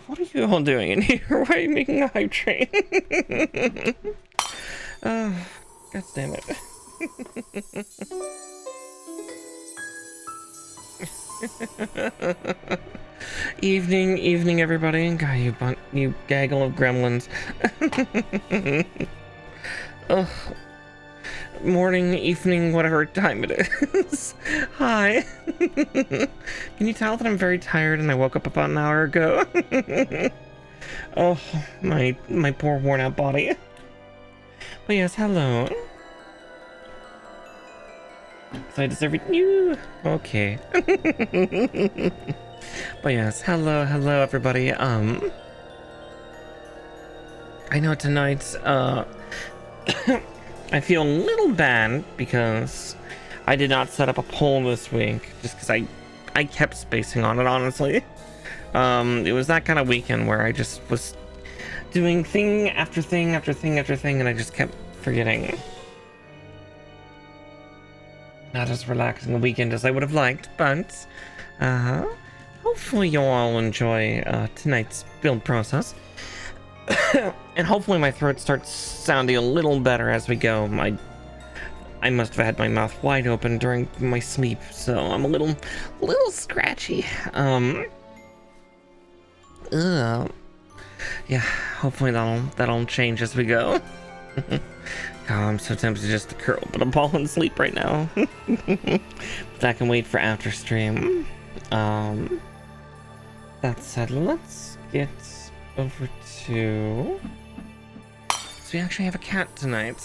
What are you all doing in here? Why are you making a hype train? God damn it. Evening, everybody. God, you gaggle of gremlins. Ugh. Morning, evening, whatever time it is. Hi. Can you tell that I'm very tired and I woke up about an hour ago? Oh, my poor worn out body. But yes, hello. So I deserve it. You okay? But yes, hello everybody. I know tonight I feel a little bad because I did not set up a poll this week just because I kept spacing on it, honestly. It was that kind of weekend where I just was doing thing after thing after thing after thing and I just kept forgetting. Not as relaxing a weekend as I would have liked, but hopefully you'll all enjoy tonight's build process. And hopefully my throat starts sounding a little better as we go. I must have had my mouth wide open during my sleep, so I'm a little scratchy. Yeah, hopefully that'll change as we go. God, I'm so tempted just to curl, but I'm falling asleep right now. But I can wait for after stream. That said, let's get over to... So we actually have a cat tonight.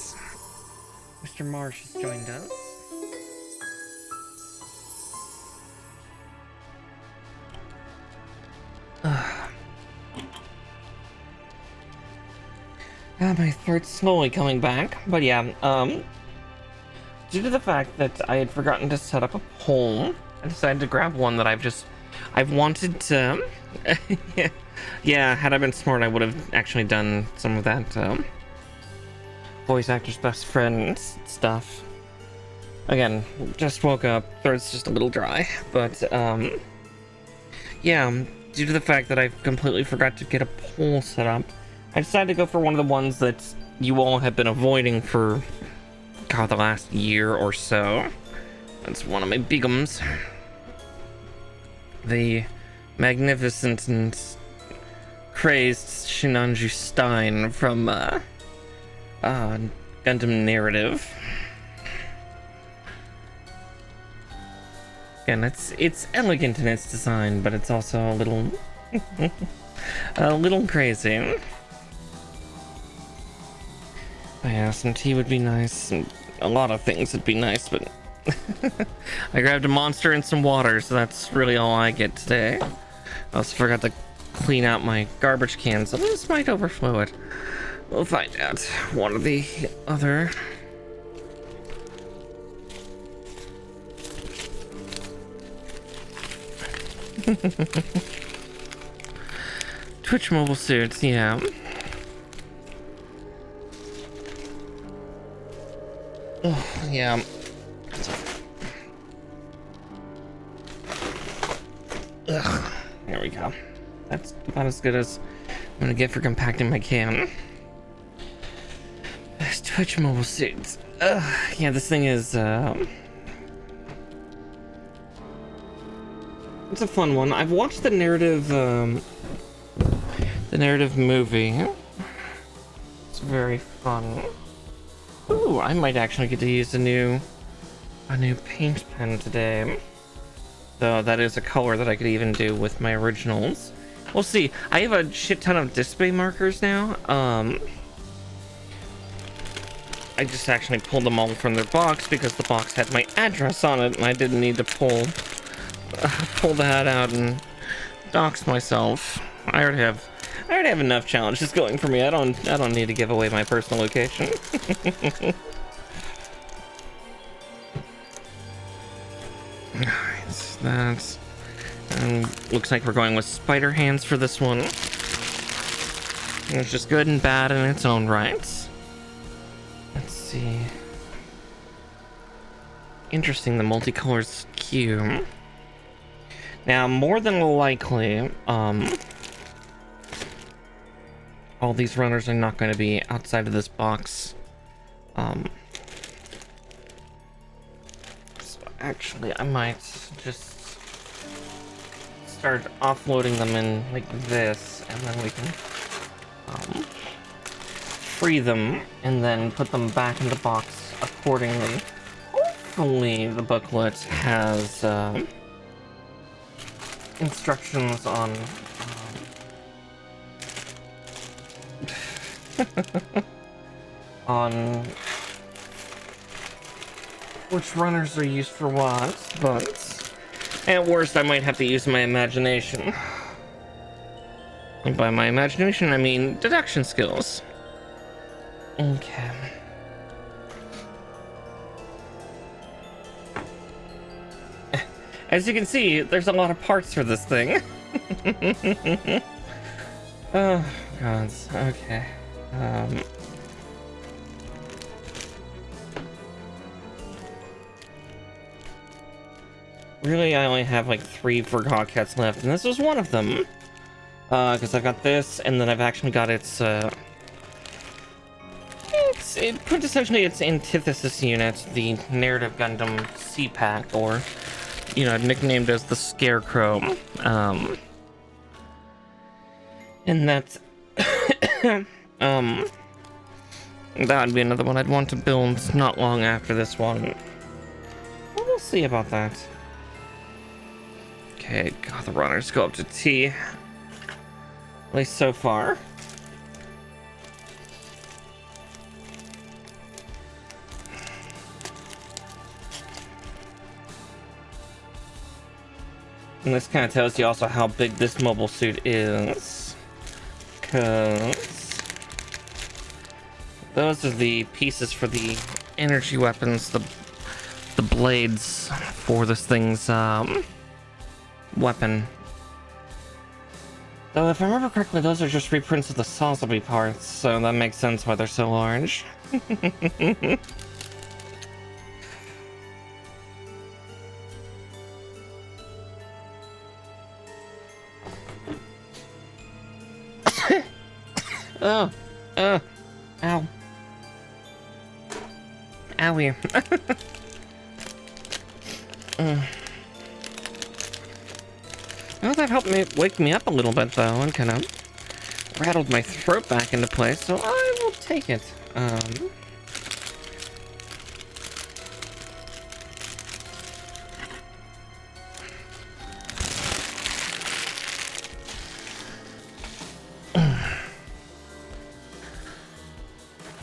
Mr. Marsh has joined us. My throat's slowly coming back, but yeah, due to the fact that I had forgotten to set up a poll, I decided to grab one that I've wanted to, yeah, had I been smart, I would have actually done some of that, voice actor's best friend stuff. Again, just woke up, throat's just a little dry, but, yeah, due to the fact that I completely forgot to get a poll set up, I decided to go for one of the ones that you all have been avoiding for, God, the last year or so. That's one of my bigums. The magnificent and crazed Sinanju Stein from Gundam Narrative. Again, it's elegant in its design, but it's also a little crazy. Yeah, some tea would be nice, and a lot of things would be nice, but I grabbed a monster and some water, so that's really all I get today. I also forgot to clean out my garbage can, so this might overflow it. We'll find out. One or the other. Twitch mobile suits, yeah. Oh, yeah. Ugh. There we go. That's about as good as I'm gonna get for compacting my can. Twitch mobile suits. Yeah, this thing is, it's a fun one. I've watched the narrative movie. It's very fun. Ooh, I might actually get to use a new paint pen today. Though that is a color that I could even do with my originals. We'll see. I have a shit ton of display markers now. I just actually pulled them all from their box because the box had my address on it and I didn't need to pull that out and dox myself. I already have enough challenges going for me. I don't need to give away my personal location. Nice. That's looks like we're going with spider hands for this one. It's just good and bad in its own right. Let's see. Interesting, the multicolor cue. Now, more than likely, all these runners are not going to be outside of this box. So actually, I might just start offloading them in like this, and then we can free them and then put them back in the box accordingly. Hopefully the booklet has instructions on on which runners are used for what, but at worst I might have to use my imagination. And by my imagination I mean deduction skills. Okay. As you can see, there's a lot of parts for this thing. Oh, gods. Okay. Really, I only have like 3 Forgot Cats left, and this was one of them. Because I've got this, and then I've actually got its quintessentially its antithesis unit, the Narrative Gundam C-Pack, or, you know, nicknamed as the Scarecrow. And that's that would be another one I'd want to build not long after this one. Well, we'll see about that. Okay, God, the runners go up to T. At least so far. And this kind of tells you also how big this mobile suit is. Because those are the pieces for the energy weapons, the blades for this thing's weapon. Though if I remember correctly, those are just reprints of the Sawzley parts, so that makes sense why they're so large. Oh, ow. Owie. Well, that helped me wake me up a little bit, though, and kind of rattled my throat back into place, so I will take it.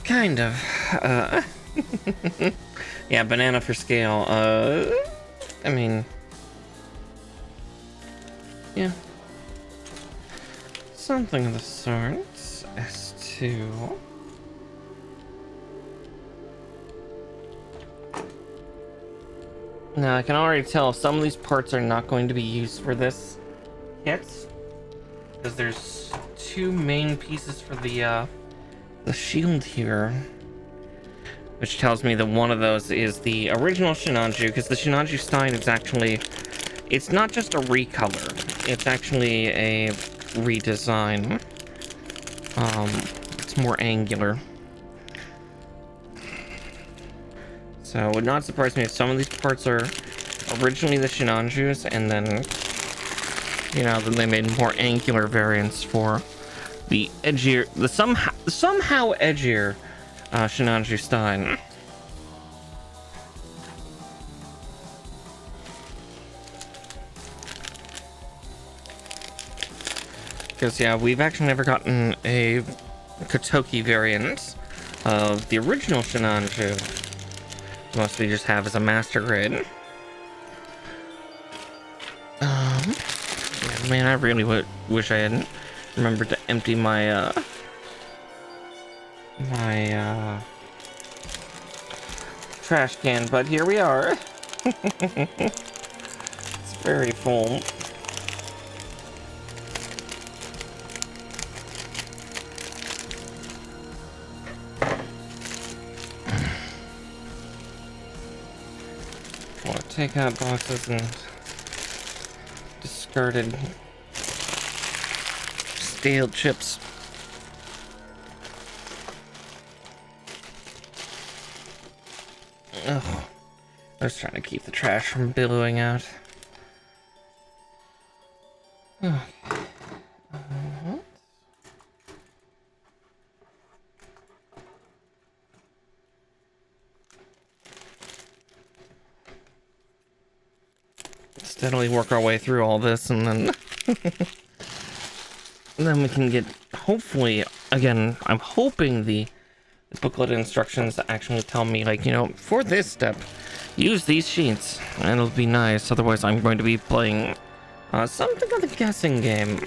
Kind of. Yeah, banana for scale. I mean... yeah. Something of the sort. S2. Now, I can already tell some of these parts are not going to be used for this kit. Because there's 2 main pieces for the shield here. Which tells me that one of those is the original Sinanju, because the Sinanju Stein is actually... it's not just a recolor, it's actually a redesign. It's more angular. So it would not surprise me if some of these parts are originally the Sinanjus, and then, you know, then they made more angular variants for the edgier, the somehow edgier Sinanju Stein. Because, yeah, we've actually never gotten a Kotoki variant of the original Sinanju. Most we just have as a master grade. Yeah, man, I really wish I hadn't remembered to empty my, trash can, but here we are. It's very full. Take out boxes and discarded stale chips. Ugh. I was trying to keep the trash from billowing out. Steadily work our way through all this, and then and then we can get, hopefully, again, I'm hoping the booklet instructions actually tell me, like, you know, for this step, use these sheets, and it'll be nice. Otherwise, I'm going to be playing something of a guessing game.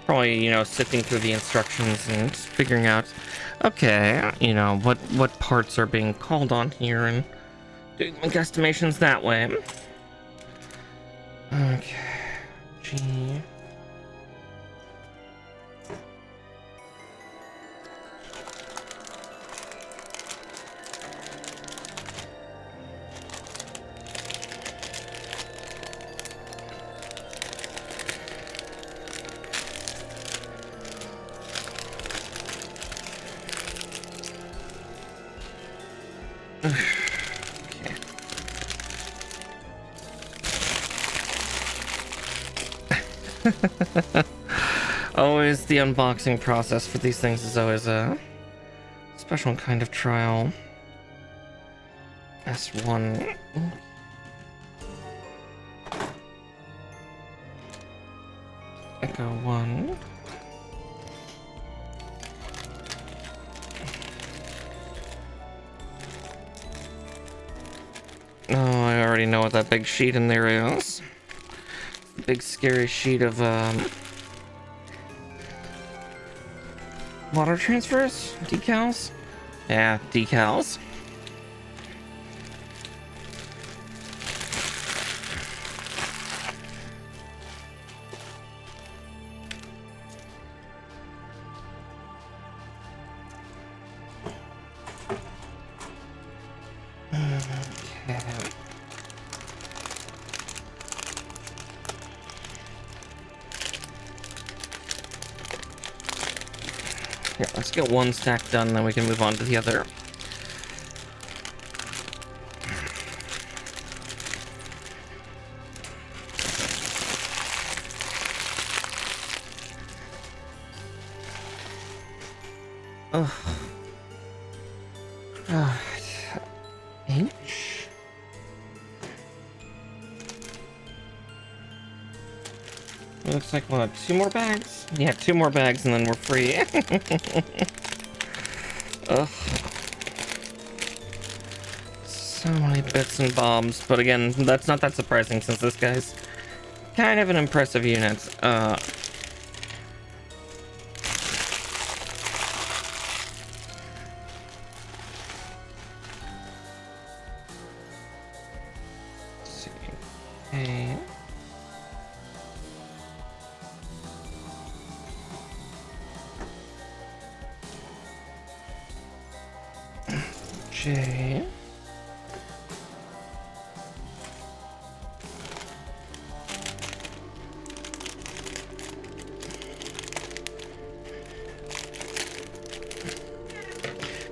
Probably, you know, sifting through the instructions and figuring out, okay, you know, what parts are being called on here, and doing my guesstimations that way. Okay, G. Always the unboxing process for these things is always a special kind of trial. S1. Echo 1. Oh, I already know what that big sheet in there is. Big scary sheet of water transfers? Decals? Yeah, decals. Here, let's get one stack done, then we can move on to the other. H? Looks like, what, 2 more bags? Yeah, 2 more bags and then we're free. Ugh. So many bits and bobs, but again, that's not that surprising since this guy's kind of an impressive unit. Let's see. Okay. J.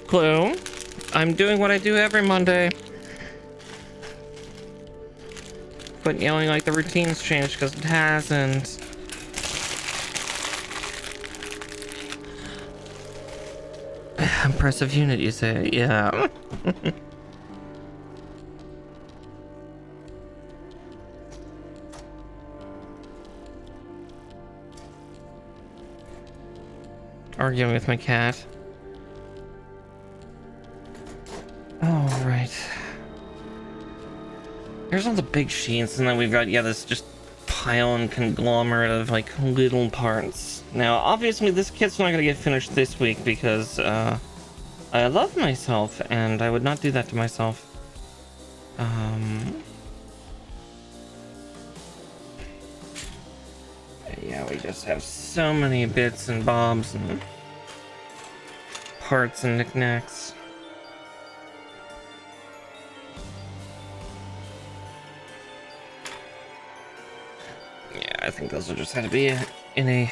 Clue. I'm doing what I do every Monday. But yelling like the routine's changed because it hasn't. Impressive unit, you say? Yeah. Arguing with my cat. All right. Here's all the big sheets, and then we've got, yeah, this just pile and conglomerate of, like, little parts. Now, obviously, this kit's not gonna get finished this week because, I love myself, and I would not do that to myself. Yeah, we just have so many bits and bobs and parts and knickknacks. Yeah, I think those will just have to be in a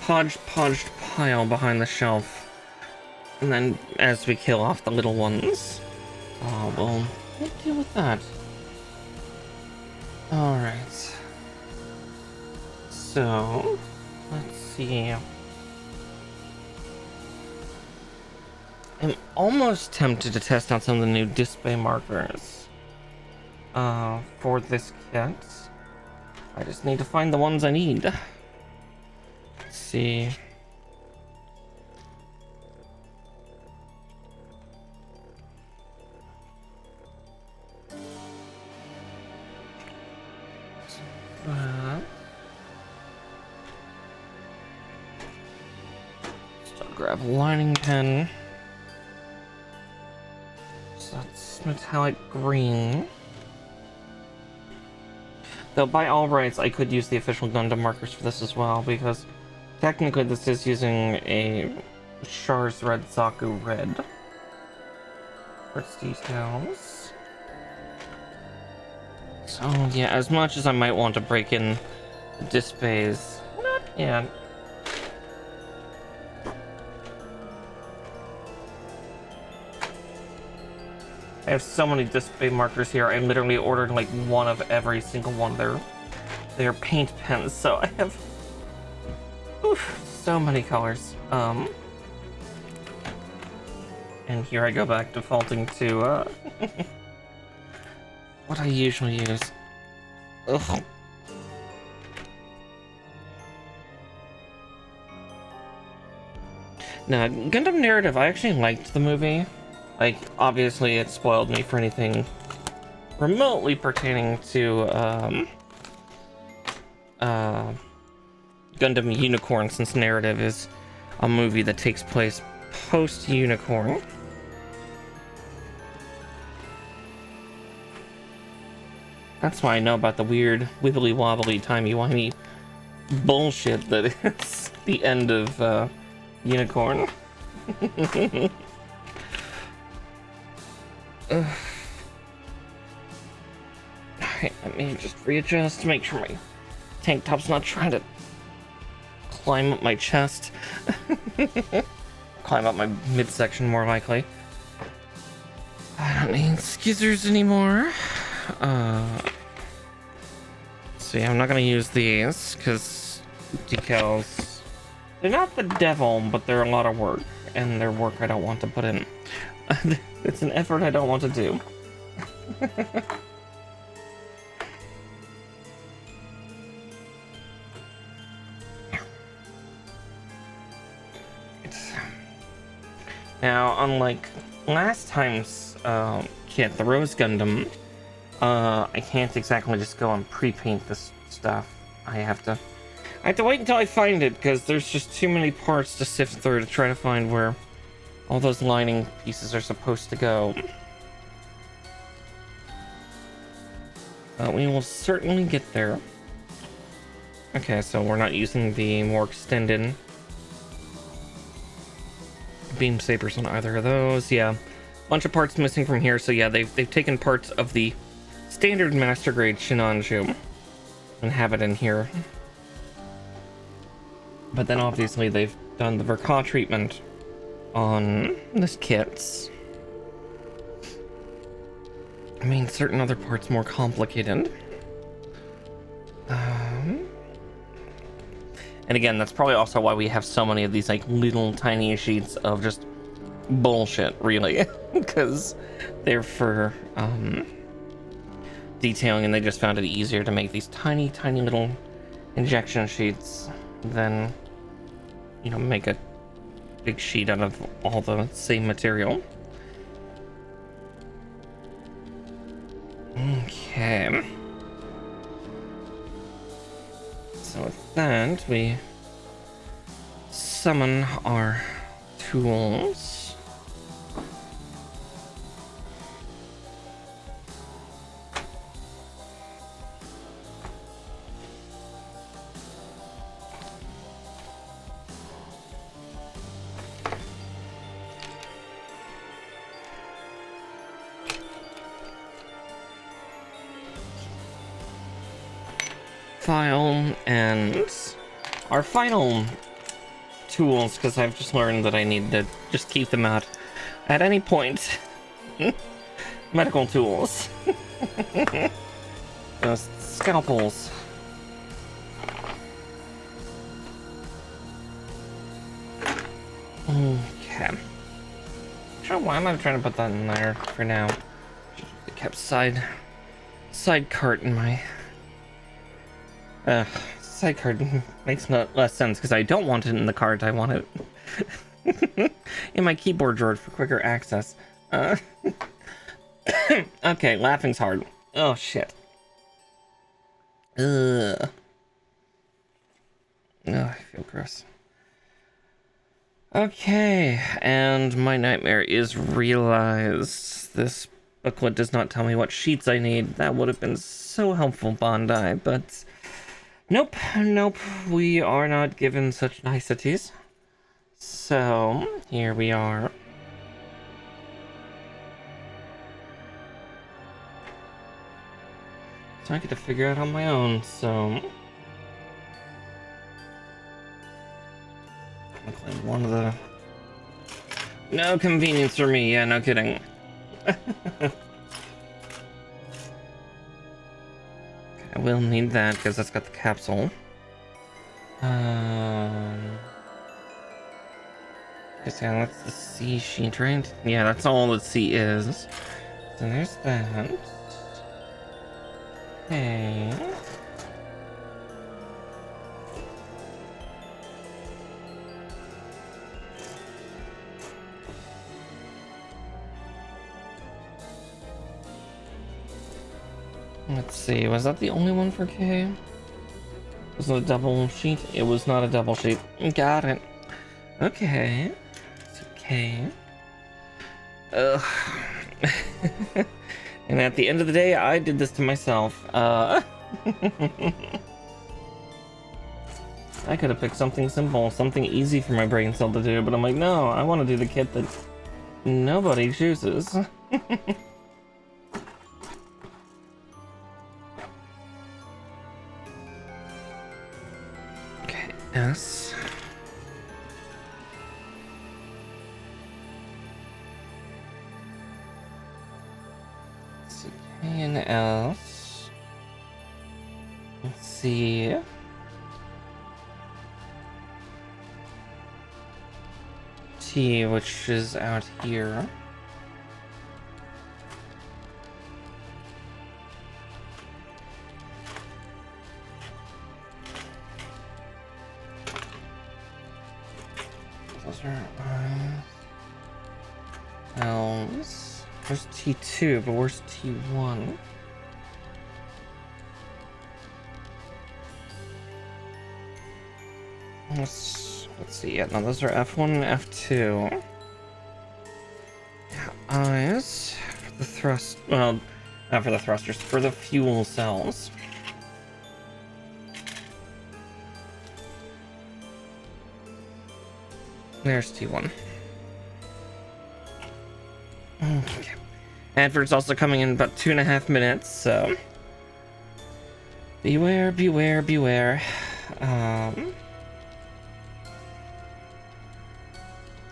hodgepodged pile behind the shelf. And then as we kill off the little ones, Oh, well, we'll deal with that. Alright. So, let's see. I'm almost tempted to test out some of the new display markers for this kit. I just need to find the ones I need. Let's see. So grab a lining pen. So that's metallic green. Though by all rights, I could use the official Gundam markers for this as well, because technically this is using a Char's Red Zaku Red for its details. So yeah, as much as I might want to break in displays, not yet. I have so many display markers here. I literally ordered like one of every single one. They're paint pens, so I have so many colors. And here I go back defaulting to what I usually use. Ugh. Now, Gundam Narrative, I actually liked the movie. Like, obviously it spoiled me for anything remotely pertaining to Gundam Unicorn, since Narrative is a movie that takes place post-Unicorn. That's why I know about the weird wibbly-wobbly, timey-wimey bullshit that is the end of Unicorn. Alright, let me just readjust to make sure my tank top's not trying to climb up my chest. Climb up my midsection, more likely. I don't need skizzers anymore. See, I'm not gonna use these because decals, they're not the devil, but they're a lot of work, and they're work I don't want to put in. It's an effort I don't want to do. Now, unlike last time's kit, the Rose Gundam, I can't exactly just go and pre-paint this stuff. I have to wait until I find it, because there's just too many parts to sift through to try to find where all those lining pieces are supposed to go. We will certainly get there. Okay, so we're not using the more extended beam sabers on either of those. Yeah, bunch of parts missing from here. So yeah, they've taken parts of the standard master grade Sinanju and have it in here. But then obviously they've done the Verka treatment on this kit. I mean, certain other parts more complicated. And again, that's probably also why we have so many of these like little tiny sheets of just bullshit, really, because they're for detailing, and they just found it easier to make these tiny little injection sheets than, you know, make a big sheet out of all the same material. Okay. So with that, we summon our tools. File and our final tools, because I've just learned that I need to just keep them out at any point medical tools. Those scalpels. Okay. Sure, why am I trying to put that in there for now? It kept side cart in my side cart makes less sense because I don't want it in the cart. I want it in my keyboard drawer for quicker access. Okay, laughing's hard. Oh shit. Ugh. Oh, I feel gross. Okay, and my nightmare is realized. This booklet does not tell me what sheets I need. That would have been so helpful, Bondi, but nope, we are not given such niceties. So, here we are. So I get to figure out on my own, so... I'm gonna claim one of the... No convenience for me, yeah, no kidding. Okay, I will need that, because that's got the capsule. Guess, yeah, that's the C sheet, right? Yeah, that's all the C is. So there's that. Okay. Let's see, was that the only one for K? Was it a double sheet? It was not a double sheet. Got it. Okay. It's okay. Ugh. And at the end of the day, I did this to myself. I could have picked something simple, something easy for my brain cell to do, but I'm like, no, I want to do the kit that nobody chooses. Okay, S. K and S. Let's see. T, which is out here. Those are I's. L's. Where's T2, but where's T1? Let's see. Yeah, no, those are F1 and F2. I's for the thrust. Well, not for the thrusters, for the fuel cells. There's T1. Okay. Advert's also coming in about 2.5 minutes, so beware, beware, beware.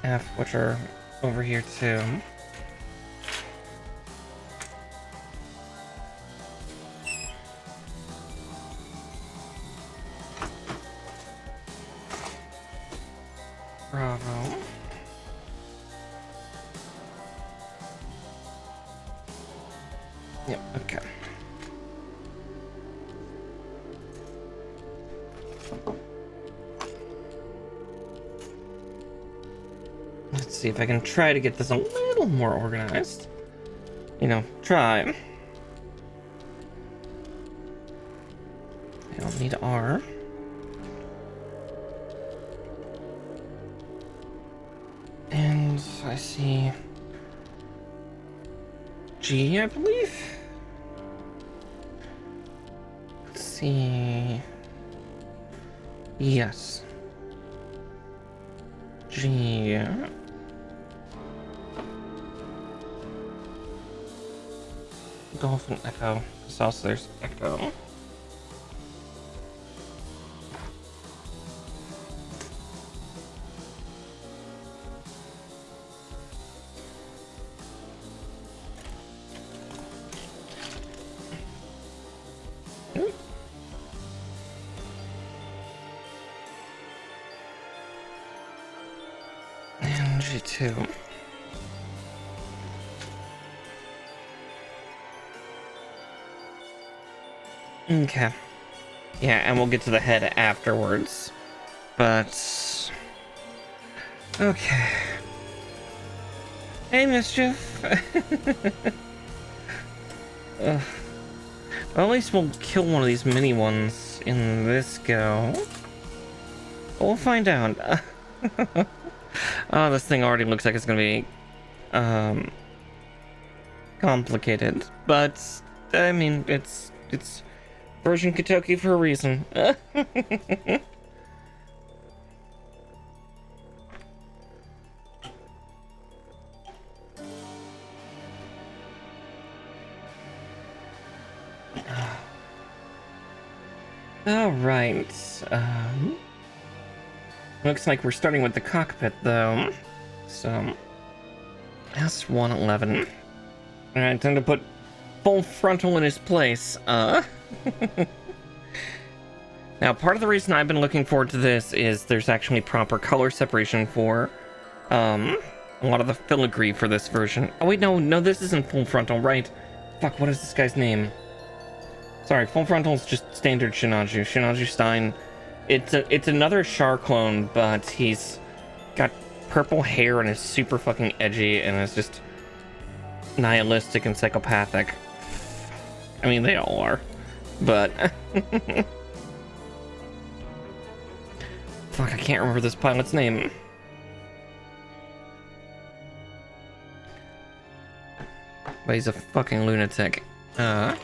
F, which are over here too. Bravo. Yep, okay. Let's see if I can try to get this a little more organized. You know, try. I don't need R. And I see G, I believe. Let's see. Yes. G. Golf and Echo. So also there's Echo. Sinanju too. Okay. Yeah, and we'll get to the head afterwards. But... okay. Hey, Mischief! Well, at least we'll kill one of these mini ones in this go. We'll find out. Oh, this thing already looks like it's gonna be complicated, but I mean it's version Kentucky for a reason. All right. Looks like we're starting with the cockpit, though. So, S111. Alright, time to put full frontal in his place. Now, part of the reason I've been looking forward to this is there's actually proper color separation for a lot of the filigree for this version. Oh wait, no, this isn't full frontal, right? Fuck, what is this guy's name? Sorry, full frontal is just standard Sinanju Stein. It's another Char clone, but he's got purple hair and is super fucking edgy and is just nihilistic and psychopathic. I mean, they all are, but fuck, I can't remember this pilot's name. But he's a fucking lunatic. Not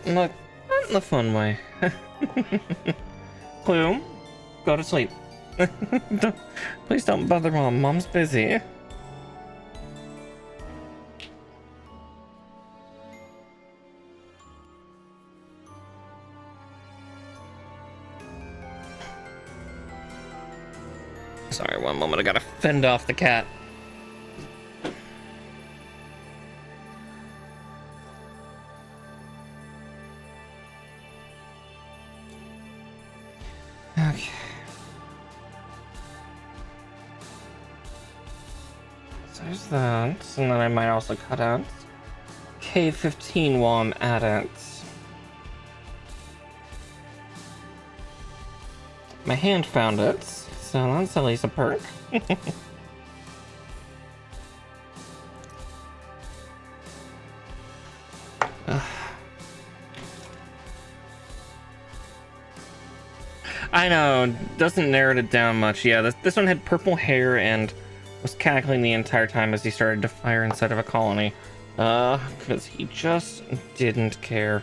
in the fun way. Clue, go to sleep. Please don't bother Mom. Mom's busy. Sorry, one moment. I gotta fend off the cat. Okay. So there's that, and then I might also cut out K15 while I'm at it. My hand found it, so that's at least a perk. I know, doesn't narrow it down much. Yeah, this one had purple hair and was cackling the entire time as he started to fire inside of a colony. Because he just didn't care.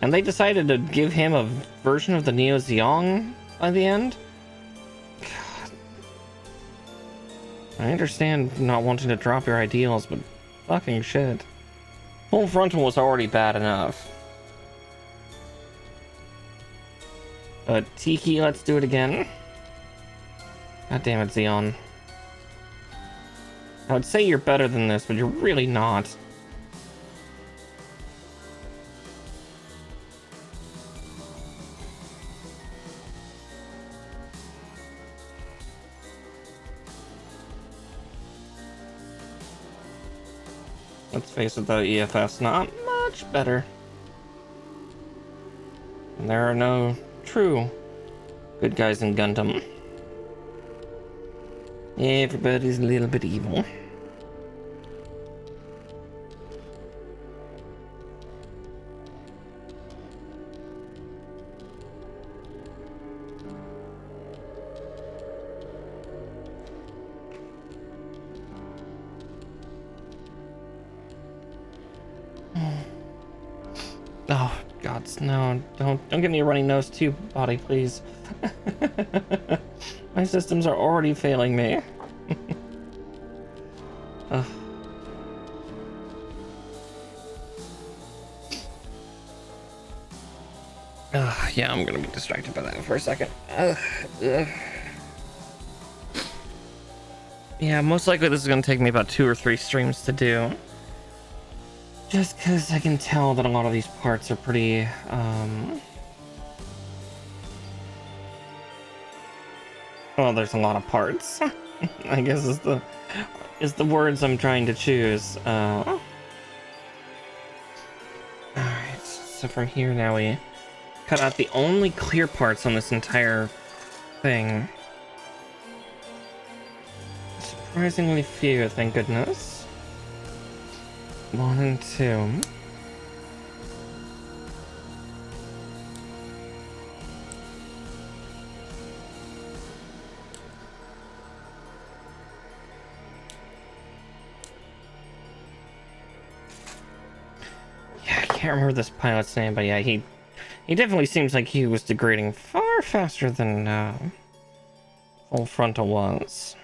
And they decided to give him a version of the Neo Zeong by the end? God. I understand not wanting to drop your ideals, but fucking shit. Full frontal was already bad enough. Tiki, let's do it again. God damn it, Xeon. I would say you're better than this, but you're really not. Let's face it though, EFF's not much better. And there are no true good guys in Gundam. Everybody's a little bit evil. Oh, gods, no, don't get me a runny nose too, body, please. My systems are already failing me. Yeah, I'm gonna be distracted by that for a second. Yeah, most likely this is gonna take me about 2 or 3 streams to do. Just because I can tell that a lot of these parts are pretty, a Well, there's a lot of parts. I guess is the words I'm trying to choose. Alright, so from here now we cut out the only clear parts on this entire thing. Surprisingly few, thank goodness. 1 and 2. I can't remember this pilot's name, but yeah, he definitely seems like he was degrading far faster than Full Frontal was.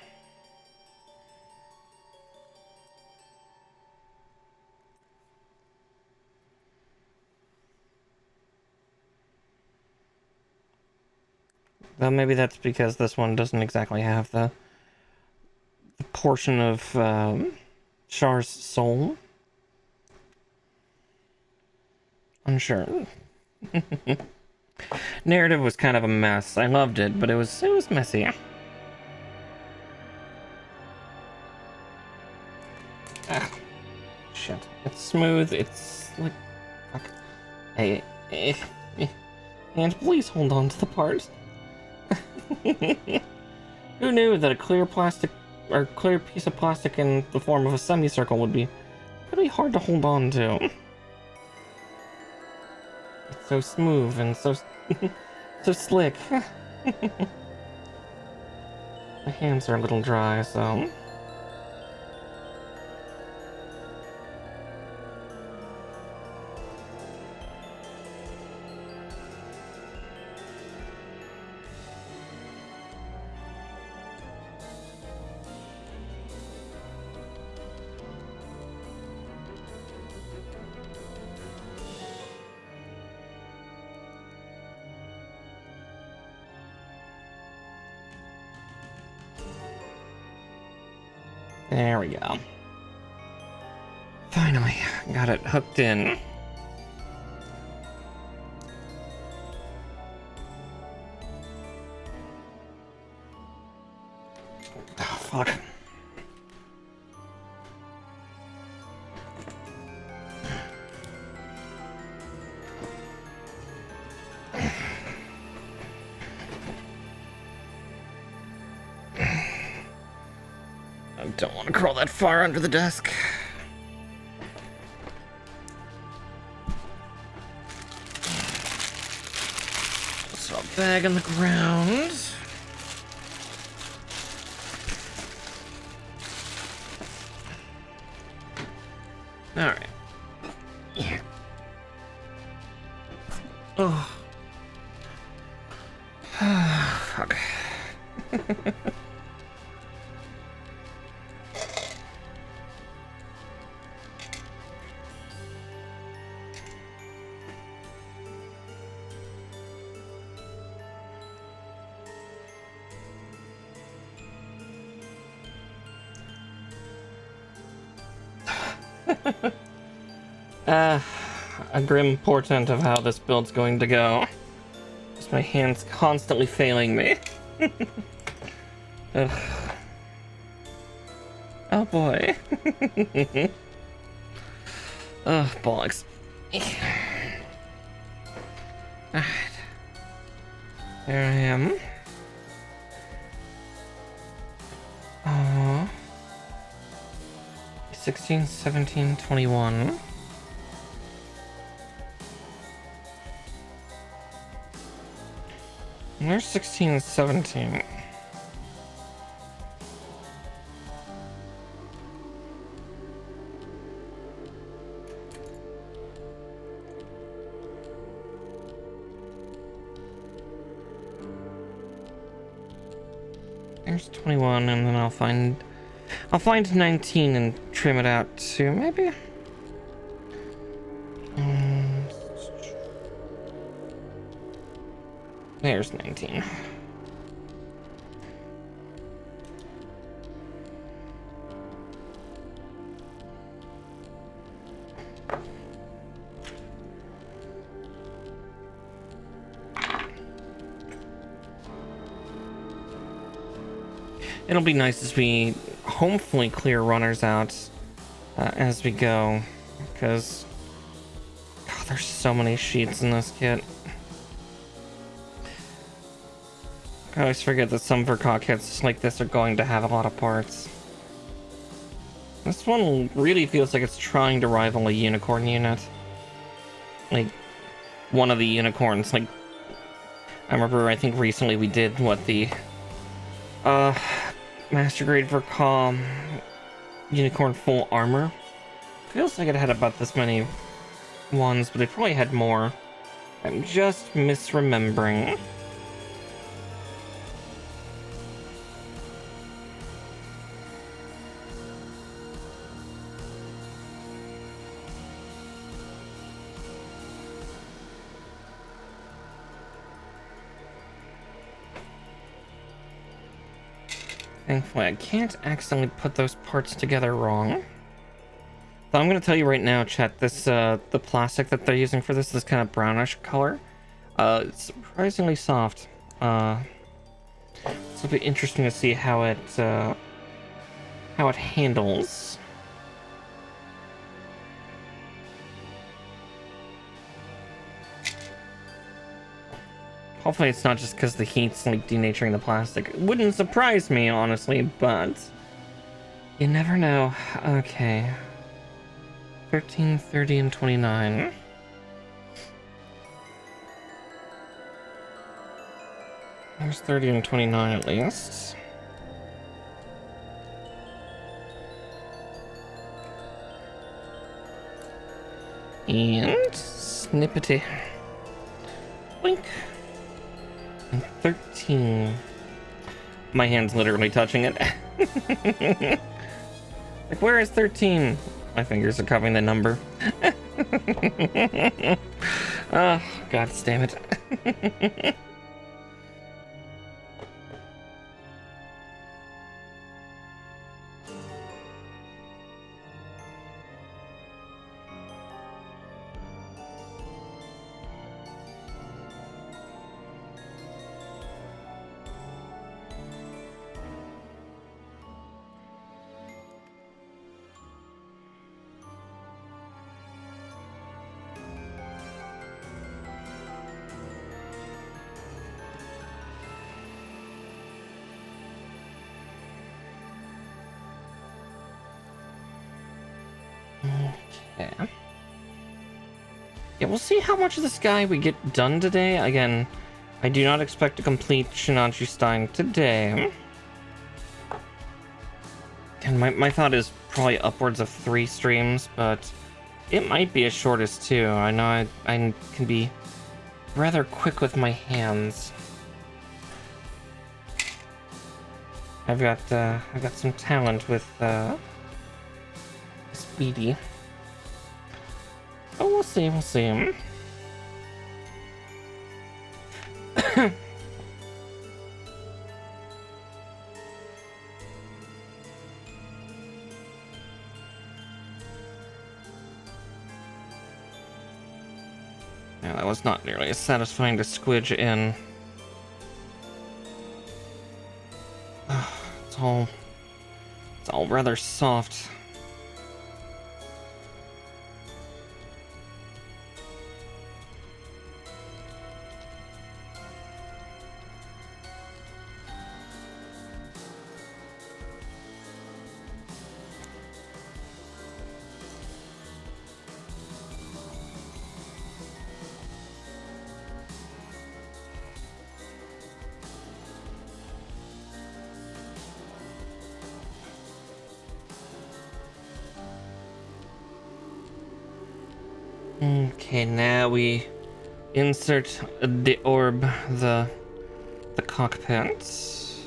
Well, maybe that's because this one doesn't exactly have the portion of Char's soul. Unsure. Narrative was kind of a mess. I loved it, but it was messy. Ah, shit. It's smooth. It's like, fuck. Hey, and please hold on to the part. Who knew that a clear piece of plastic in the form of a semicircle would be really hard to hold on to? It's so smooth and so so slick. My hands are a little dry, so there we go. Finally, got it hooked in. Oh, fuck. I don't want to crawl that far under the desk. So a bag on the ground. Alright. Yeah. Oh. Fuck. A grim portent of how this build's going to go. Just my hands constantly failing me. Ugh. Oh boy. Oh, bollocks. Alright. There I am. Oh. 16, 17, 21. Where's 16 and 17? There's 21, and then I'll find 19 and trim it out too, maybe? There's 19. It'll be nice as we hopefully clear runners out as we go, because there's so many sheets in this kit. I always forget that some Verkok kits like this are going to have a lot of parts. This one really feels like it's trying to rival a unicorn unit. Like, one of the unicorns, like, I remember, I think recently we did, what, the, Master Grade Verkok Unicorn Full Armor. Feels like it had about this many ones, but it probably had more. I'm just misremembering. Thankfully, I can't accidentally put those parts together wrong. So I'm going to tell you right now, chat, this, the plastic that they're using for this kind of brownish color, it's surprisingly soft. So it'll be interesting to see how it handles. Hopefully it's not just because the heat's like denaturing the plastic. It wouldn't surprise me, honestly, but you never know. Okay. 13, 30, and 29. There's 30 and 29 at least. And snippety. Blink. And 13. My hand's literally touching it. Like, where is 13? My fingers are covering the number. Oh, god damn it. Okay. Yeah, we'll see how much of this guy we get done today. Again, I do not expect to complete Sinanju Stein today. And my thought is probably upwards of 3 streams, but it might be as short as 2. I know I can be rather quick with my hands. I've got some talent with speedy. Oh, we'll see, we'll see. Yeah, that was not nearly as satisfying to squidge in. It's all rather soft. Okay, now we insert the orb, the cockpit. So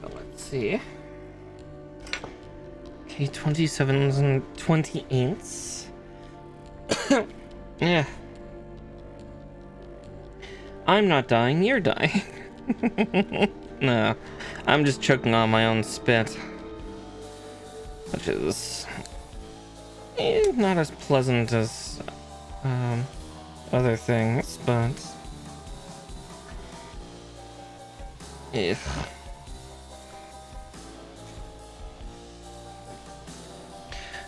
let's see. Okay, 27s and 28s. Yeah. I'm not dying, you're dying. No, I'm just choking on my own spit, which is not as pleasant as other things, but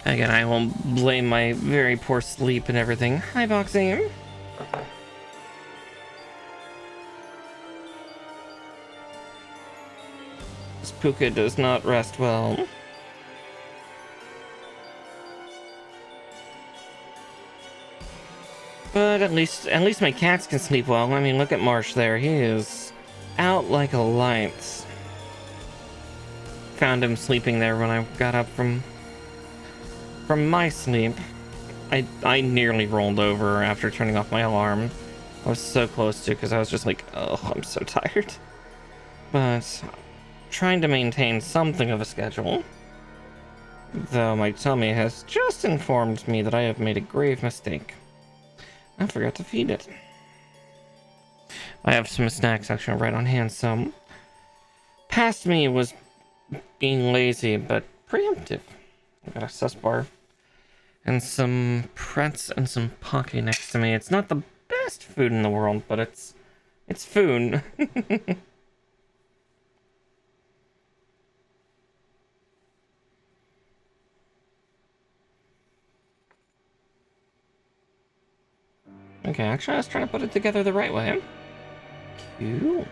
again, I will blame my very poor sleep and everything. Hi, Boxing. This Puka does not rest well. But at least my cats can sleep well. I mean, look at Marsh there. He is out like a light. Found him sleeping there when I got up from my sleep. I nearly rolled over after turning off my alarm. I was so close to, because I was just like, oh, I'm so tired. But trying to maintain something of a schedule. Though my tummy has just informed me that I have made a grave mistake. I forgot to feed it. I have some snacks actually right on hand. Some past me was being lazy but preemptive. I got a sus bar and some pretz and some pocky next to me. It's not the best food in the world, but it's food. Okay, actually I was trying to put it together the right way. Cool.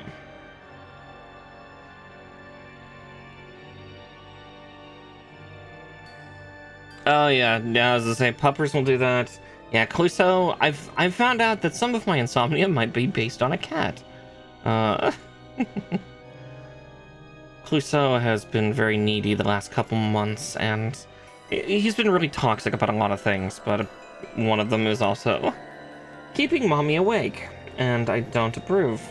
Oh yeah, I was gonna say puppers will do that. Yeah, Cluso, I've found out that some of my insomnia might be based on a cat. Cluso has been very needy the last couple months, and he's been really toxic about a lot of things, but one of them is also keeping mommy awake, and I don't approve.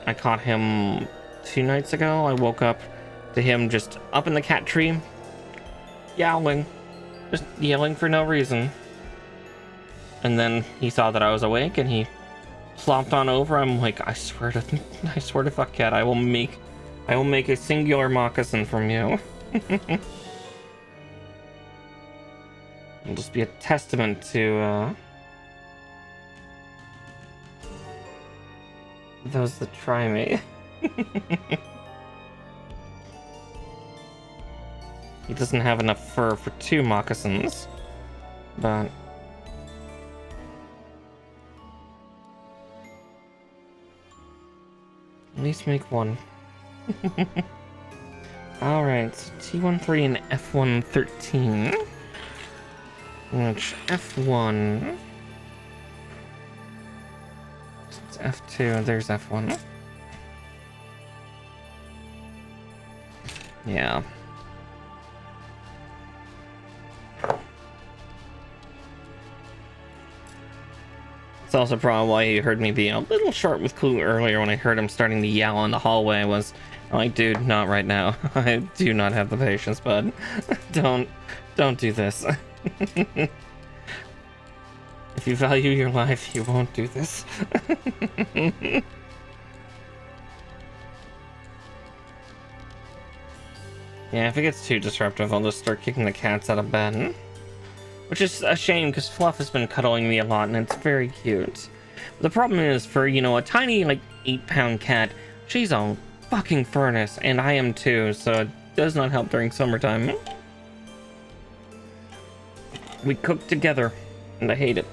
I caught him 2 nights ago. I woke up to him just up in the cat tree, yowling, just yelling for no reason. And then he saw that I was awake, and he plopped on over. I'm like, I swear to fuck, cat, I will make a singular moccasin from you. It'll just be a testament to those that try me. He doesn't have enough fur for 2 moccasins, but at least make 1. Alright, T13 and F113. Which F1, it's F2, there's F1. Yeah. It's also probably why you heard me be a little short with Clue earlier when I heard him starting to yell in the hallway. Was like, dude, not right now. I do not have the patience, bud. Don't do this. If you value your life, you won't do this. Yeah, if it gets too disruptive, I'll just start kicking the cats out of bed. Which is a shame, because Fluff has been cuddling me a lot, and it's very cute. But the problem is, for, you know, a tiny, like, 8-pound cat, she's a fucking furnace, and I am too, so it does not help during summertime. We cook together, and I hate it.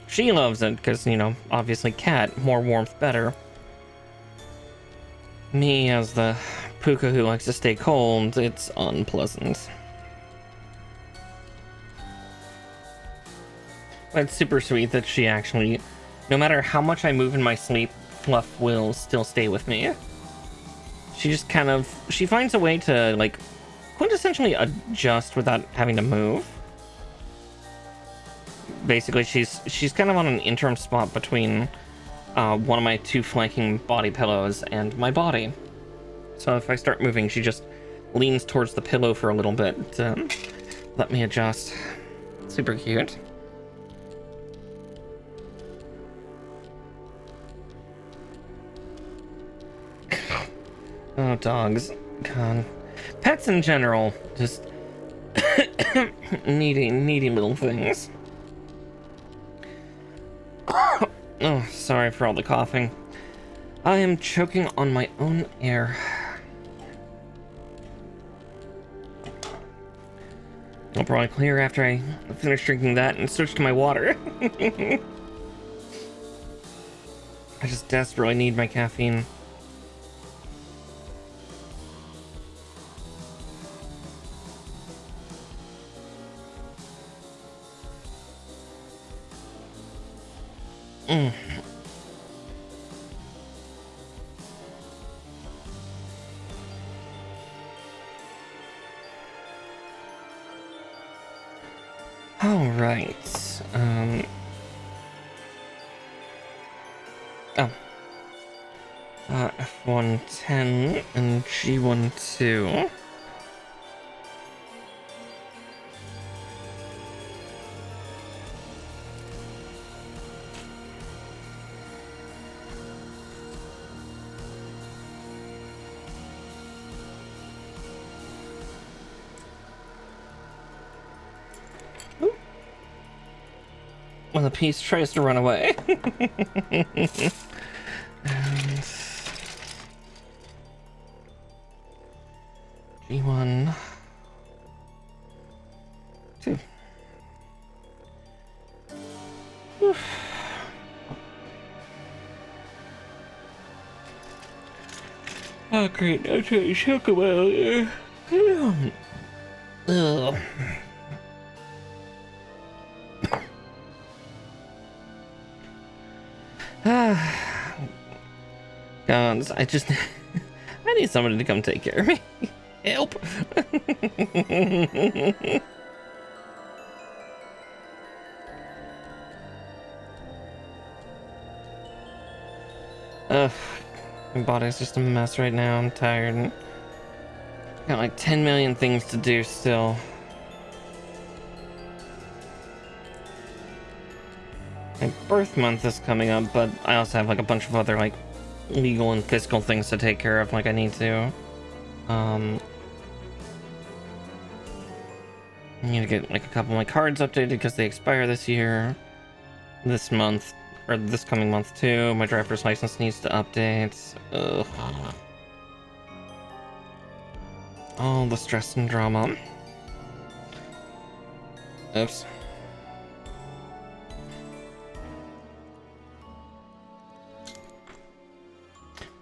She loves it, because, you know, obviously cat, more warmth better. Me, as the puka who likes to stay cold, it's unpleasant. But it's super sweet that she actually, no matter how much I move in my sleep, Fluff will still stay with me. She just kind of, she finds a way to, like, quintessentially adjust without having to move. Basically, she's kind of on an interim spot between one of my 2 flanking body pillows and my body. So if I start moving, she just leans towards the pillow for a little bit to let me adjust. Super cute. Oh, dogs. God. Pets in general, just needy little things. Oh, sorry for all the coughing. I am choking on my own air. I'll probably clear after I finish drinking that and switch to my water. I just desperately need my caffeine. All right. F110 and G12. When the piece tries to run away. And G1 2. Oh great, I'm trying to choke him out. Ugh. God, I just I need somebody to come take care of me. Help. Ugh, my body's just a mess right now. I'm tired. Got like 10 million things to do still. My birth month is coming up, but I also have like a bunch of other like legal and fiscal things to take care of, like I need to. I need to get like a couple of my cards updated because they expire this year. This month, or this coming month too. My driver's license needs to update. Ugh. All the stress and drama. Oops.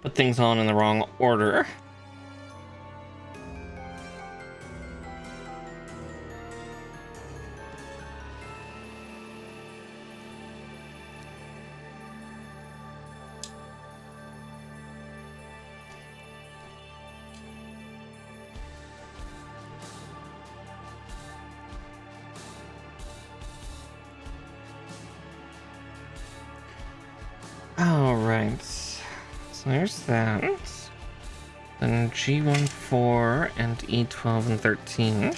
Put things on in the wrong order. Alright, so there's that. Then G14 and E12 and 13.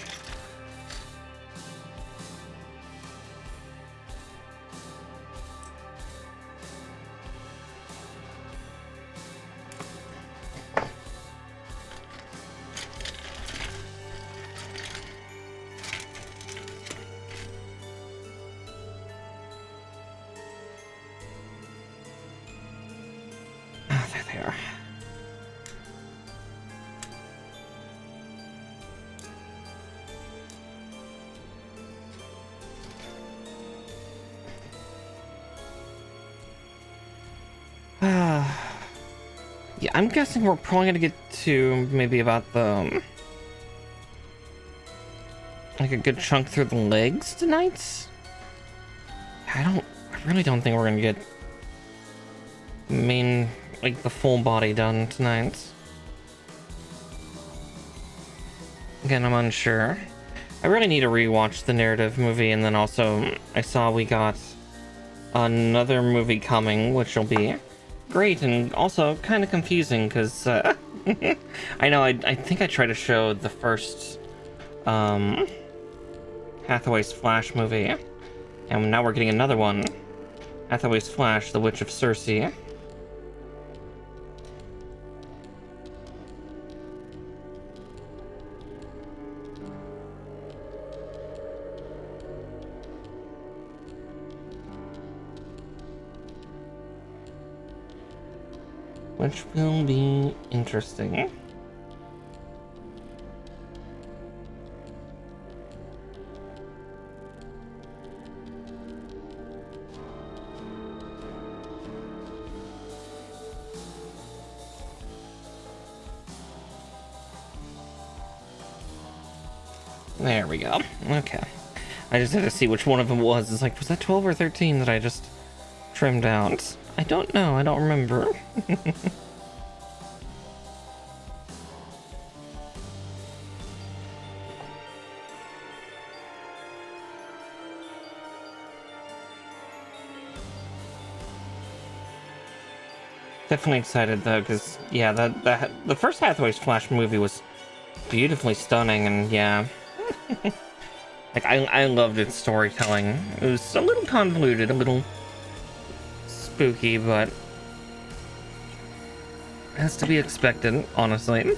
Yeah, I'm guessing we're probably gonna get to maybe about the like a good chunk through the legs tonight. I really don't think we're gonna get like the full body done tonight. Again, I'm unsure. I really need to rewatch the narrative movie, and then also I saw we got another movie coming, which will be great and also kind of confusing because I know I think I tried to show the first Hathaway's Flash movie, and now we're getting another one, Hathaway's Flash, The Witch of Cersei. which will be interesting. There we go. Okay. I just had to see which one of them was. It's like, was that 12 or 13 that I just trimmed out? I don't know. I don't remember. Definitely excited though, because yeah, the first Hathaway's Flash movie was beautifully stunning, and yeah. Like, I loved its storytelling. It was a little convoluted, a little spooky, but has to be expected, honestly. Okay,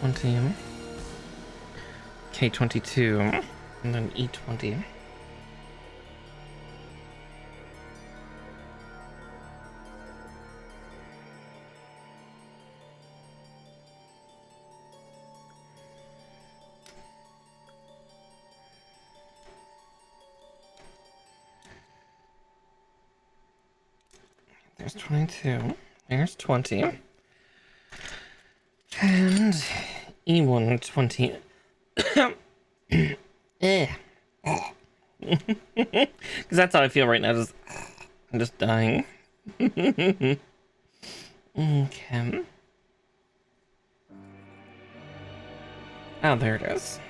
20. K22. And then E20. There's 22. There's 20. And E120. Eh. Because that's how I feel right now. I'm just dying. Okay. Oh, there it is.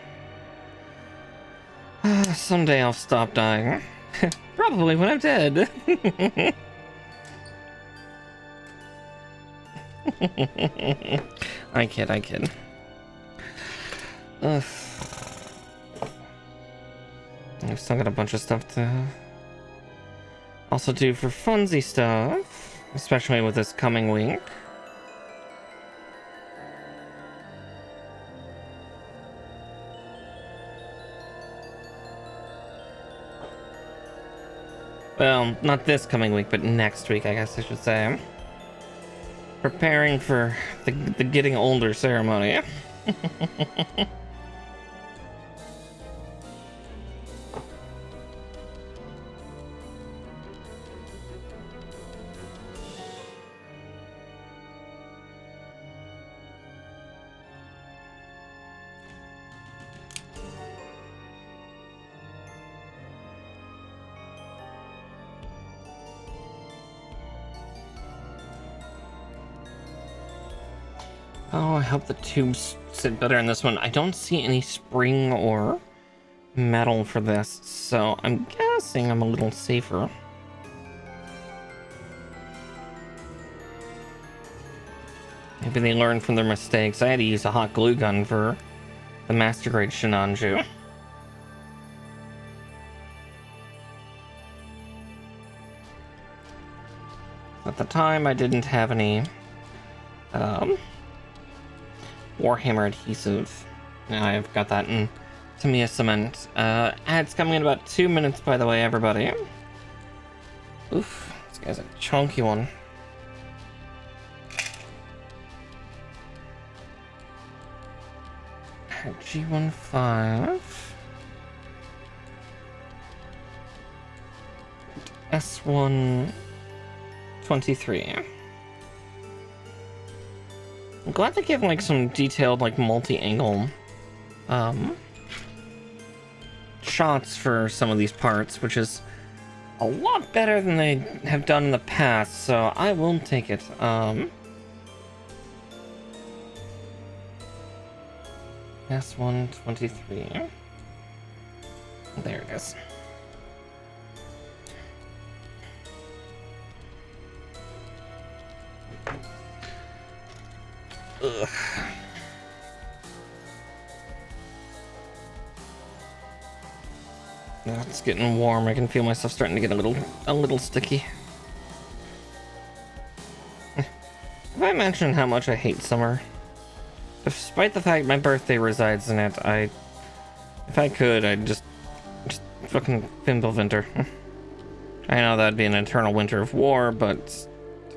Someday I'll stop dying. Probably when I'm dead. I kid. Ugh. I've still got a bunch of stuff to also do for funsy stuff, especially with this coming week. Well, not this coming week, but next week, I guess I should say. Preparing for the getting older ceremony. Oh, I hope the tubes sit better in this one. I don't see any spring or metal for this, so I'm guessing I'm a little safer. Maybe they learned from their mistakes. I had to use a hot glue gun for the Master Grade Sinanju. At the time, I didn't have any Warhammer adhesive. Now I've got that in Tamiya cement. Ads coming in about 2 minutes, by the way, everybody. Oof, this guy's a chunky one. G15. S123. I'm glad they give like some detailed like multi-angle shots for some of these parts, which is a lot better than they have done in the past, so I will take it. S123. There it is. Ugh. Oh, it's getting warm. I can feel myself starting to get a little sticky. Have I mentioned how much I hate summer? Despite the fact my birthday resides in it, if I could, I'd just fucking Fimble Winter. I know that'd be an eternal winter of war, but...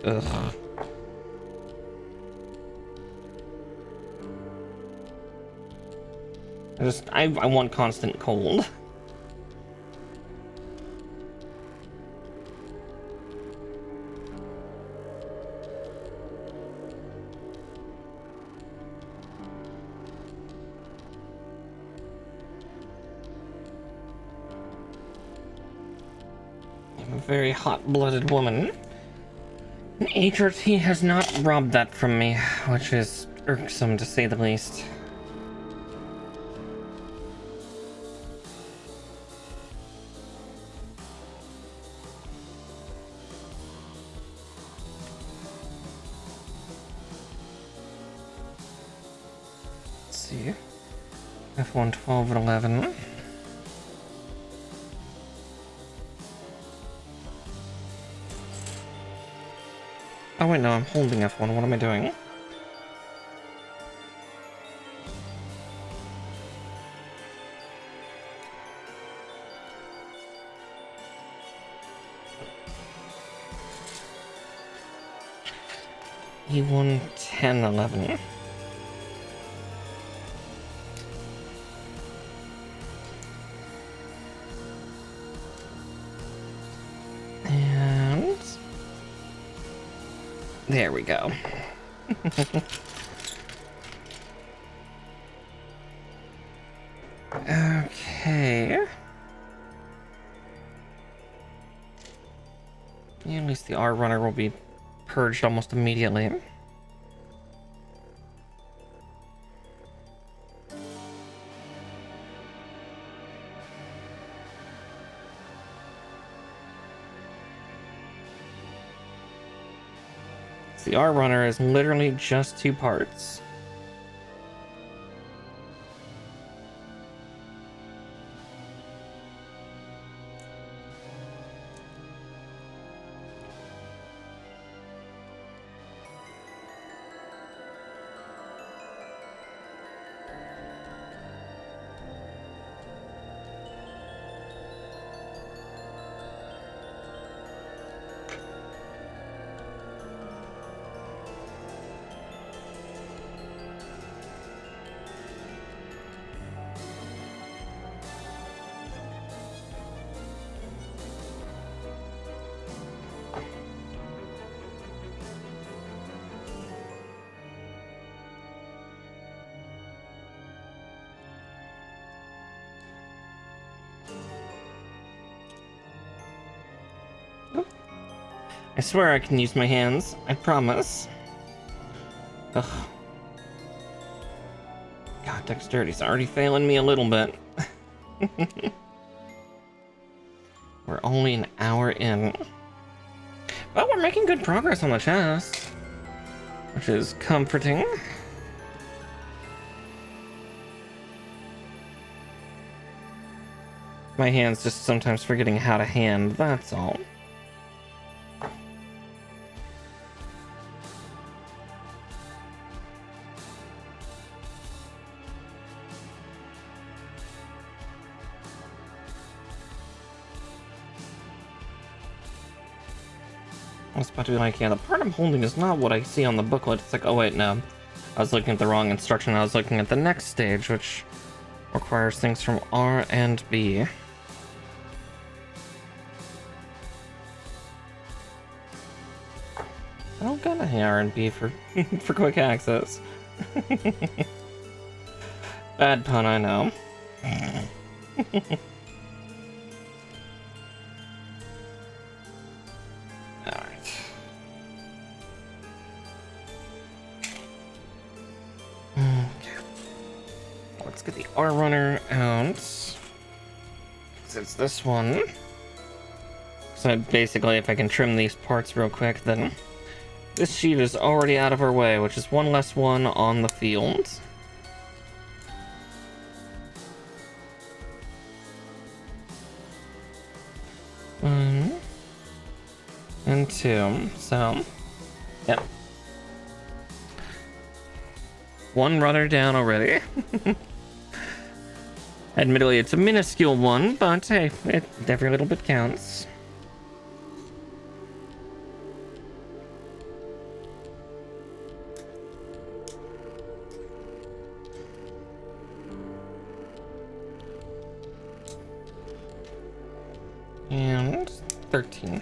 ugh. I want constant cold. I'm a very hot-blooded woman. HRT has not robbed that from me, which is irksome to say the least. See, F1 12 and 11. Oh wait, no, I'm holding F1. What am I doing? E1 10 11. There we go. Okay. Yeah, at least the R runner will be purged almost immediately. The R runner is literally just 2 parts. I swear I can use my hands. I promise. Ugh. God, dexterity's already failing me a little bit. We're only an hour in. But we're making good progress on the chest, which is comforting. My hand's just sometimes forgetting how to hand, that's all. I was about to be like, yeah, the part I'm holding is not what I see on the booklet. It's like, oh wait, no. I was looking at the wrong instruction. I was looking at the next stage, which requires things from R and B. I don't got any R and B for for quick access. Bad pun, I know. Let's get the R runner out. It's this one. So basically, if I can trim these parts real quick, then this sheet is already out of our way, which is one less one on the field. One and 2. So, yep. One runner down already. Admittedly, it's a minuscule one, but hey, every little bit counts. And 13.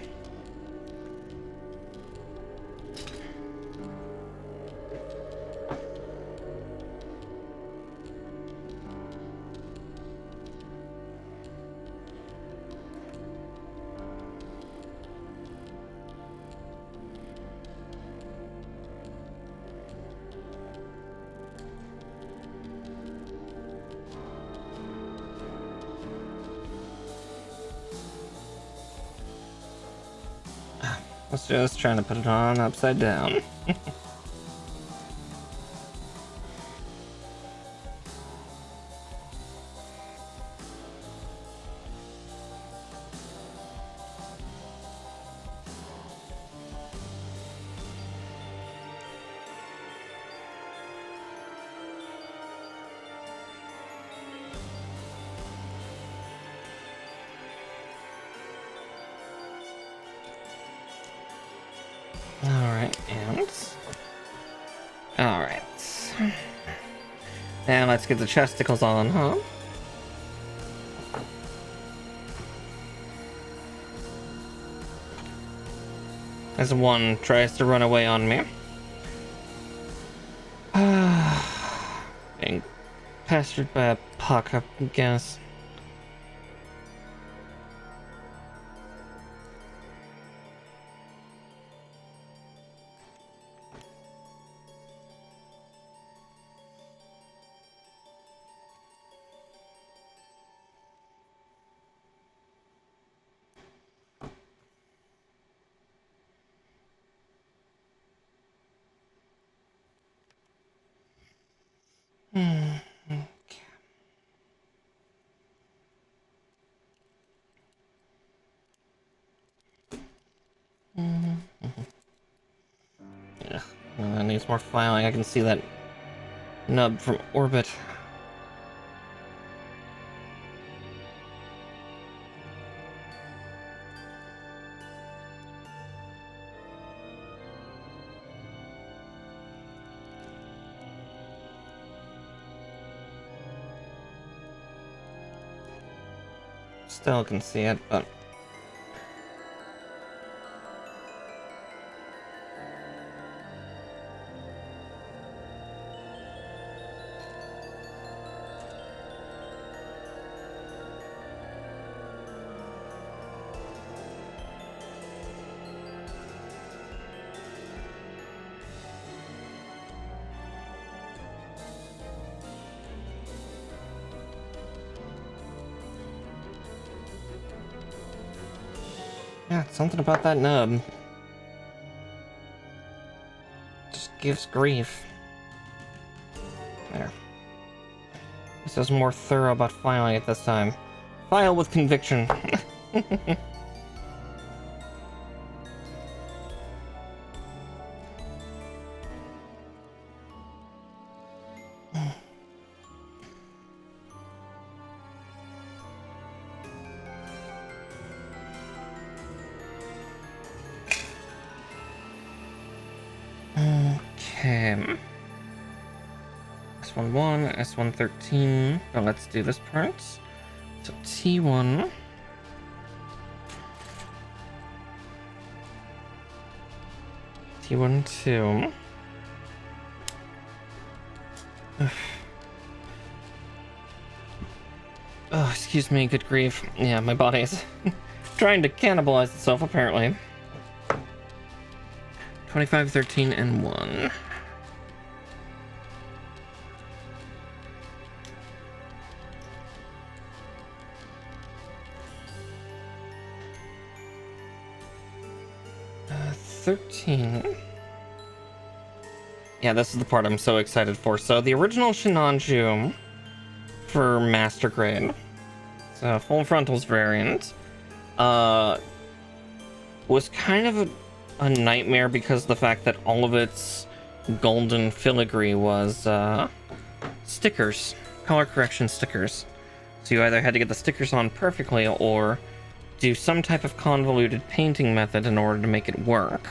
I was just trying to put it on upside down. Alright. And let's get the chesticles on, huh? As one tries to run away on me. Being pestered by a puck, I guess. Yeah, well, that needs more filing. I can see that nub from orbit. Still can see it, but yeah, something about that nub just gives grief. There. This is more thorough about filing it this time. File with conviction. Okay. S11, S113. Now let's do this part. So T1. T1, 2. Oh, excuse me, good grief. Yeah, my body is trying to cannibalize itself, apparently. 25, 13, and 1. Uh, 13. Yeah, this is the part I'm so excited for. So the original Sinanju for Master Grade, so full frontals variant, was kind of a nightmare because of the fact that all of its golden filigree was stickers, color correction stickers. So you either had to get the stickers on perfectly or do some type of convoluted painting method in order to make it work.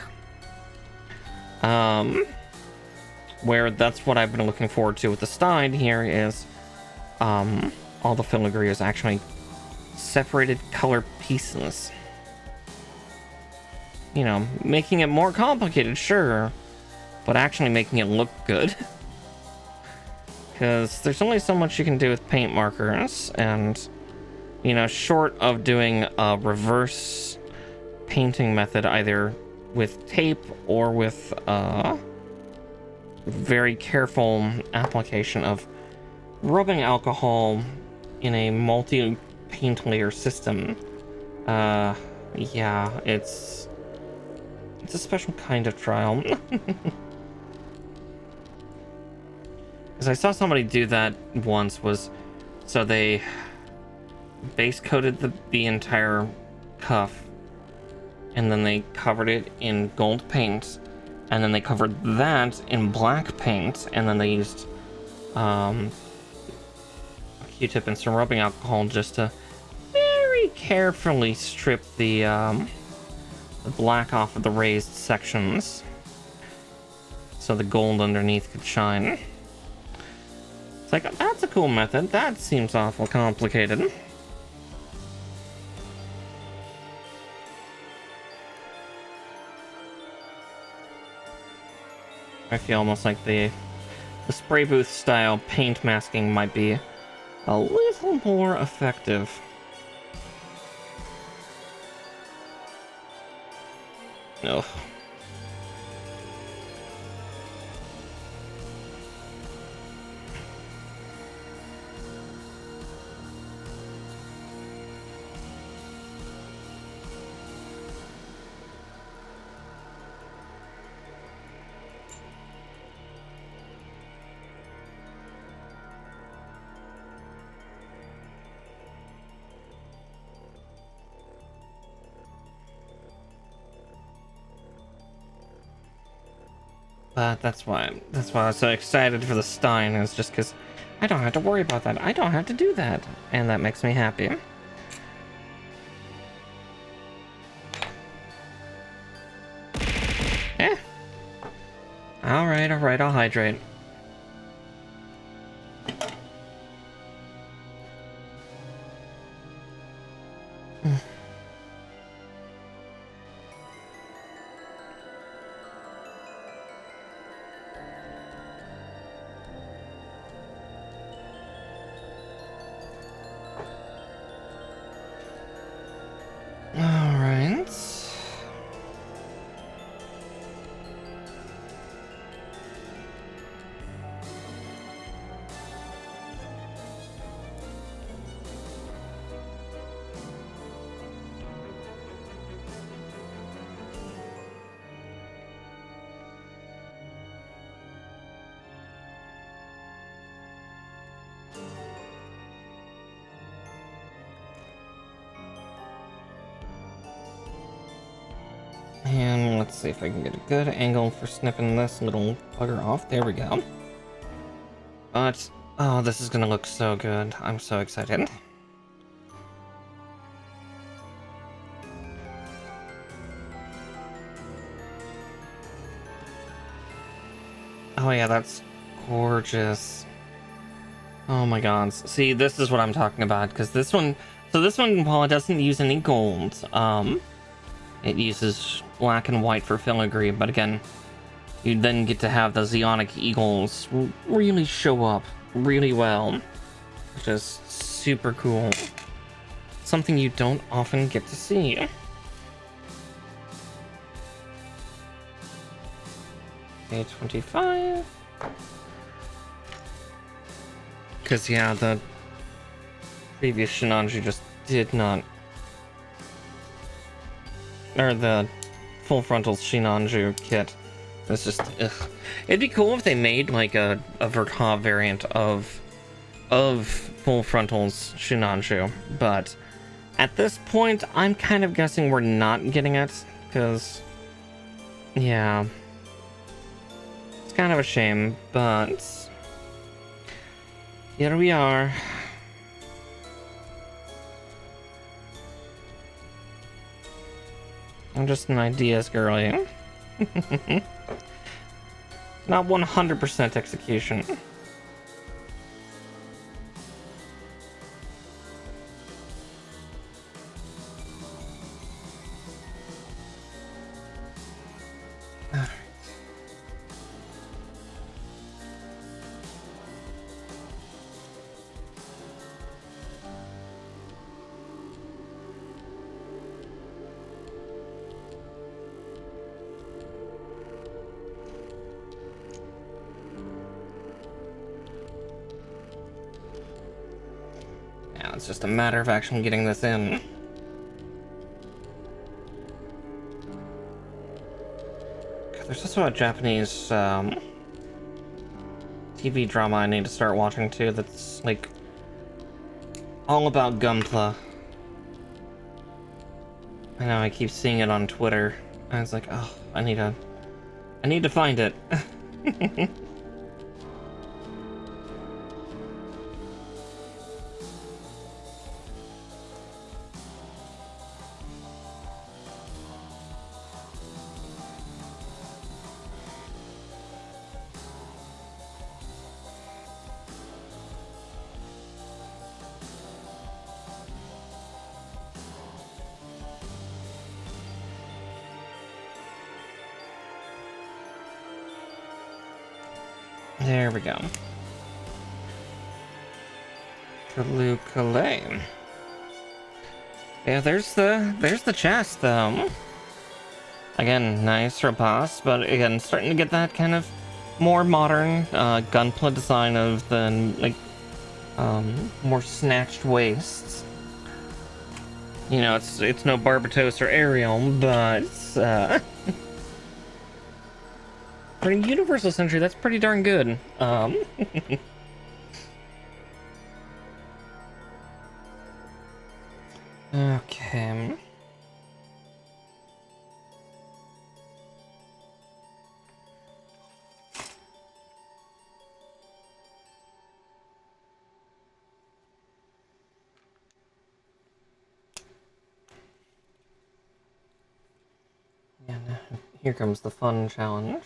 Where that's what I've been looking forward to with the Stein here is all the filigree is actually separated color pieces. You know, making it more complicated, sure, but actually making it look good. Because there's only so much you can do with paint markers, and, you know, short of doing a reverse painting method, either with tape or with very careful application of rubbing alcohol in a multi-paint layer system. Yeah, it's a special kind of trial. Because I saw somebody do that once, so they base coated the entire cuff, and then they covered it in gold paint, and then they covered that in black paint, and then they used a Q-tip and some rubbing alcohol just to very carefully strip the black off of the raised sections, so the gold underneath could shine. It's like, that's a cool method. That seems awful complicated. I feel almost like the spray booth style paint masking might be a little more effective. Ugh. But that's why I was so excited for the Stein, is just because I don't have to worry about that. I don't have to do that. And that makes me happy. Alright, I'll hydrate. Alright. And let's see if I can get a good angle for snipping this little bugger off. There we go. But, oh, this is gonna look so good. I'm so excited. Oh yeah, that's gorgeous. Oh my god. See, this is what I'm talking about, because this one, while it doesn't use any gold, it uses black and white for filigree, but again, you then get to have the Zeonic Eagles really show up really well, which is super cool. Something you don't often get to see. A25. Because, yeah, the previous Sinanju just did not... Or the full frontal Sinanju kit. It's just, ugh. It'd be cool if they made like a Vertov variant of full frontals Sinanju, but at this point, I'm kind of guessing we're not getting it, because, yeah, it's kind of a shame, but here we are. I'm just an ideas girly. Not 100% execution. it's just a matter of actually getting this in. There's also a Japanese TV drama I need to start watching too that's like all about gunpla. I know I keep seeing it on Twitter. I was like, oh, I need to find it. There we go. Kalukale. Yeah, there's the chest though. Again, nice, robust, but again, starting to get that kind of more modern gunpla design of the like more snatched waists. You know, it's no Barbatos or Ariel, but for Universal Century, that's pretty darn good. Okay. And here comes the fun challenge.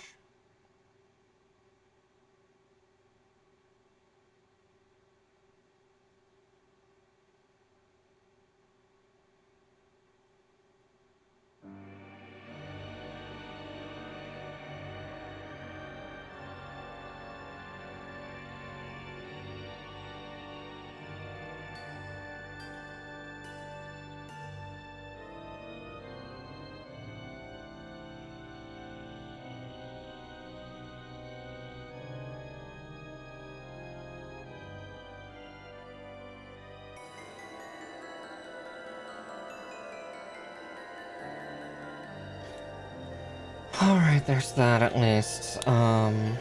Alright, there's that at least. But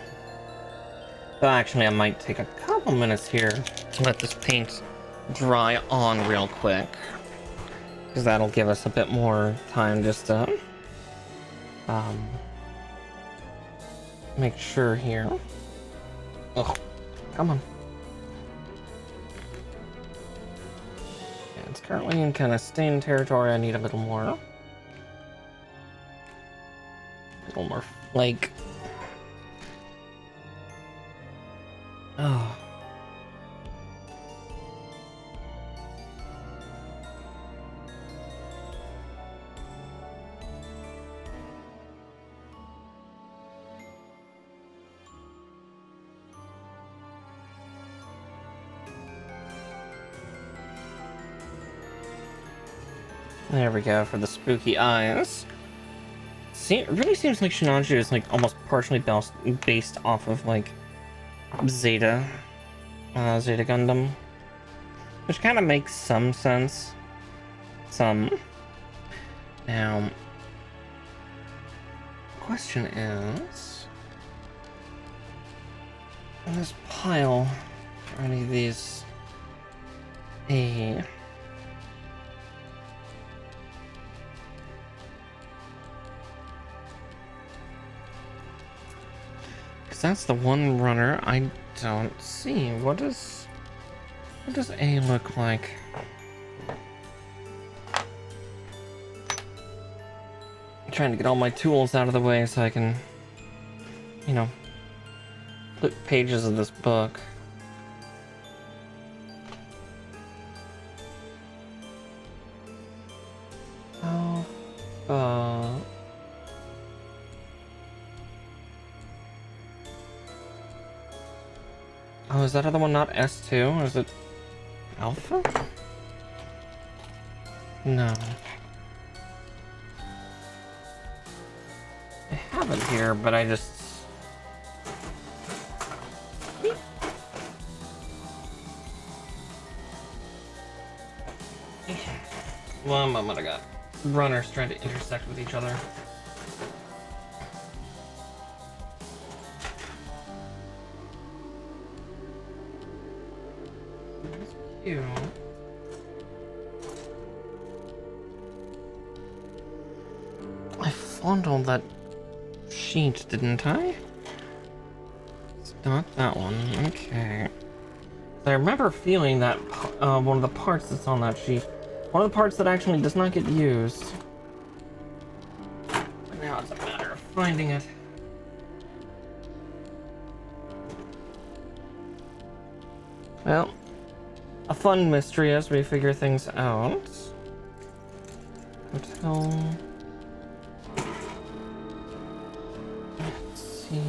actually, I might take a couple minutes here to let this paint dry on real quick. Because that'll give us a bit more time just to make sure here. Oh, come on. Yeah, it's currently in kind of stain territory. I need a little more. Flake. Oh. There we go for the spooky eyes. It really seems like Sinanju is like almost partially based off of like Zeta Gundam, which kind of makes some sense. Now, question is, in this pile, are any of these a? That's the one runner I don't see. What does A look like? I'm trying to get all my tools out of the way so I can, you know, flip pages of this book. Oh, is that other one not S2? Or is it Alpha? No. I have it here, but I just... moment I got runners trying to intersect with each other. Cute. I fondled that sheet, didn't I? It's not that one. Okay. I remember feeling that one of the parts that's on that sheet. One of the parts that actually does not get used. But now it's a matter of finding it. Well, a fun mystery as we figure things out. Hotel. Let's see.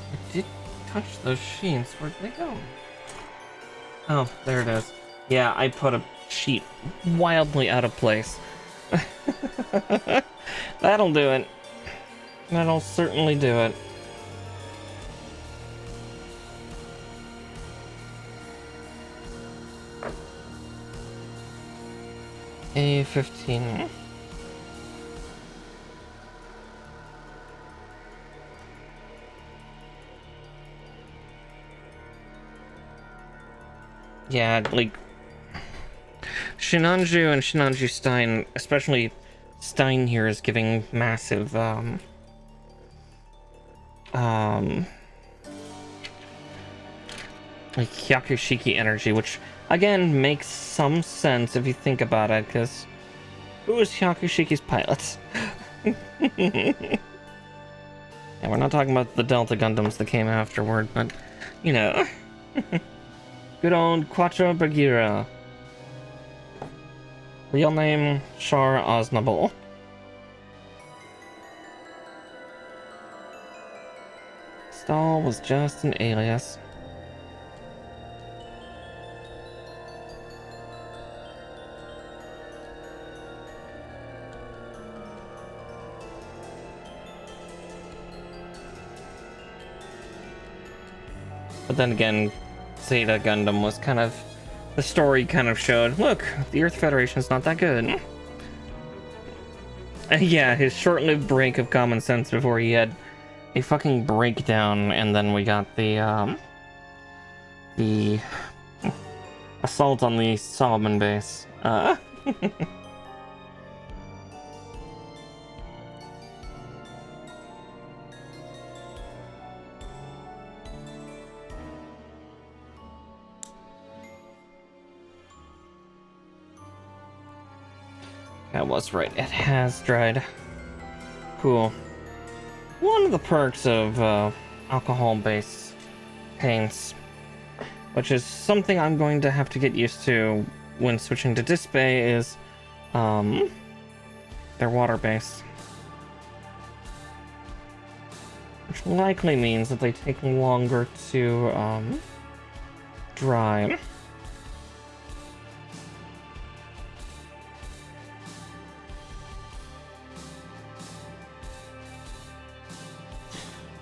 I did touch those sheets. Where'd they go? Oh, there it is. Yeah, I put a sheet wildly out of place. That'll do it. That'll certainly do it. A15. Yeah, like Sinanju and Sinanju Stein, especially Stein here, is giving massive like Hyakushiki energy, which again makes some sense if you think about it, because who is Hyakushiki's pilot? And we're not talking about the Delta Gundams that came afterward, but you know. Good old Quattro Bagheera. Real name, Shar Aznable. Stahl was just an alias. But then again, Zeta Gundam was kind of... The story kind of showed, look, the Earth Federation's not that good. Yeah, his short-lived break of common sense before he had a fucking breakdown, and then we got the assault on the Solomon base. I was right, it has dried. Cool. One of the perks of alcohol-based paints, which is something I'm going to have to get used to when switching to Display, is they're water-based. Which likely means that they take longer to dry.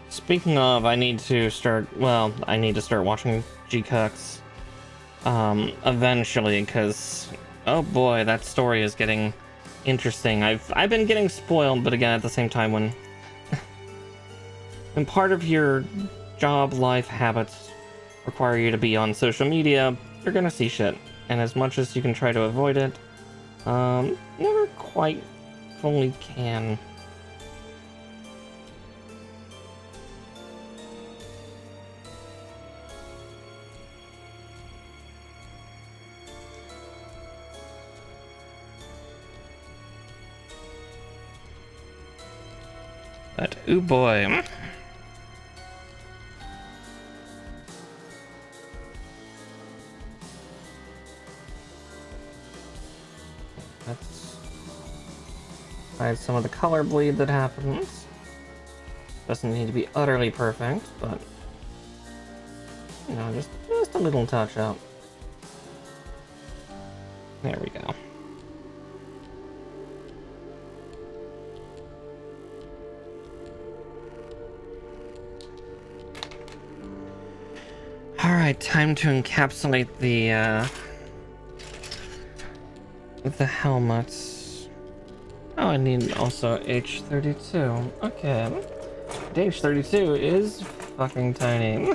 Speaking of, I need to start watching G-Cucks eventually, because oh boy, that story is getting interesting. I've been getting spoiled, but again, at the same time, when part of your job life habits require you to be on social media, you're gonna see shit, and as much as you can try to avoid it, never quite fully can. But, ooh boy. hide some of the color bleed that happens. Doesn't need to be utterly perfect, but you know, just a little touch up. There we go. Alright, time to encapsulate the helmets. Oh, I need also H32. Okay. The H32 is fucking tiny.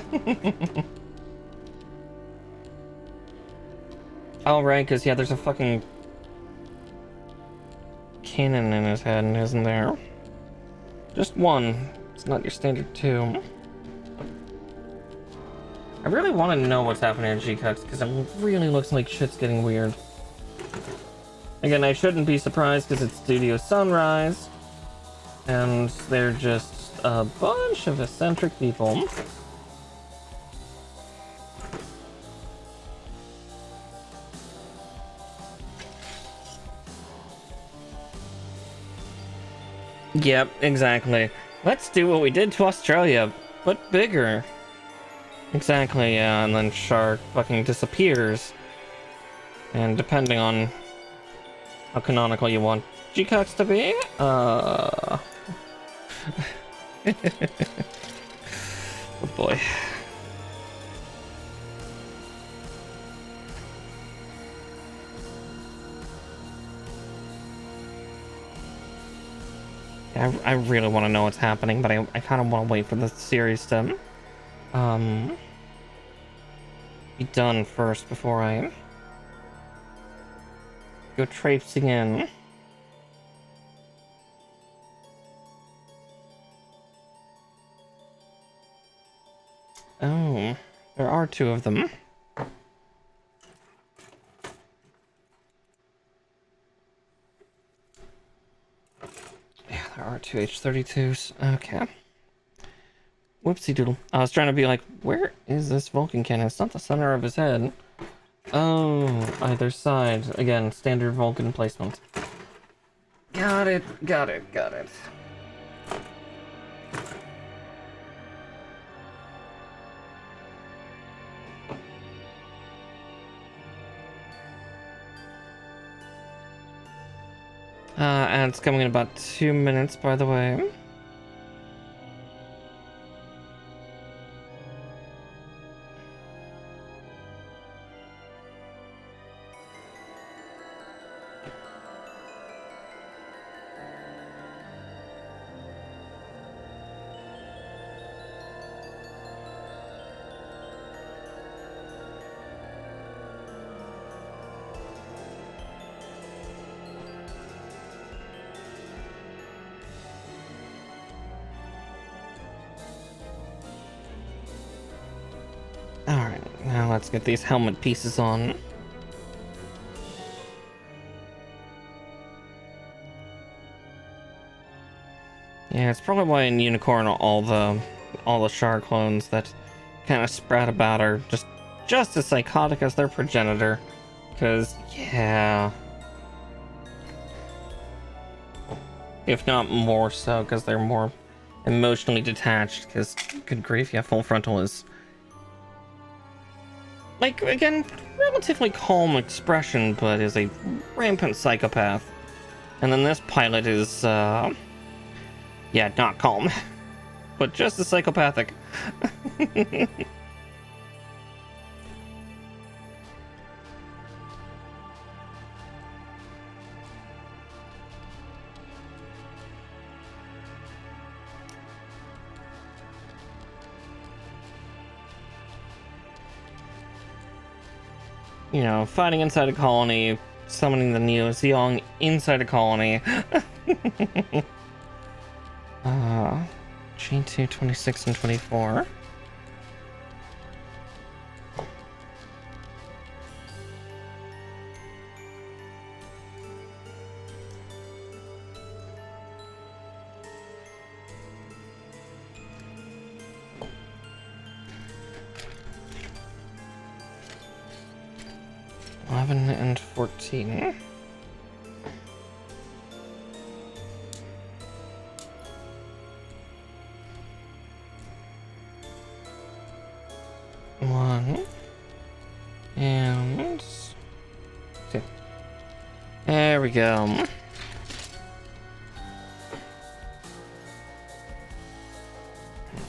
Oh, right, because, yeah, there's a fucking cannon in his head, isn't there? Just one. It's not your standard two. I really want to know what's happening in G-Cuts, because it really looks like shit's getting weird. Again, I shouldn't be surprised, because it's Studio Sunrise, and they're just a bunch of eccentric people. Yep, exactly. Let's do what we did to Australia, but bigger. Exactly, yeah, and then Shark fucking disappears. And depending on how canonical you want G-Cuts to be, oh boy. I really want to know what's happening, but I kind of want to wait for the series to be done first before I go traipsing in. Oh, there are two of them. Yeah, there are two H32s. Okay. Whoopsie doodle. I was trying to be like, where is this Vulcan cannon? It's not the center of his head. Oh, either side. Again, standard Vulcan placement. Got it, got it, got it. And it's coming in about 2 minutes, by the way. Alright, now let's get these helmet pieces on. Yeah, it's probably why in Unicorn all the Char clones that kind of spread about are just as psychotic as their progenitor. Cause yeah. If not more so, because they're more emotionally detached, because good grief, yeah, Full Frontal is, like, again, relatively calm expression, but is a rampant psychopath. And then this pilot is, yeah, not calm, but just as psychopathic. You know, fighting inside a colony, summoning the Neo Zeong inside a colony. G2, 26, and 24. And 14. 1 and 2. There we go.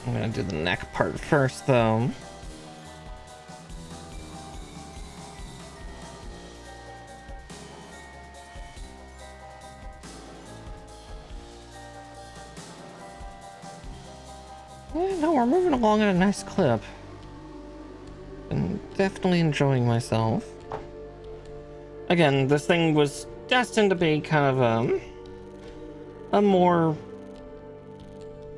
I'm gonna do the neck part first, though. Yeah, no, we're moving along at a nice clip. And definitely enjoying myself. Again, this thing was destined to be kind of a more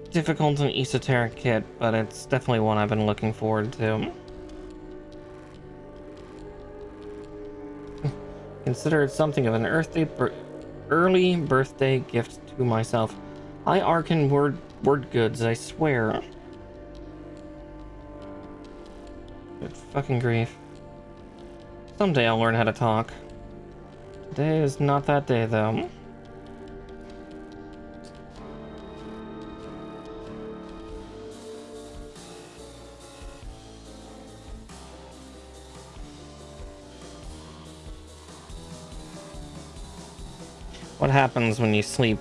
difficult and esoteric kit, but it's definitely one I've been looking forward to. Consider it something of an early birthday gift to myself. I arkin word goods, I swear. Good fucking grief. Someday I'll learn how to talk. Today is not that day, though. What happens when you sleep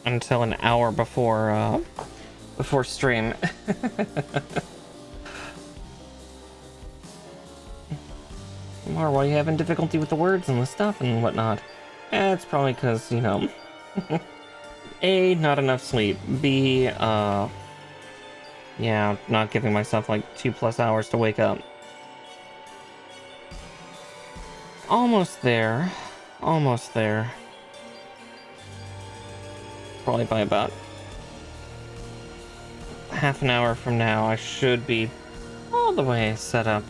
until an hour before stream? Or why are you having difficulty with the words and the stuff and whatnot? It's probably because, you know, A, not enough sleep. B, yeah, not giving myself like 2+ hours to wake up. Almost there. Almost there. Probably by about half an hour from now, I should be all the way set up.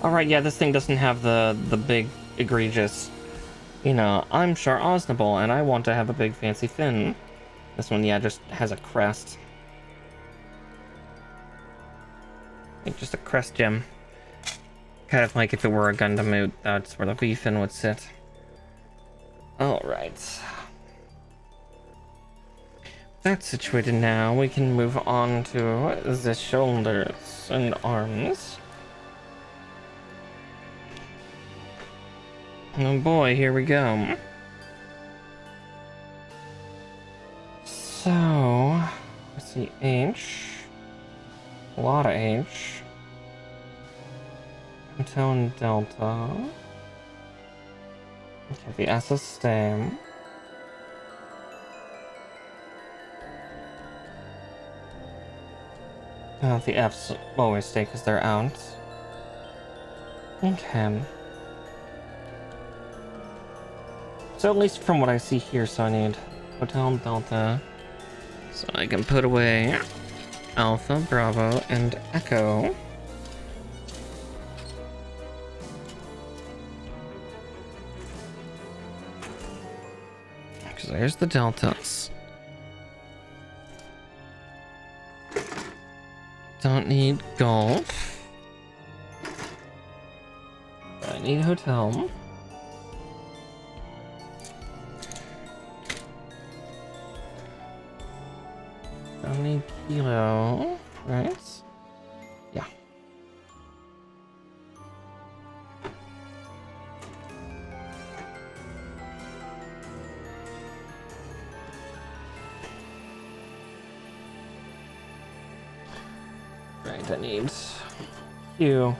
Alright, yeah, this thing doesn't have the big, egregious, you know, I'm Char Osnable, and I want to have a big fancy fin. This one, yeah, just has a crest. Like, just a crest gem. Kind of like if it were a Gundam moot, that's where the V fin would sit. Alright. That's situated now, we can move on to the shoulders and arms. Oh boy, here we go. So, let's see, H. A lot of H. Hotel and Delta. Okay, the S is Stein. The F's always stay because they're out. Okay. So at least from what I see here, so I need Hotel and Delta. So I can put away Alpha, Bravo, and Echo. Because there's the Deltas. Don't need Golf. I need Hotel. Don't need Kilo, right? Yeah. Right, I need Q.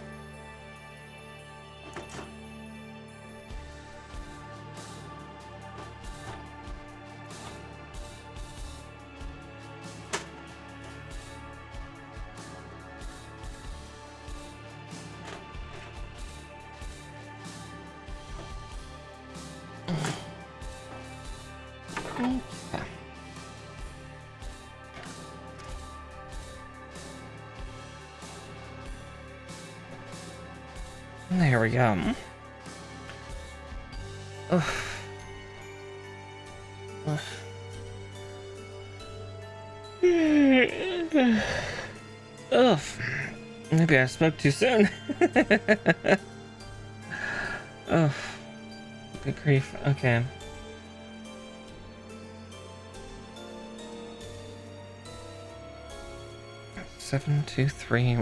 There we go. Ugh. Ugh. Ugh. Maybe I spoke too soon. Ugh. Good grief. Okay. Seven, 2, 3.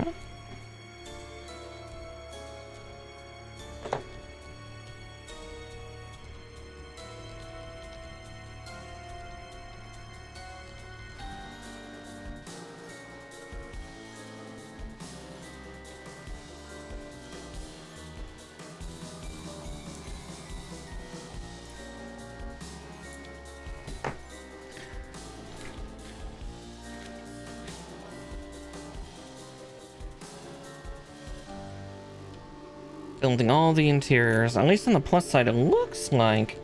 building all the interiors. At least on the plus side, it looks like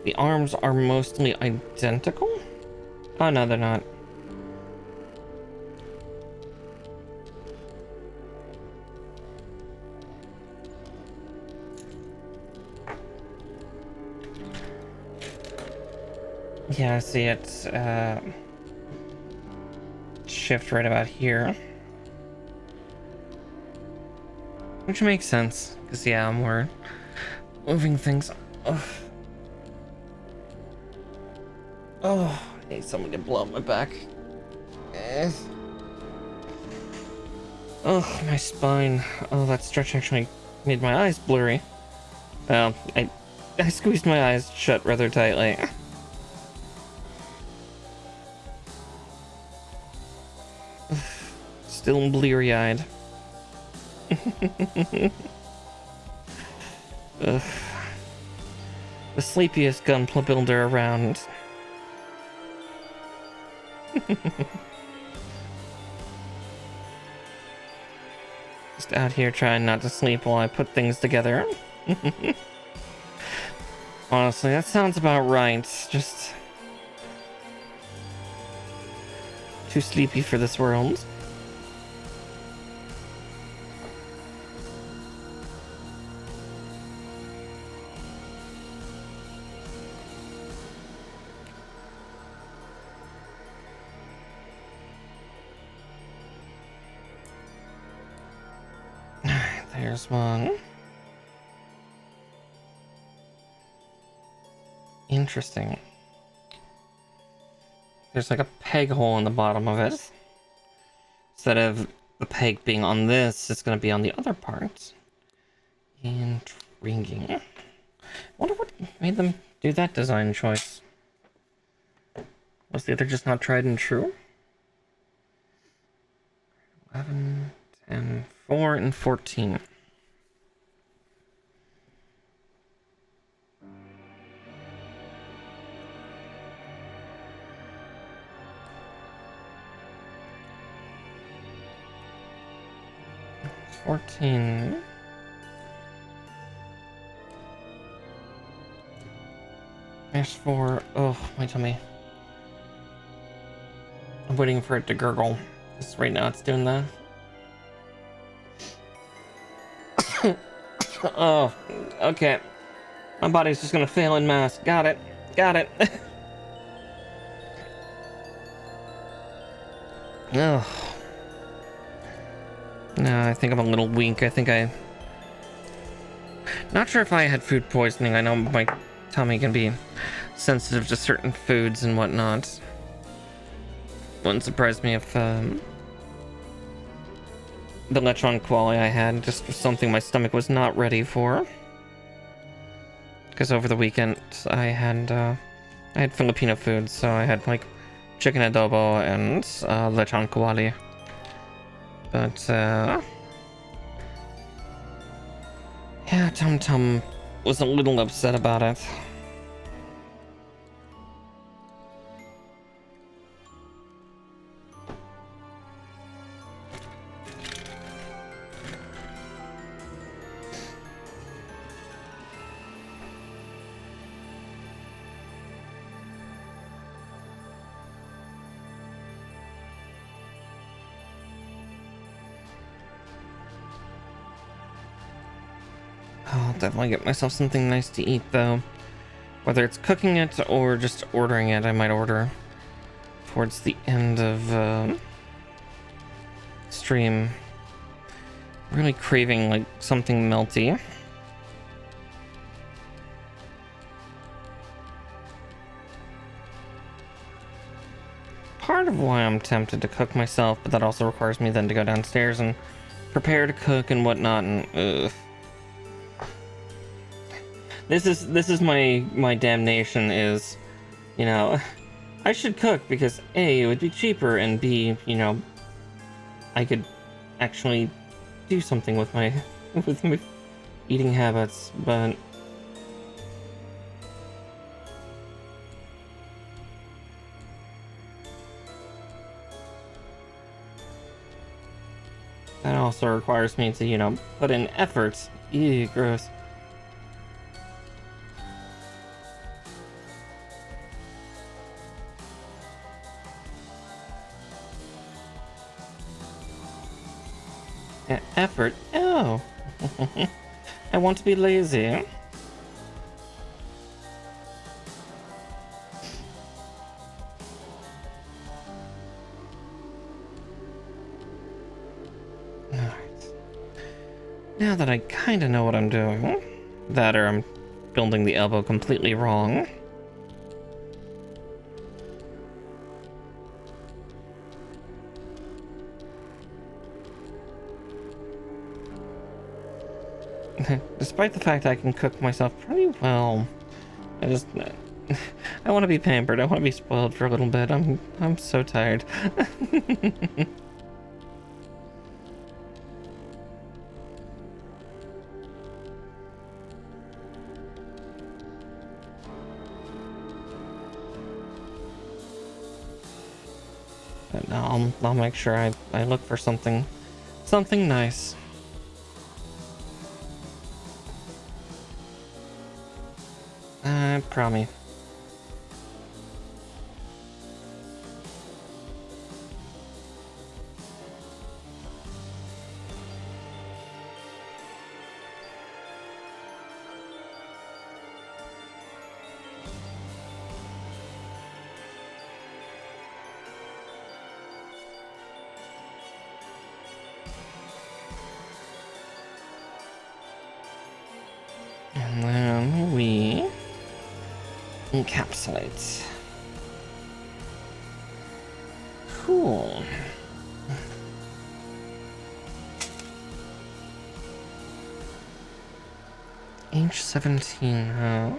the arms are mostly identical. Oh, no, they're not. Yeah, I see it. Shift right about here. Which makes sense, because yeah, we're moving things. Ugh. Oh, I need someone to blow up my back. Oh, my spine. Oh, that stretch actually made my eyes blurry. Well, I squeezed my eyes shut rather tightly. Still bleary-eyed. Ugh. The sleepiest gunpla builder around. Just out here trying not to sleep while I put things together. Honestly, that sounds about right. Just too sleepy for this world. There's one. Interesting. There's like a peg hole in the bottom of it. Instead of the peg being on this, it's going to be on the other part. Intriguing. I wonder what made them do that design choice. Was the other just not tried and true? 11, 10, 4, and 14. There's 4. Oh, my tummy. I'm waiting for it to gurgle. Because right now it's doing that. Oh, okay. My body's just gonna fail en masse. Got it. Got it. Oh. No, I think I'm a little weak. Not sure if I had food poisoning. I know my tummy can be sensitive to certain foods and whatnot. Wouldn't surprise me if the lechon quali I had just was something my stomach was not ready for. Because over the weekend I had Filipino food, so I had like chicken adobo and lechon quali. But yeah, Tum Tum was a little upset about it. I'll definitely get myself something nice to eat, though. Whether it's cooking it or just ordering it, I might order towards the end of stream. Really craving like something melty. Part of why I'm tempted to cook myself, but that also requires me then to go downstairs and prepare to cook and whatnot, and ugh. This is my damnation is, you know, I should cook because A, it would be cheaper, and B, you know, I could actually do something with my eating habits, but That also requires me to, you know, put in effort. Ew, gross. Effort? Oh. I want to be lazy. Now that I kind of know what I'm doing, that or I'm building the elbow completely wrong. Despite the fact I can cook myself pretty well, I want to be pampered. I want to be spoiled for a little bit. I'm so tired. But I'll make sure I look for something nice. Promise. And then we encapsulate. Cool. H17, huh?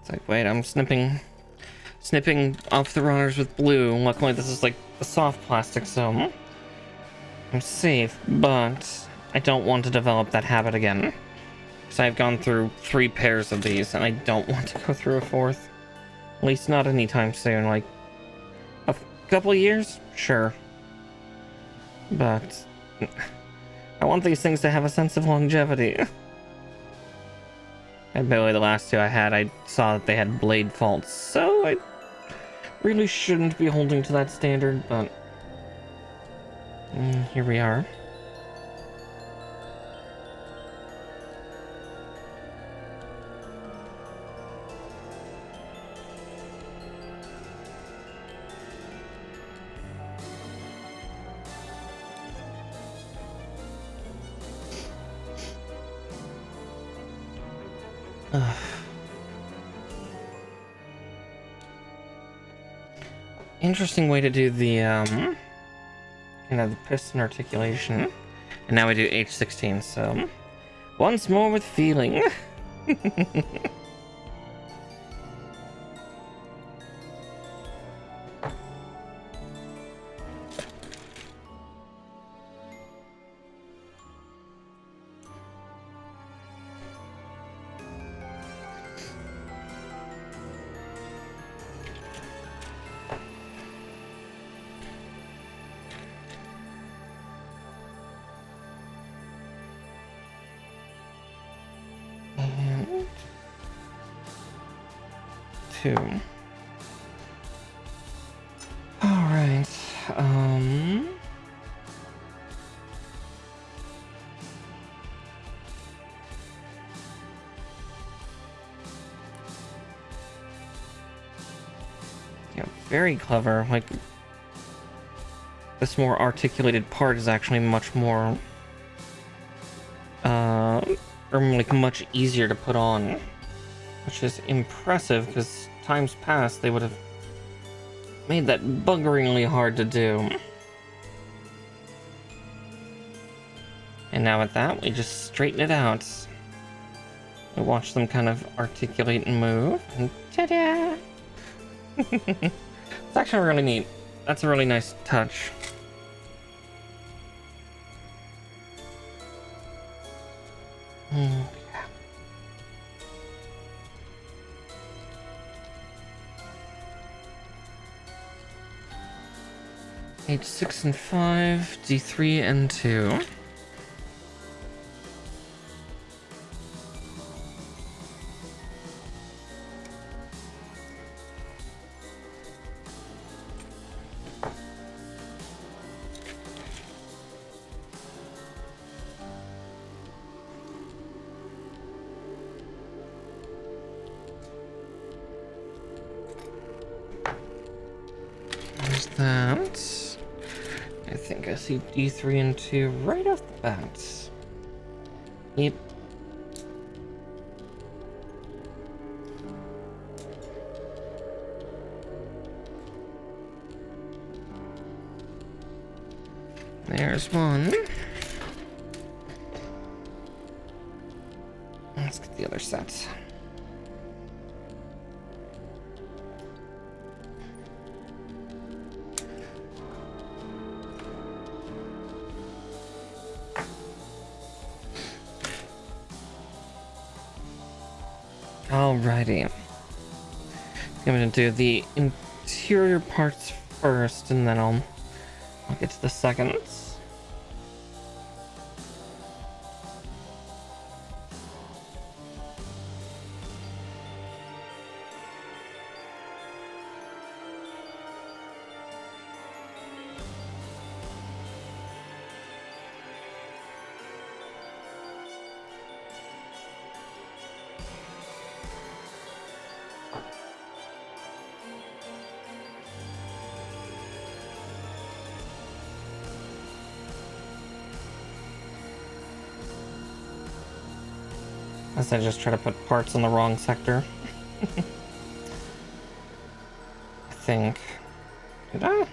It's like, wait, I'm snipping off the runners with blue. Luckily, this is like a soft plastic, so I'm safe, but I don't want to develop that habit again. Because I've gone through 3 pairs of these, and I don't want to go through a 4th. At least not anytime soon. Like, a couple of years? Sure. But I want these things to have a sense of longevity. Admittedly, the last 2 I had, I saw that they had blade faults, so I really shouldn't be holding to that standard, but here we are. Interesting way to do the the piston articulation. And now we do H16, so once more with feeling. And 2. All right. Yeah, very clever. Like, this more articulated part is actually much more or like much easier to put on, which is impressive because times past they would have made that buggeringly hard to do. And now with that, we just straighten it out. We watch them kind of articulate and move, and ta-da! It's actually really neat. That's a really nice touch. H6 and 5, D3 and 2. There's that. I think I see D3 and 2 right off the bat. Yep. There's one. Let's get the other set. Alrighty. I'm gonna do the interior parts first, and then I'll get to the seconds. As I just try to put parts in the wrong sector. I think. Did I?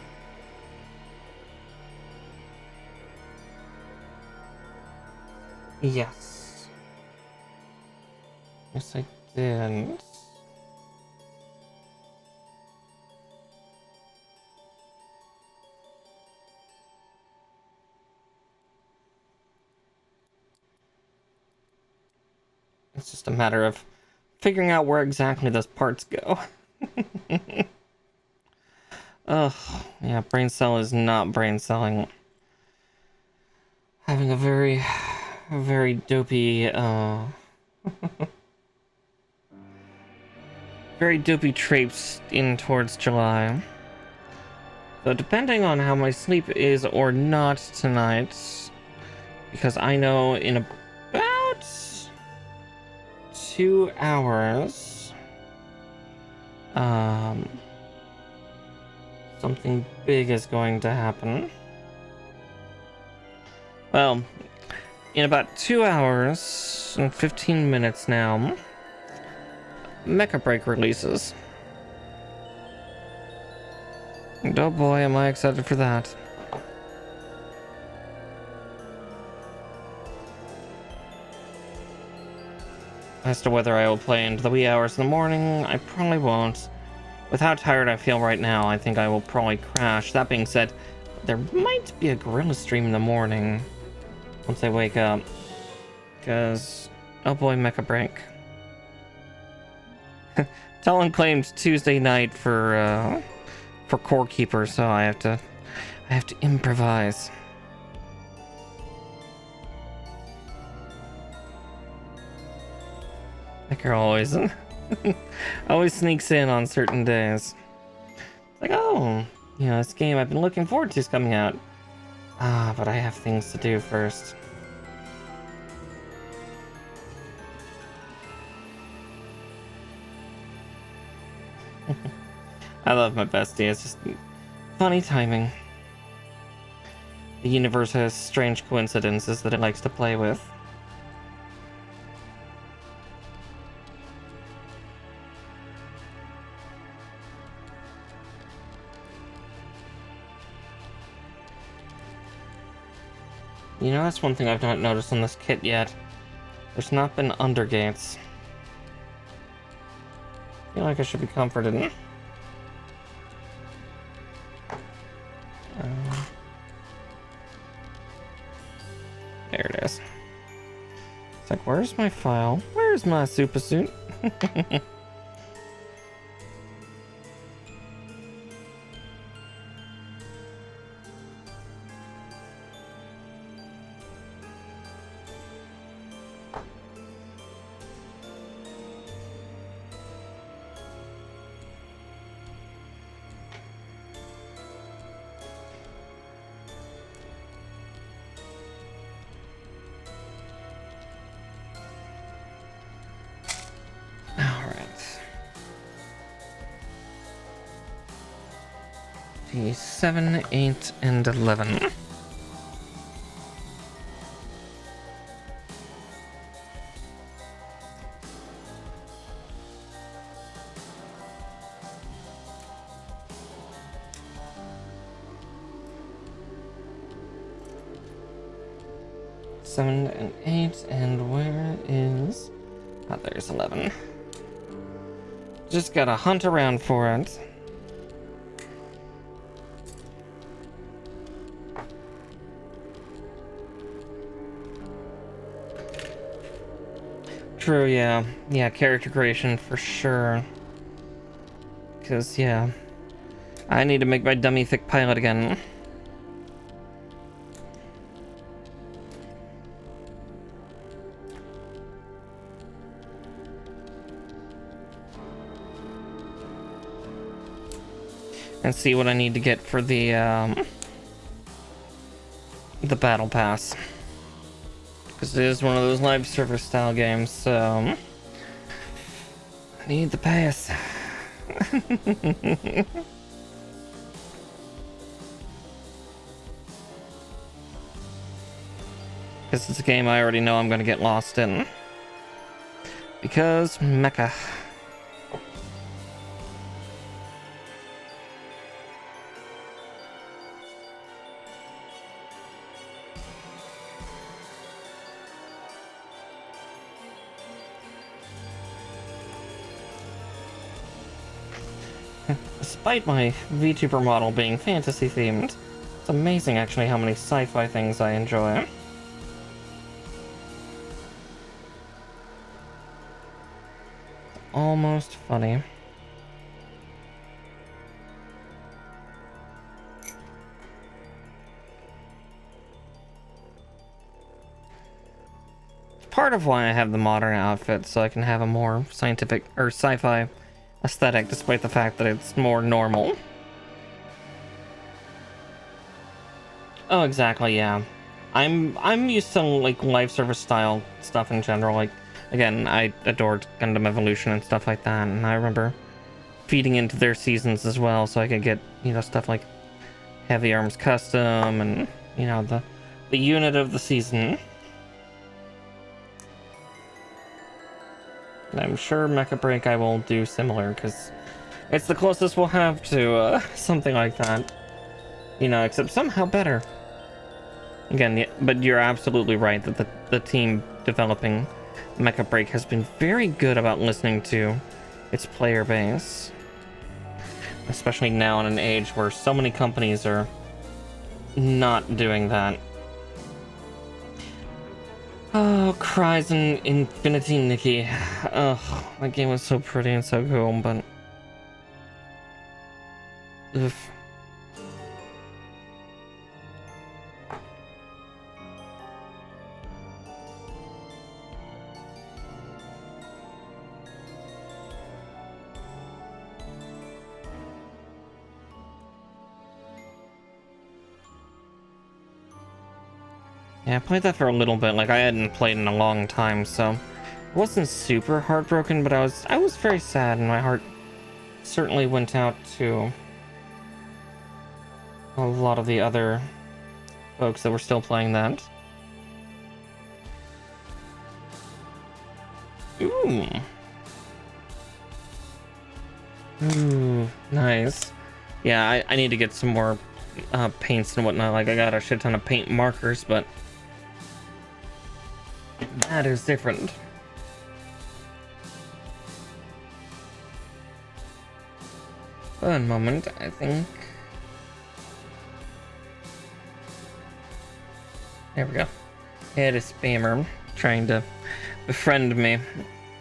Yes. Yes, I did. It's just a matter of figuring out where exactly those parts go. Ugh, yeah, brain cell is not brain celling. Having a very, very dopey, very dopey traipse in towards July. So depending on how my sleep is or not tonight, because I know in about 2 hours, something big is going to happen. Well, in about 2 hours and 15 minutes now, Mecha Break releases. And oh boy, am I excited for that. As to whether I will play into the wee hours in the morning, I probably won't. With how tired I feel right now, I think I will probably crash. That being said, there might be a gorilla stream in the morning once I wake up. Because, oh boy, Mecha Break. Talon claimed Tuesday night for Core Keeper, so I have to improvise. That girl always always sneaks in on certain days. It's like, oh, you know, this game I've been looking forward to is coming out. Ah, but I have things to do first. I love my bestie. It's just funny timing. The universe has strange coincidences that it likes to play with. You know, that's one thing I've not noticed on this kit yet. There's not been undergates. I feel like I should be comforted. There it is. like, where's my file? Where's my super suit? The 7, 8, and 11. Seven and 8, and where is... Oh, there's 11. Just gotta hunt around for it. True, yeah. Yeah, character creation for sure. Because, yeah. I need to make my dummy thick pilot again. And see what I need to get for the battle pass. Because it is one of those live server style games, so... I need the pass. Because it's a game I already know I'm going to get lost in. Because mecha. Despite my VTuber model being fantasy themed, it's amazing actually how many sci-fi things I enjoy. Almost funny. Part of why I have the modern outfit, so I can have a more scientific or sci-fi aesthetic, despite the fact that it's more normal. Oh, exactly, yeah. I'm used to like live service style stuff in general. Like, again, I adored Gundam Evolution and stuff like that, and I remember feeding into their seasons as well, so I could get, you know, stuff like Heavy Arms Custom and, you know, the unit of the season. And I'm sure Mecha Break I will do similar, because it's the closest we'll have to something like that. You know, except somehow better. Again, yeah, but you're absolutely right that the team developing Mecha Break has been very good about listening to its player base. Especially now in an age where so many companies are not doing that. Oh, Cries in Infinity Nikki. Ugh, that game was so pretty and so cool, but... Ugh. Yeah, I played that for a little bit. Like, I hadn't played in a long time, so I wasn't super heartbroken, but I was very sad, and my heart certainly went out to a lot of the other folks that were still playing that. Ooh. Ooh, nice. Yeah, I need to get some more paints and whatnot. Like, I got a shit ton of paint markers, but that is different. One moment, I think. There we go. Hit a spammer. trying to befriend me.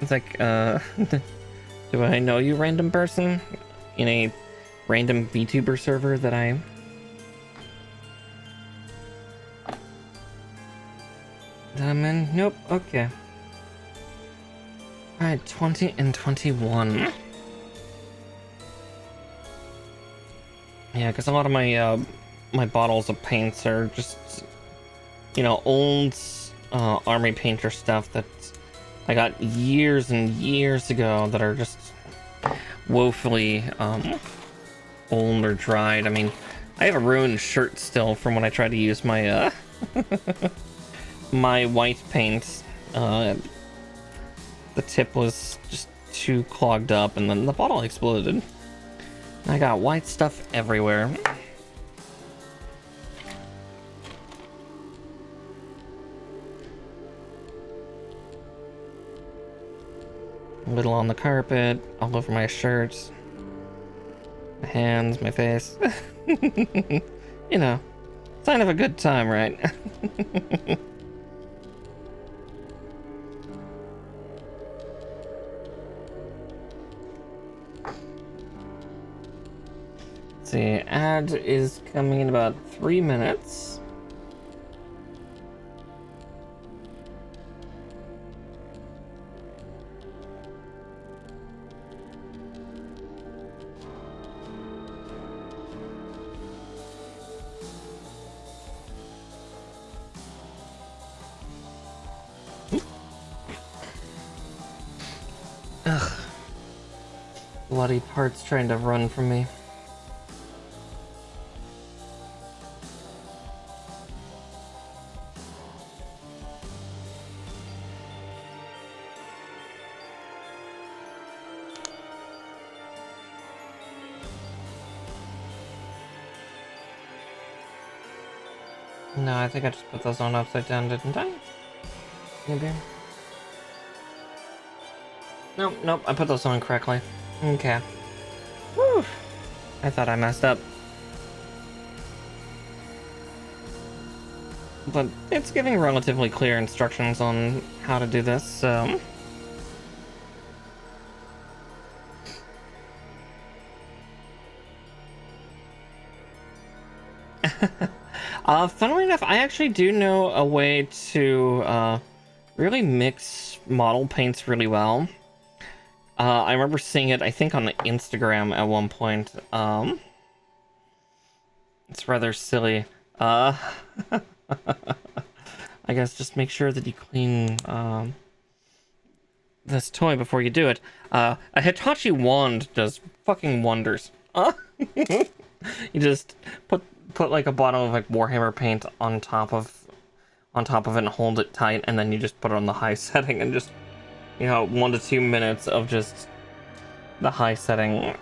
It's like, do I know you, random person? In a random VTuber server that I'm in? Nope, okay. Alright, 20 and 21. Yeah, because a lot of my my bottles of paints are just, you know, old army painter stuff that I got years and years ago that are just woefully old or dried. I mean, I have a ruined shirt still from when I tried to use my my white paint. The tip was just too clogged up and then the bottle exploded. I got white stuff everywhere. A little on the carpet, all over my shirts, my hands, my face. You know, sign of a good time, right? Let's see, ad is coming in about 3 minutes. Ugh. Bloody parts trying to run from me. No, I think I just put those on upside down, didn't I? Maybe. Nope, nope, I put those on correctly. Okay. Whew. I thought I messed up. But it's giving relatively clear instructions on how to do this, so... Funnily enough, I actually do know a way to really mix model paints really well. I remember seeing it, I think, on Instagram at one point. It's rather silly. I guess just make sure that you clean this toy before you do it. A Hitachi wand does fucking wonders. You just put like a bottle of like Warhammer paint on top of it and hold it tight, and then you just put it on the high setting and just, you know, 1 to 2 minutes of just the high setting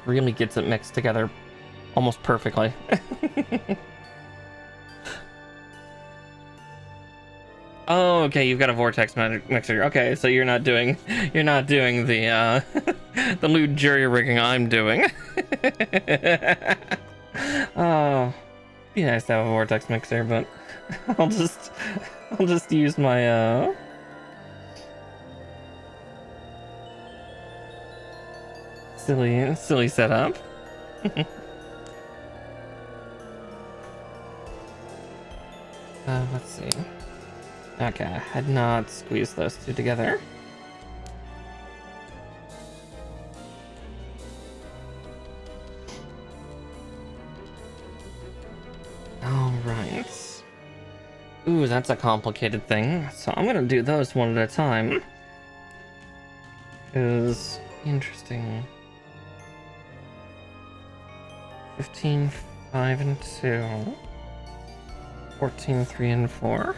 really gets it mixed together almost perfectly. Oh, okay, you've got a vortex mixer. Okay, so you're not doing the the lewd jury rigging I'm doing. Oh, be nice to have a vortex mixer, but I'll just use my silly setup. Let's see. Okay, I had not squeezed those two together. Alright. Ooh, that's a complicated thing. So I'm gonna do those one at a time. Is interesting. 15, 5, and 2. 14, 3, and 4.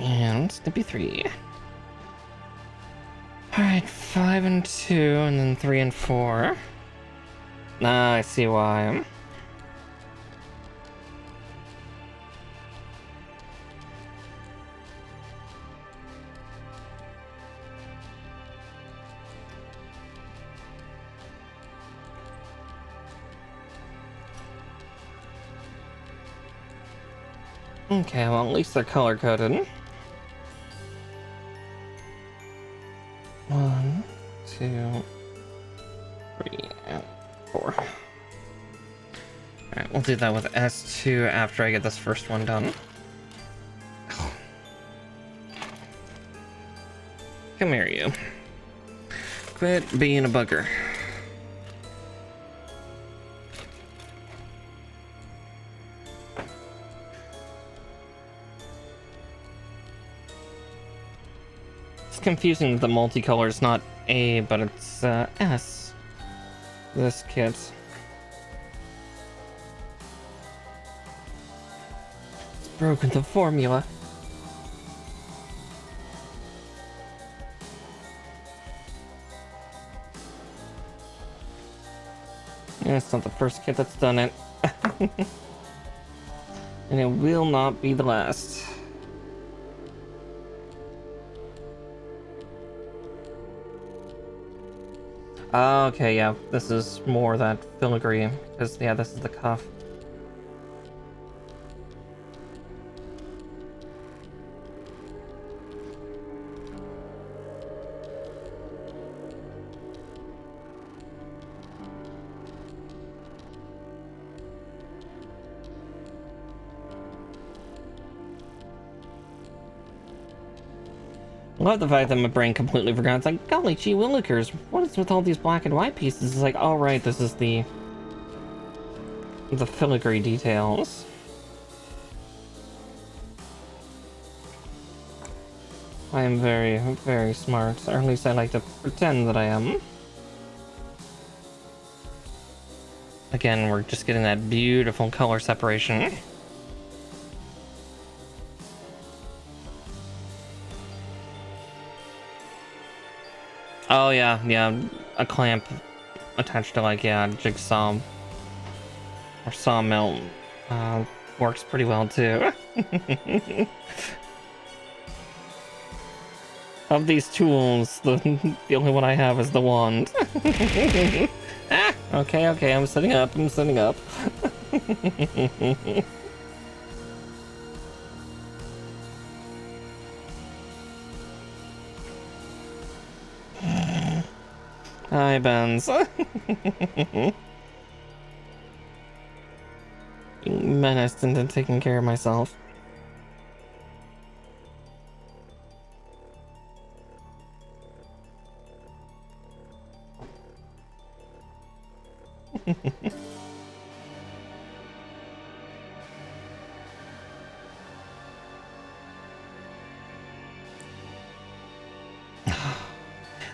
And Snippy 3. Alright. Alright, 5 and 2, and then 3 and 4. Ah, I see why. Okay, well, at least they're color-coded. 1, 2, 3, and 4. Alright, we'll do that with S2 after I get this first one done. Come here, you. Quit being a bugger. It's confusing that the multicolor is not A, but it's S. This kit. It's broken the formula. Yeah, it's not the first kit that's done it. And it will not be the last. Okay, yeah, this is more that filigree, because, yeah, this is the cuff. I love the fact that my brain completely forgot. It's like, golly gee willikers, what is with all these black and white pieces? It's like, oh right, this is the filigree details. I am very, very smart, or at least I like to pretend that I am. Again, we're just getting that beautiful color separation. Oh yeah, yeah, a clamp attached to like, yeah, jigsaw or sawmill works pretty well too. Of these tools, the only one I have is the wand. Ah, okay, I'm setting up. Hi, Benz. Being menaced into taking care of myself.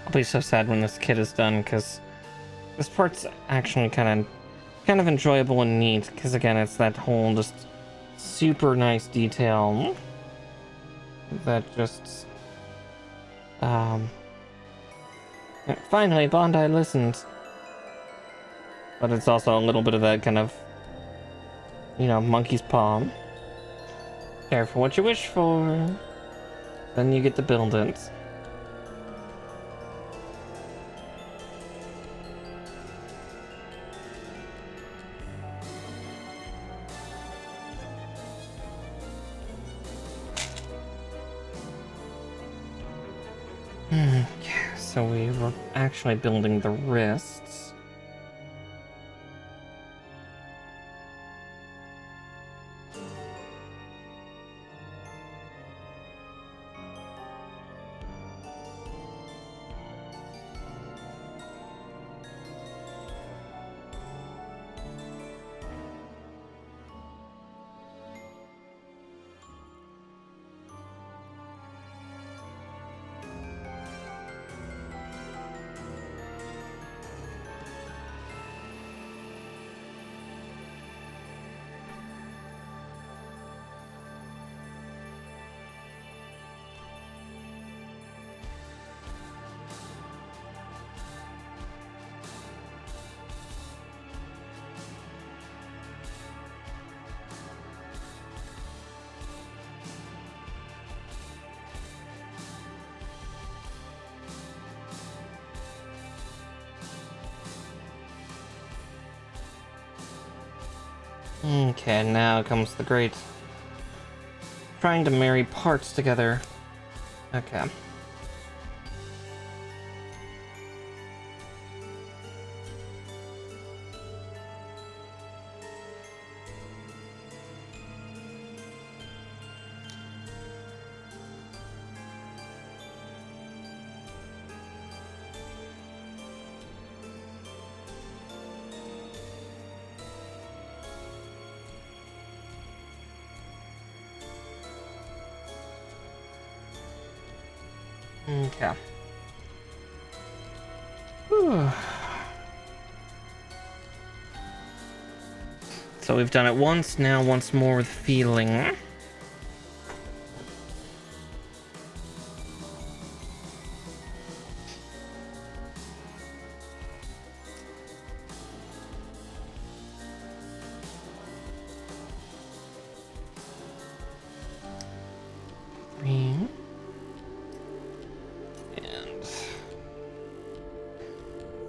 I'll be so sad when this kit is done, because this part's actually kind of enjoyable and neat, because again, it's that whole just super nice detail that just finally Bondi listened. But it's also a little bit of that kind of, you know, monkey's paw. Careful what you wish for, then you get to build it. Yeah, so we were actually building the wrists. Okay, now comes the great trying to marry parts together. Okay. Okay. Whew. So we've done it once, now once more with feeling.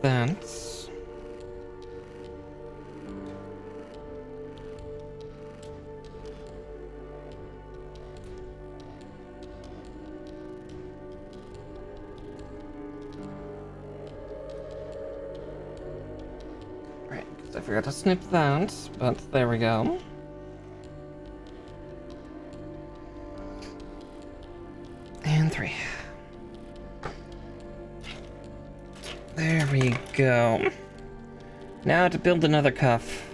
And that's right, because I forgot to snip that, but there we go. And 3. There we go. Now to build another cuff.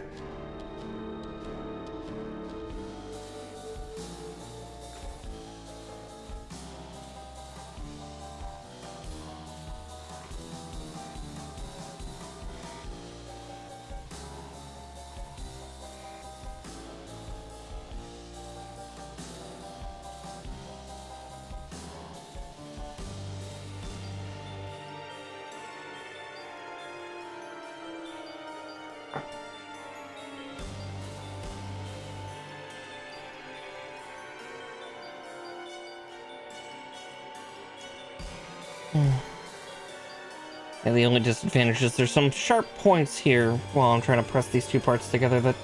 And the only disadvantage is there's some sharp points here while I'm trying to press these two parts together that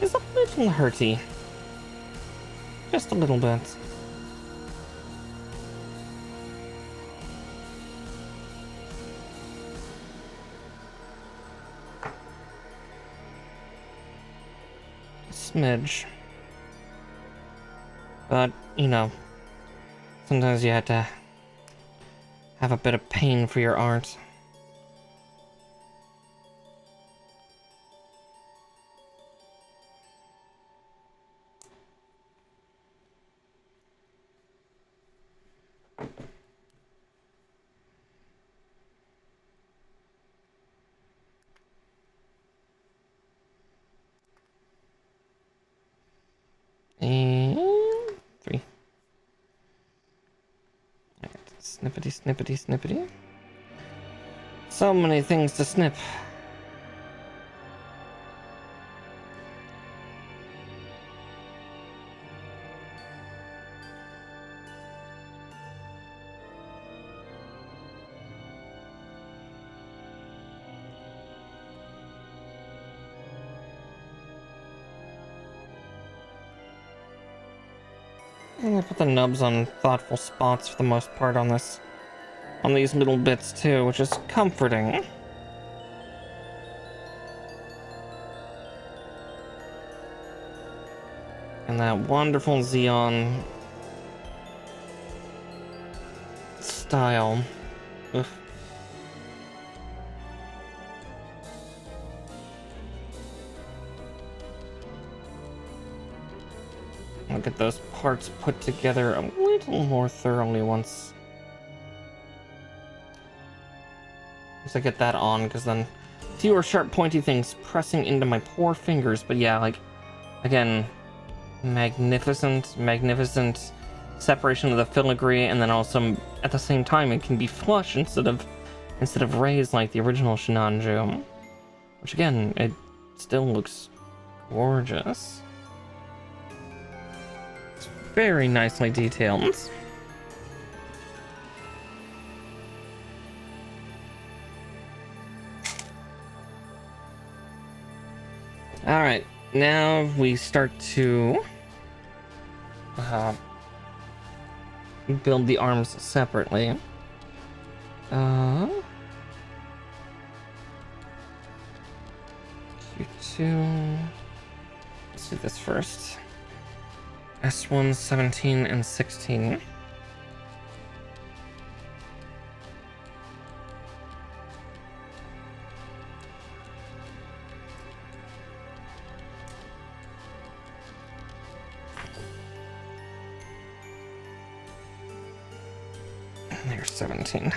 is a little hurty. Just a little bit. A smidge. But, you know, sometimes you have to have a bit of pain for your art. And 3. Alright, snippety, snippety, snippety. So many things to snip. And I put the nubs on thoughtful spots for the most part on this, on these middle bits too, which is comforting. And that wonderful Xeon style. Oof. I'll get those parts put together a little more thoroughly once I get that on, because then fewer sharp pointy things pressing into my poor fingers. But yeah, like, again, magnificent separation of the filigree, and then also at the same time it can be flush instead of raised like the original Sinanju, which again, it still looks gorgeous. It's very nicely detailed. All right, now we start to build the arms separately. Q2. Let's do this first. S1, 17, and 16. And there's 17.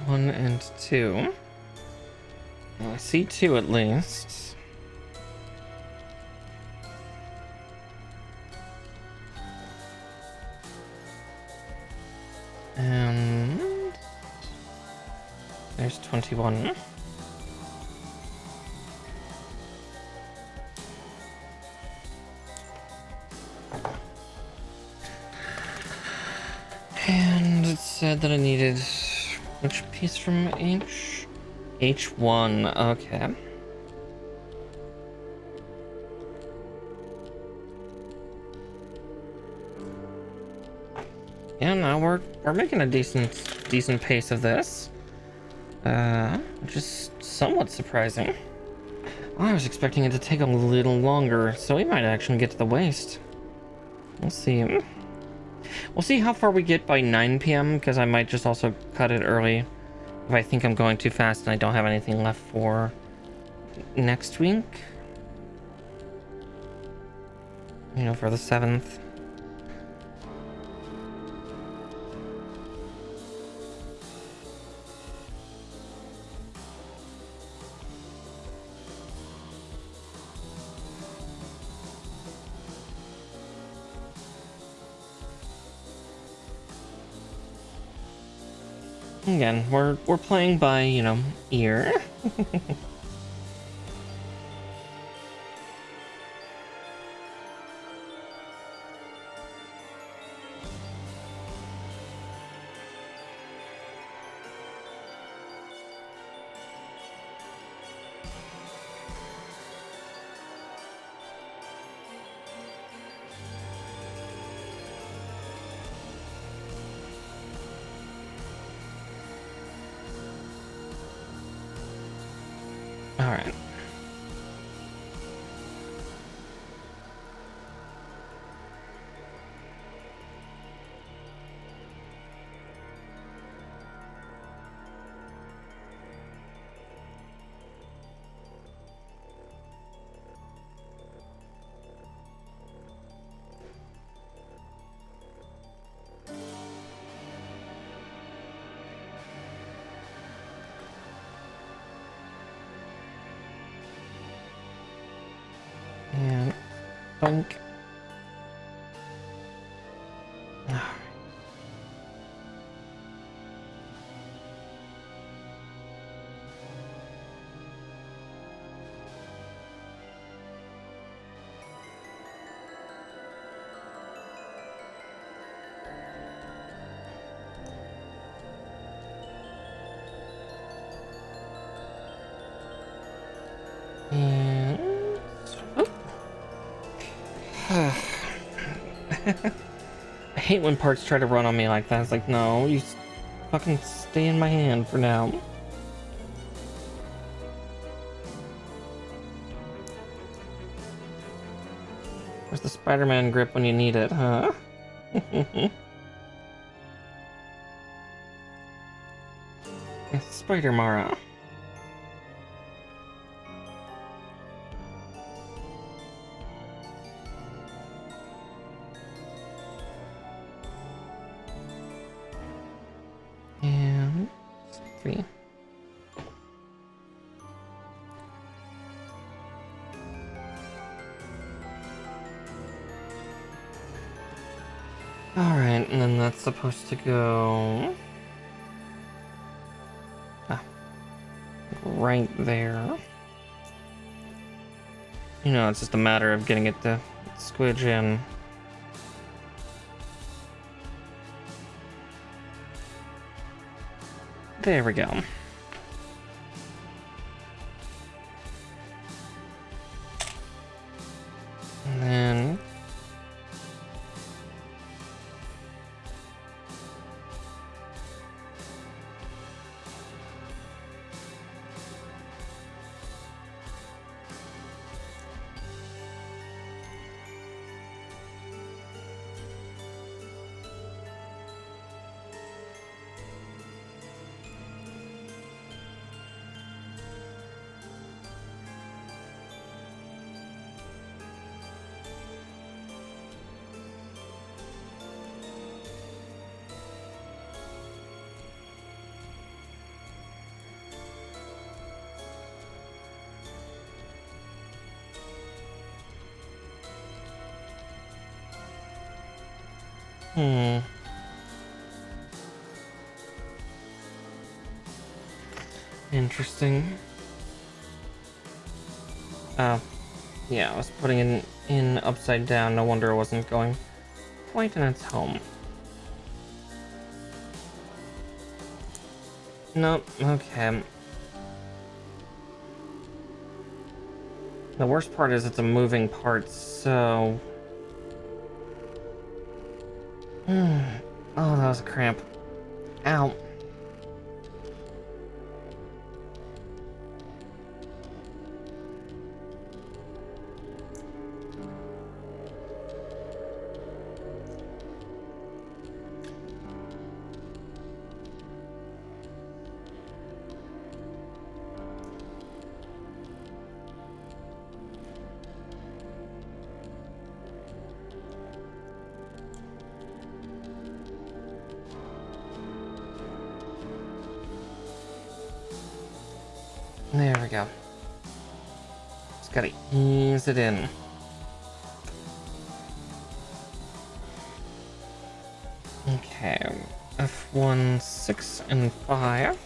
One and 2. Well, I see 2 at least. And there's 21. And it said that I needed which piece from H? H1, okay. Yeah, now we're making a decent pace of this. Which is somewhat surprising. I was expecting it to take a little longer, so we might actually get to the waist. We'll see. We'll see how far we get by 9 p.m. because I might just also cut it early if I think I'm going too fast and I don't have anything left for next week. You know, for the 7th. Again, we're playing by, you know, ear. All right. And boink. And I hate when parts try to run on me like that. It's like, no, you fucking stay in my hand for now. Where's the Spider-Man grip when you need it, huh? Spider-Mara. And 3. Alright, and then that's supposed to go... right there. You know, it's just a matter of getting it to squidge in. There we go. And then interesting. Oh, yeah, I was putting it in upside down. No wonder it wasn't going quite in its home. Nope, okay. The worst part is it's a moving part, so... Oh, that was a cramp. Ow. There we go. Just gotta ease it in. Okay, F1, 6, and 5.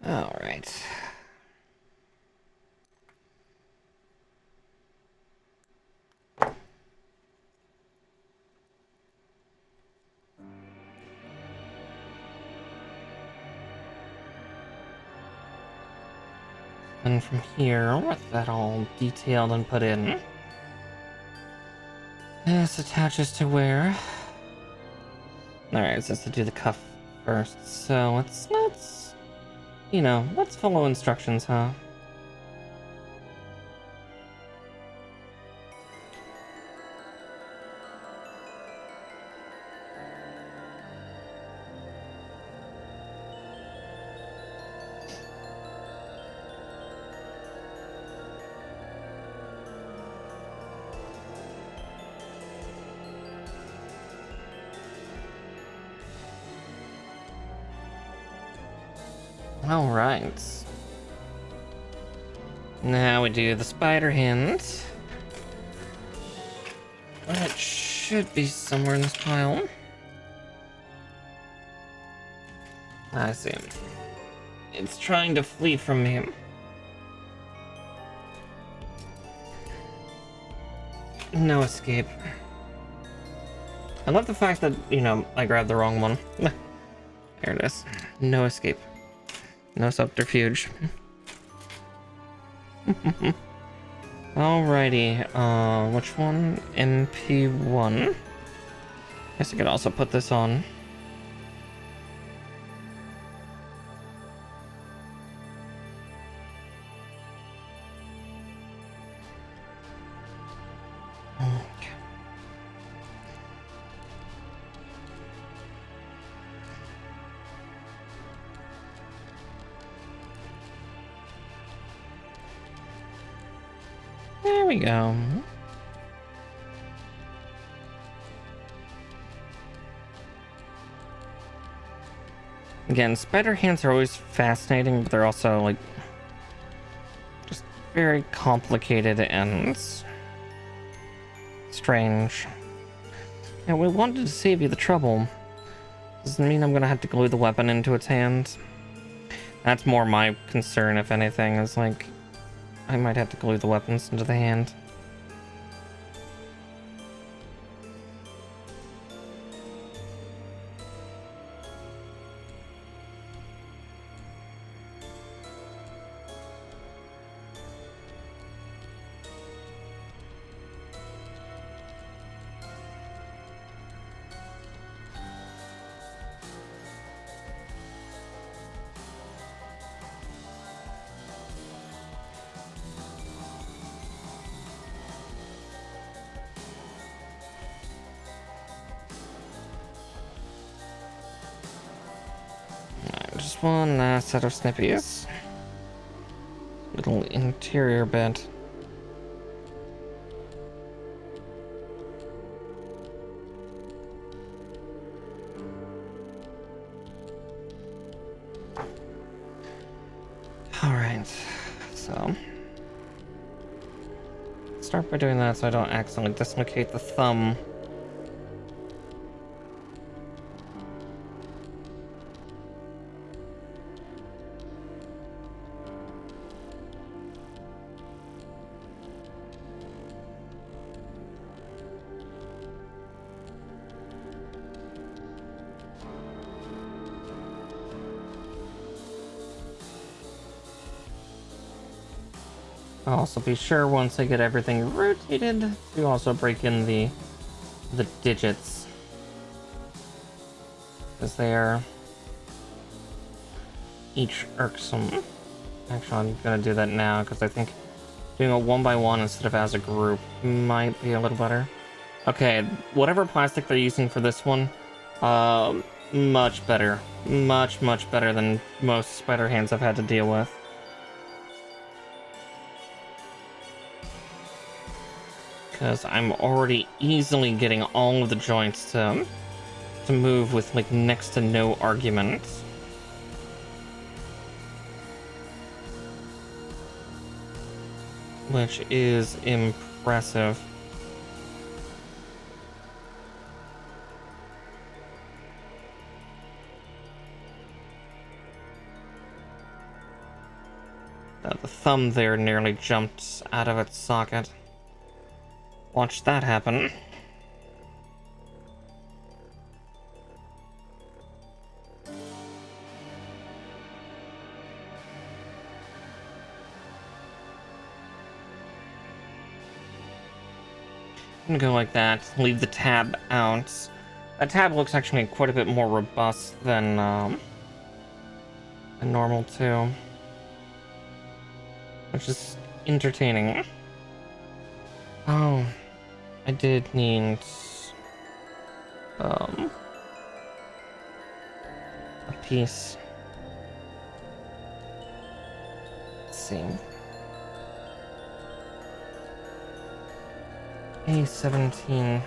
All right. And from here, with that all detailed and put in, this attaches to where? Alright, it says to do the cuff first, so let's, you know, let's follow instructions, huh? Alright. Now we do the spider hand. It should be somewhere in this pile. I see. It's trying to flee from me. No escape. I love the fact that, you know, I grabbed the wrong one. There it is. No escape. No subterfuge. Alrighty, which one? MP1. Guess I could also put this on. Okay. There we go. Again, spider hands are always fascinating, but they're also, like, just very complicated and strange. And we wanted to save you the trouble. Doesn't mean I'm gonna have to glue the weapon into its hand. That's more my concern, if anything, is like, I might have to glue the weapons into the hand. Just one last set of snippies. Little interior bit. Alright, so start by doing that so I don't accidentally dislocate the thumb. I'll also be sure once I get everything rotated to also break in the digits, because they are each irksome. Actually, I'm gonna do that now because I think doing a one by one instead of as a group might be a little better. Okay, whatever plastic they're using for this one, much better, much better than most spider hands I've had to deal with. Because I'm already easily getting all of the joints to move with like next to no argument. Which is impressive. The thumb there nearly jumped out of its socket. Watch that happen. I'm gonna go like that, leave the tab out. That tab looks actually quite a bit more robust than normal too. Which is entertaining. Oh, I did need a piece. Let's see. A17.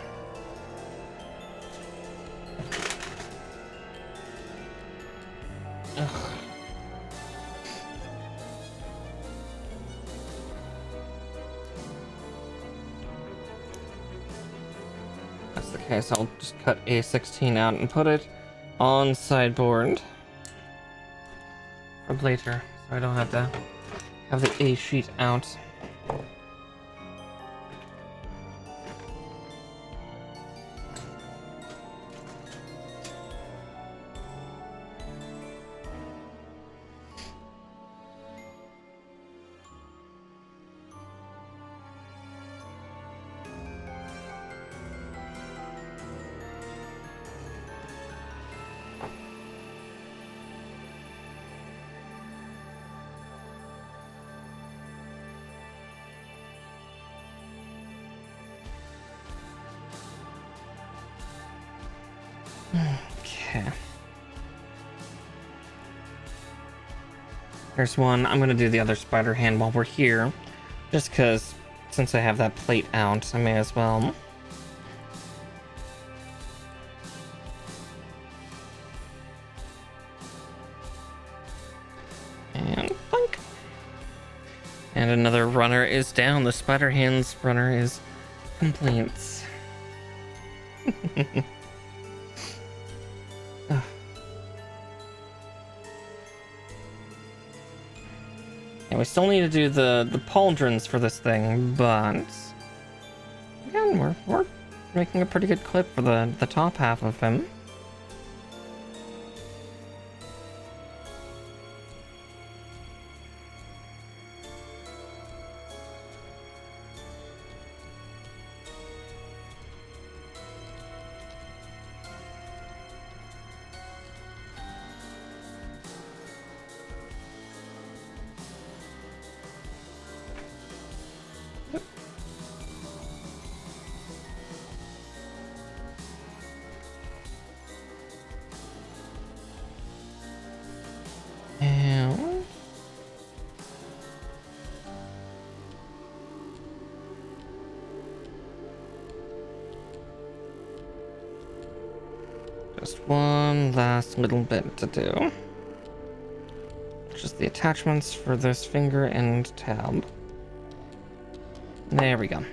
Ugh. That's the case. I'll just cut A16 out and put it on sideboard for later, so I don't have to have the A sheet out. There's one. I'm gonna do the other spider hand while we're here. Just because, since I have that plate out, I may as well. And boink. And another runner is down. The spider hands runner is complete. And we still need to do the pauldrons for this thing, but again, we're making a pretty good clip for the top half of him. Just one last little bit to do. Just the attachments for this finger and tab. There we go.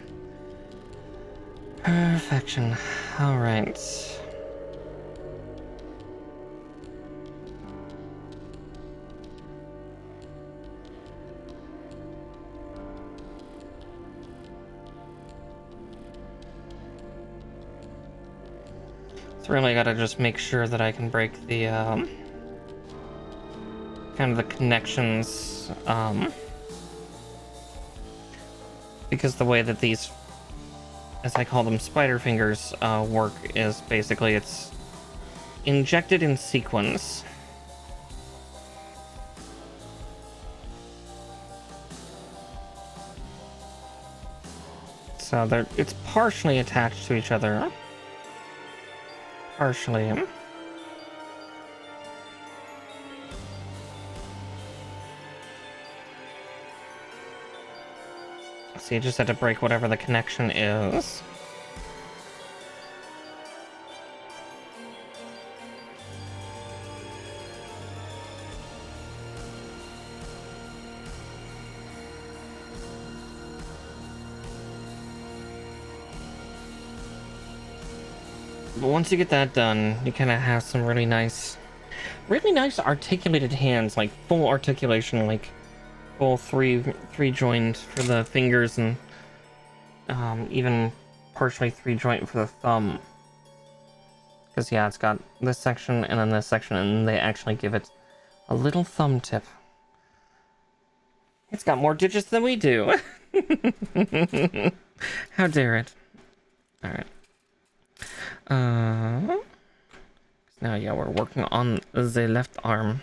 Perfection. Alright. So really I gotta just make sure that I can break the kind of the connections, because the way that these, as I call them, spider fingers work is basically it's injected in sequence. So it's partially attached to each other. Partially. So you just had to break whatever the connection is. But once you get that done, you kind of have some really nice articulated hands, like full articulation, like full three joint for the fingers, and even partially 3 joint for the thumb. Because yeah, it's got this section and then this section, and they actually give it a little thumb tip. It's got more digits than we do. How dare it? All right. Now, yeah, we're working on the left arm.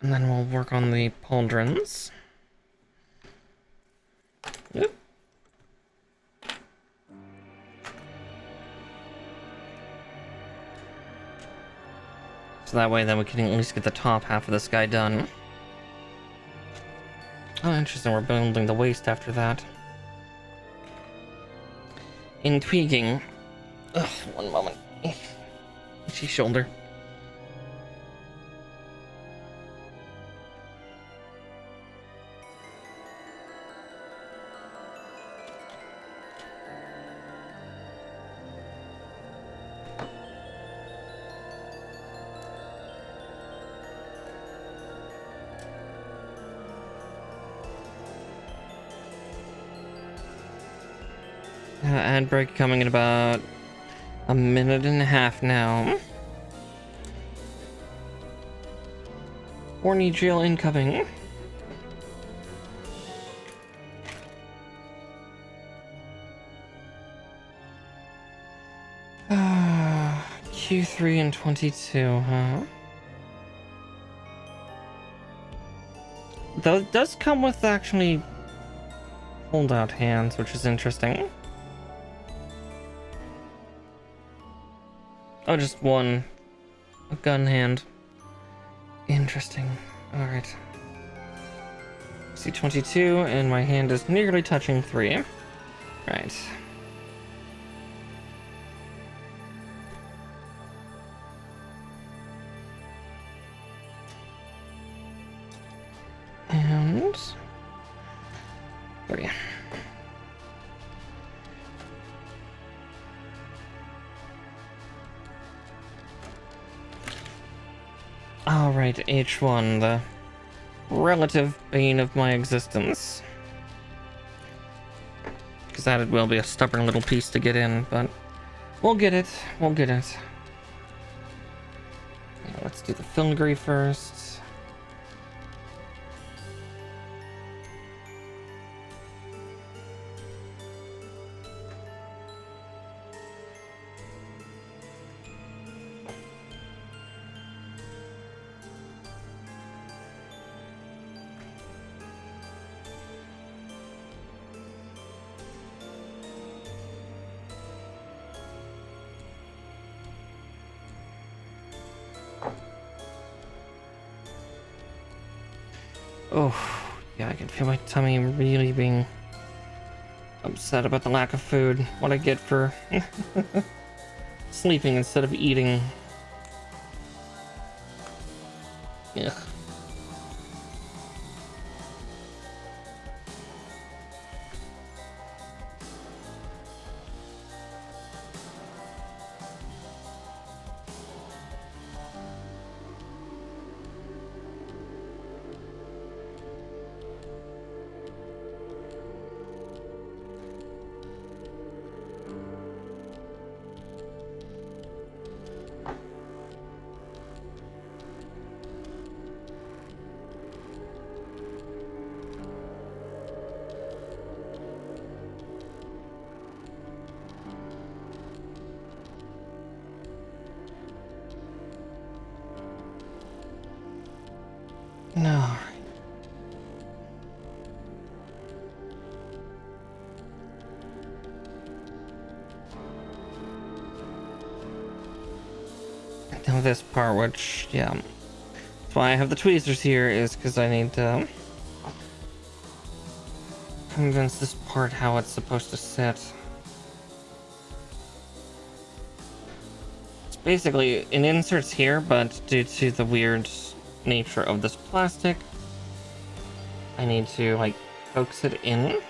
And then we'll work on the pauldrons. Yep. So that way, then we can at least get the top half of this guy done. Oh, interesting, we're building the waist after that. Intriguing. Ugh, one moment. Itchy shoulder. Ad break coming in about a minute and a half now. Horny drill incoming. Q3 and 22, huh? Though it does come with actually hold-out hands, which is interesting. Oh, just one. A gun hand. Interesting. Alright. See 22, and my hand is nearly touching 3. Right. And 3. Alright, H1, the relative bane of my existence. Because that will be a stubborn little piece to get in, but we'll get it. We'll get it. Yeah, let's do the filigree first. Oh, yeah, I can feel my tummy really being upset about the lack of food. What I get for sleeping instead of eating. Ugh. No. Now this part, which, yeah, that's why I have the tweezers here, is because I need to convince this part how it's supposed to sit. It's basically, it inserts here, but due to the weird nature of this plastic, I need to, like, coax it in.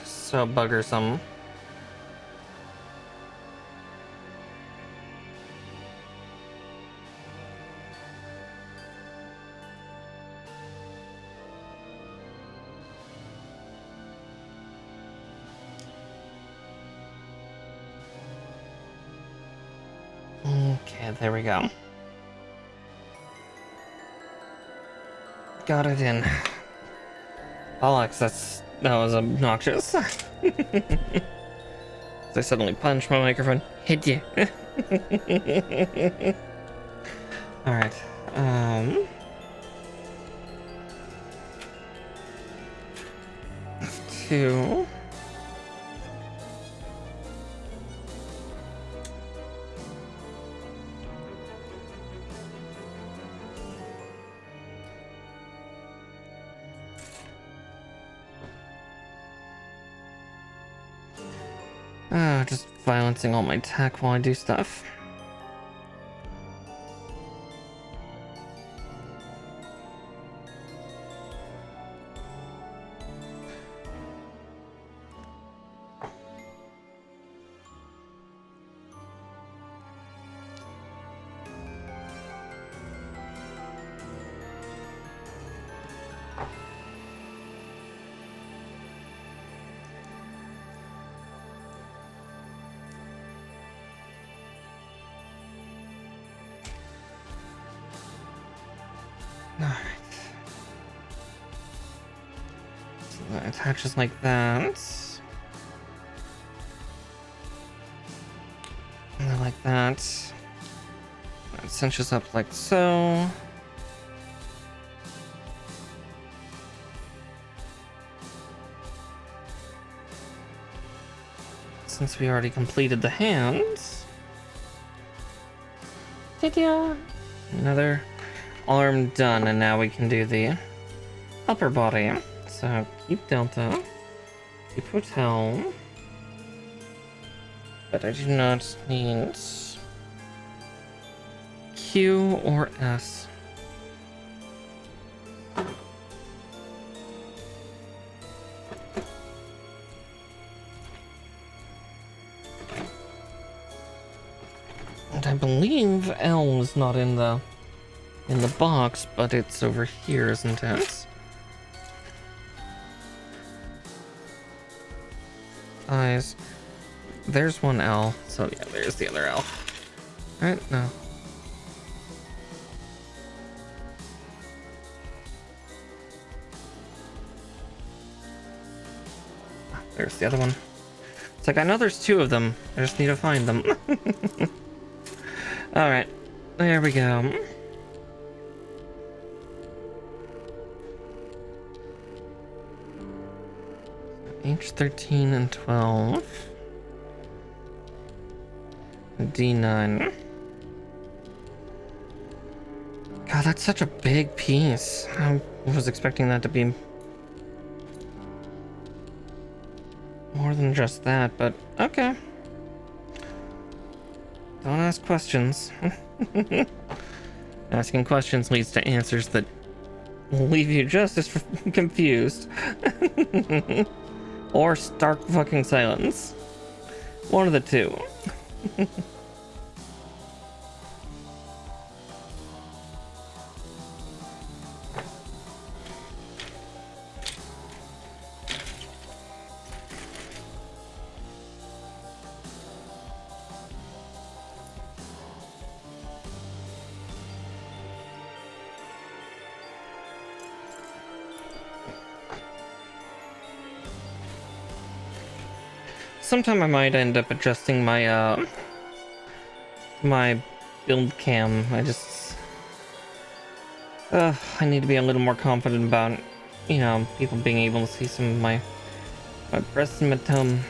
So buggersome. Okay, there we go. Got it in. Bollocks, that was obnoxious. I suddenly punched my microphone. Hit you. Alright. 2. Just violencing all my tech while I do stuff. Alright. So that attaches like that. And then like that. It cinches up like so. Since we already completed the hands. Another arm done, and now we can do the upper body. So keep Delta, keep Hotel, but I do not need Q or S. And I believe L is not in the box, but it's over here, isn't it? Eyes. There's one L, so yeah, there's the other L. Right? No. There's the other one. It's like, I know there's two of them. I just need to find them. Alright. There we go. H13 and 12. D9. God, that's such a big piece. I was expecting that to be more than just that, but okay. Don't ask questions. Asking questions leads to answers that will leave you just as confused. Or stark fucking silence. One of the two. Sometime I might end up adjusting my my build cam. I need to be a little more confident about, you know, people being able to see some of my breasts and my tum.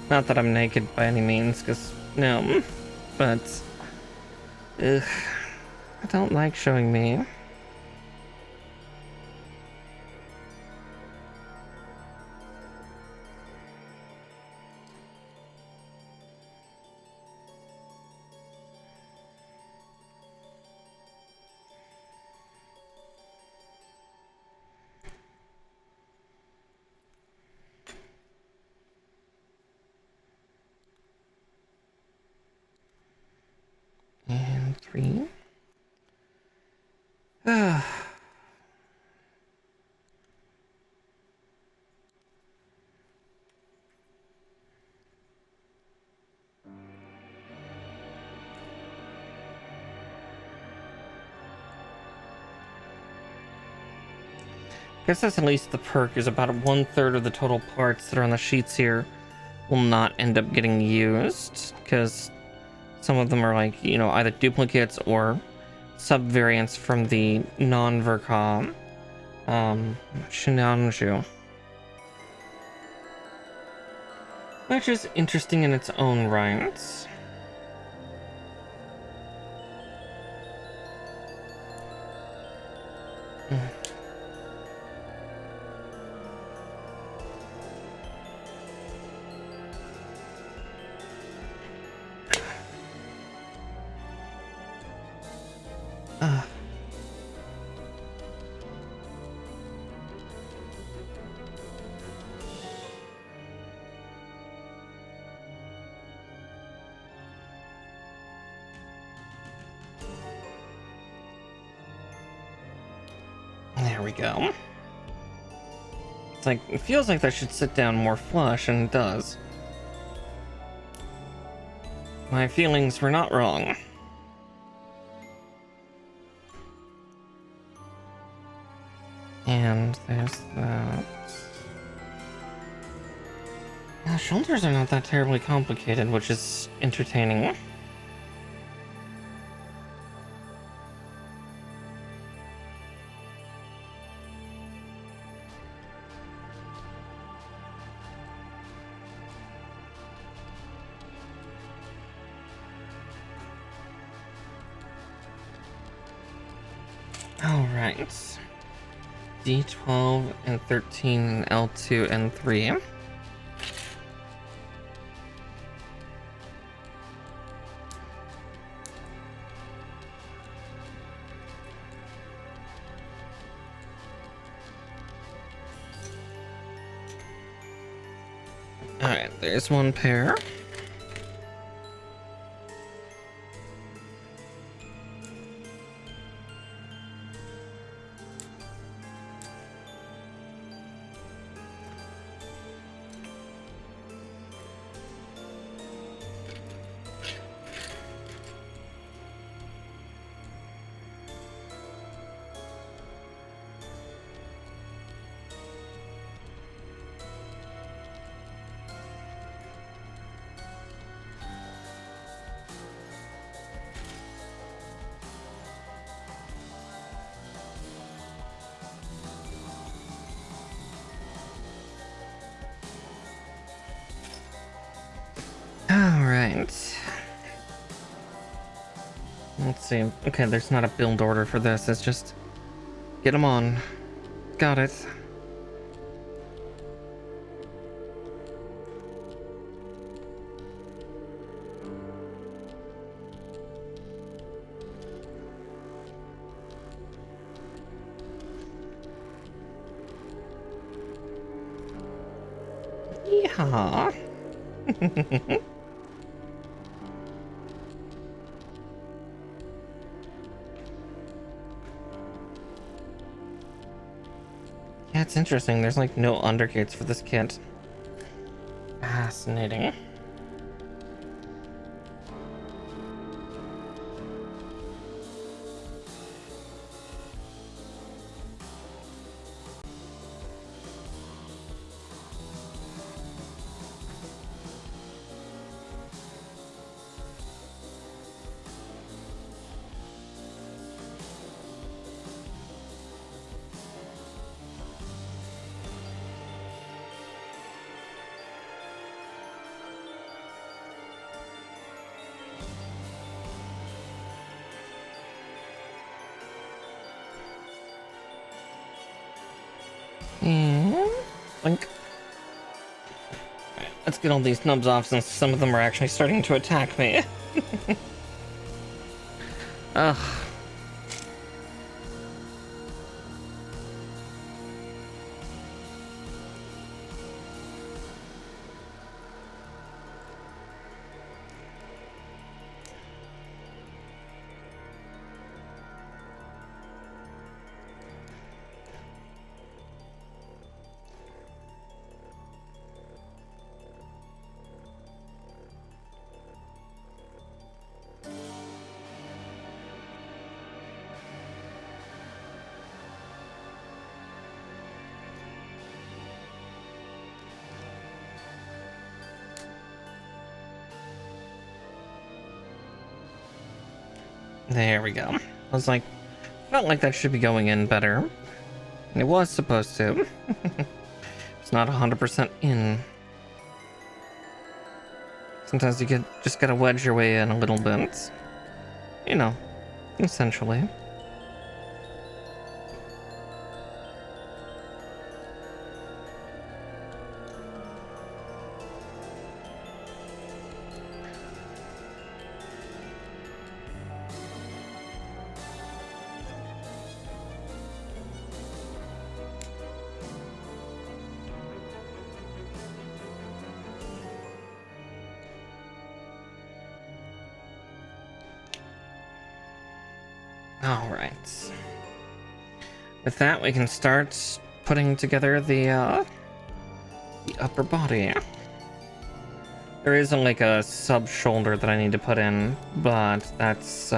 Not that I'm naked by any means, because no, but I don't like showing me. And 3. Guess that's at least the perk, is about 1/3 of the total parts that are on the sheets here will not end up getting used, because some of them are like, you know, either duplicates or sub-variants from the non-Vercom Sinanju. Which is interesting in its own right. There we go. It's like, it feels like that should sit down more flush, and it does. My feelings were not wrong. And there's that. Yeah, shoulders are not that terribly complicated, which is entertaining. Alright. D12 and 13, L2 and 3. Alright, there's one pair. Alright. Let's see. Okay, there's not a build order for this. It's just get them on. Got it. Yeah. Yeah, it's interesting. There's like no undergates for this kit. Fascinating. Like, let's get all these nubs off since some of them are actually starting to attack me. Ugh. There we go. I was like, felt like that should be going in better. It was supposed to. It's not 100% in. Sometimes you just gotta wedge your way in a little bit. You know, essentially. Alright. With that, we can start putting together the upper body. There isn't like a sub shoulder that I need to put in, but that's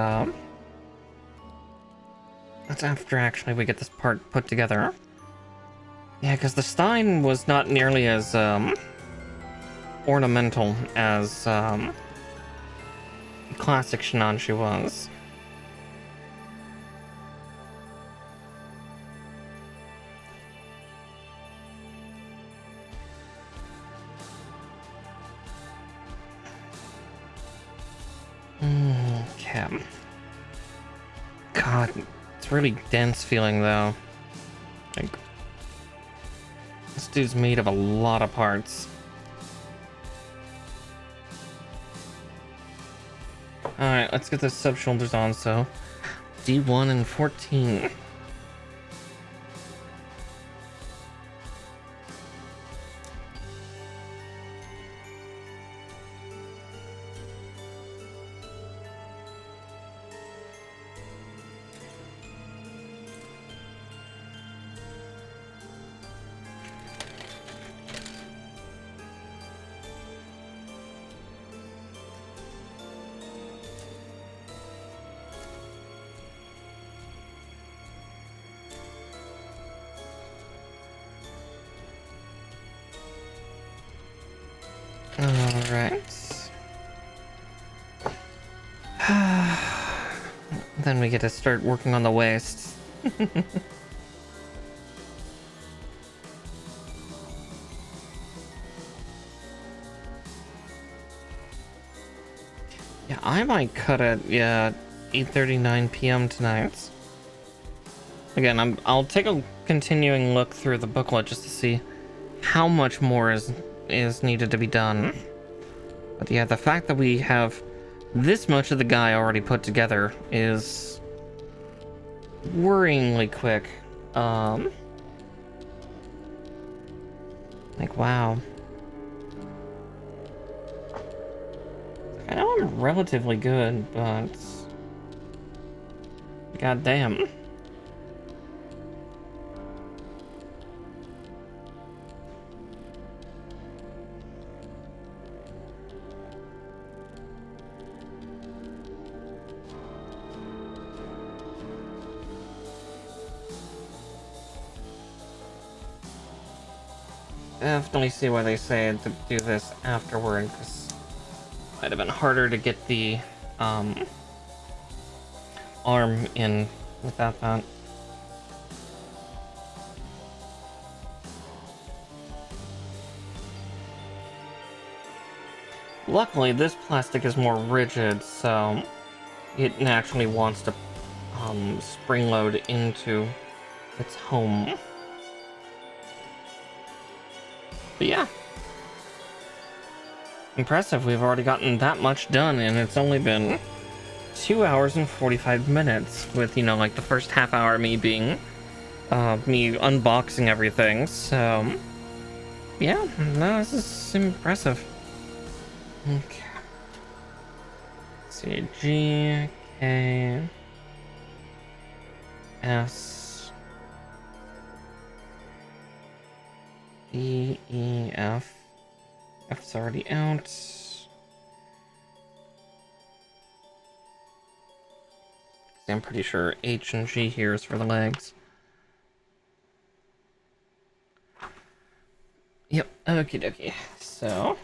after actually we get this part put together. Yeah, because the Stein was not nearly as ornamental as classic Sinanju was. Okay. God, it's really dense feeling though. Like, this dude's made of a lot of parts. Alright, let's get those sub shoulders on, so D1 and 14. Alright. Then we get to start working on the waist. Yeah, I might cut it, 8:39 p.m. tonight. Again, I'll take a continuing look through the booklet just to see how much more is needed to be done. But yeah, the fact that we have this much of the guy already put together is worryingly quick. Like, wow. I know I'm relatively good, but god damn. Definitely see why they say to do this afterward, because it might have been harder to get the arm in without that. Luckily, this plastic is more rigid, so it naturally wants to spring load into its home. But yeah. Impressive, we've already gotten that much done, and it's only been 2 hours and 45 minutes, with, you know, like the first half hour me being, me unboxing everything, so, yeah, no, this is impressive. Okay. Let's see, G, K, S, D, E, F. F's already out. I'm pretty sure H and G here is for the legs. Yep, okie dokie. So,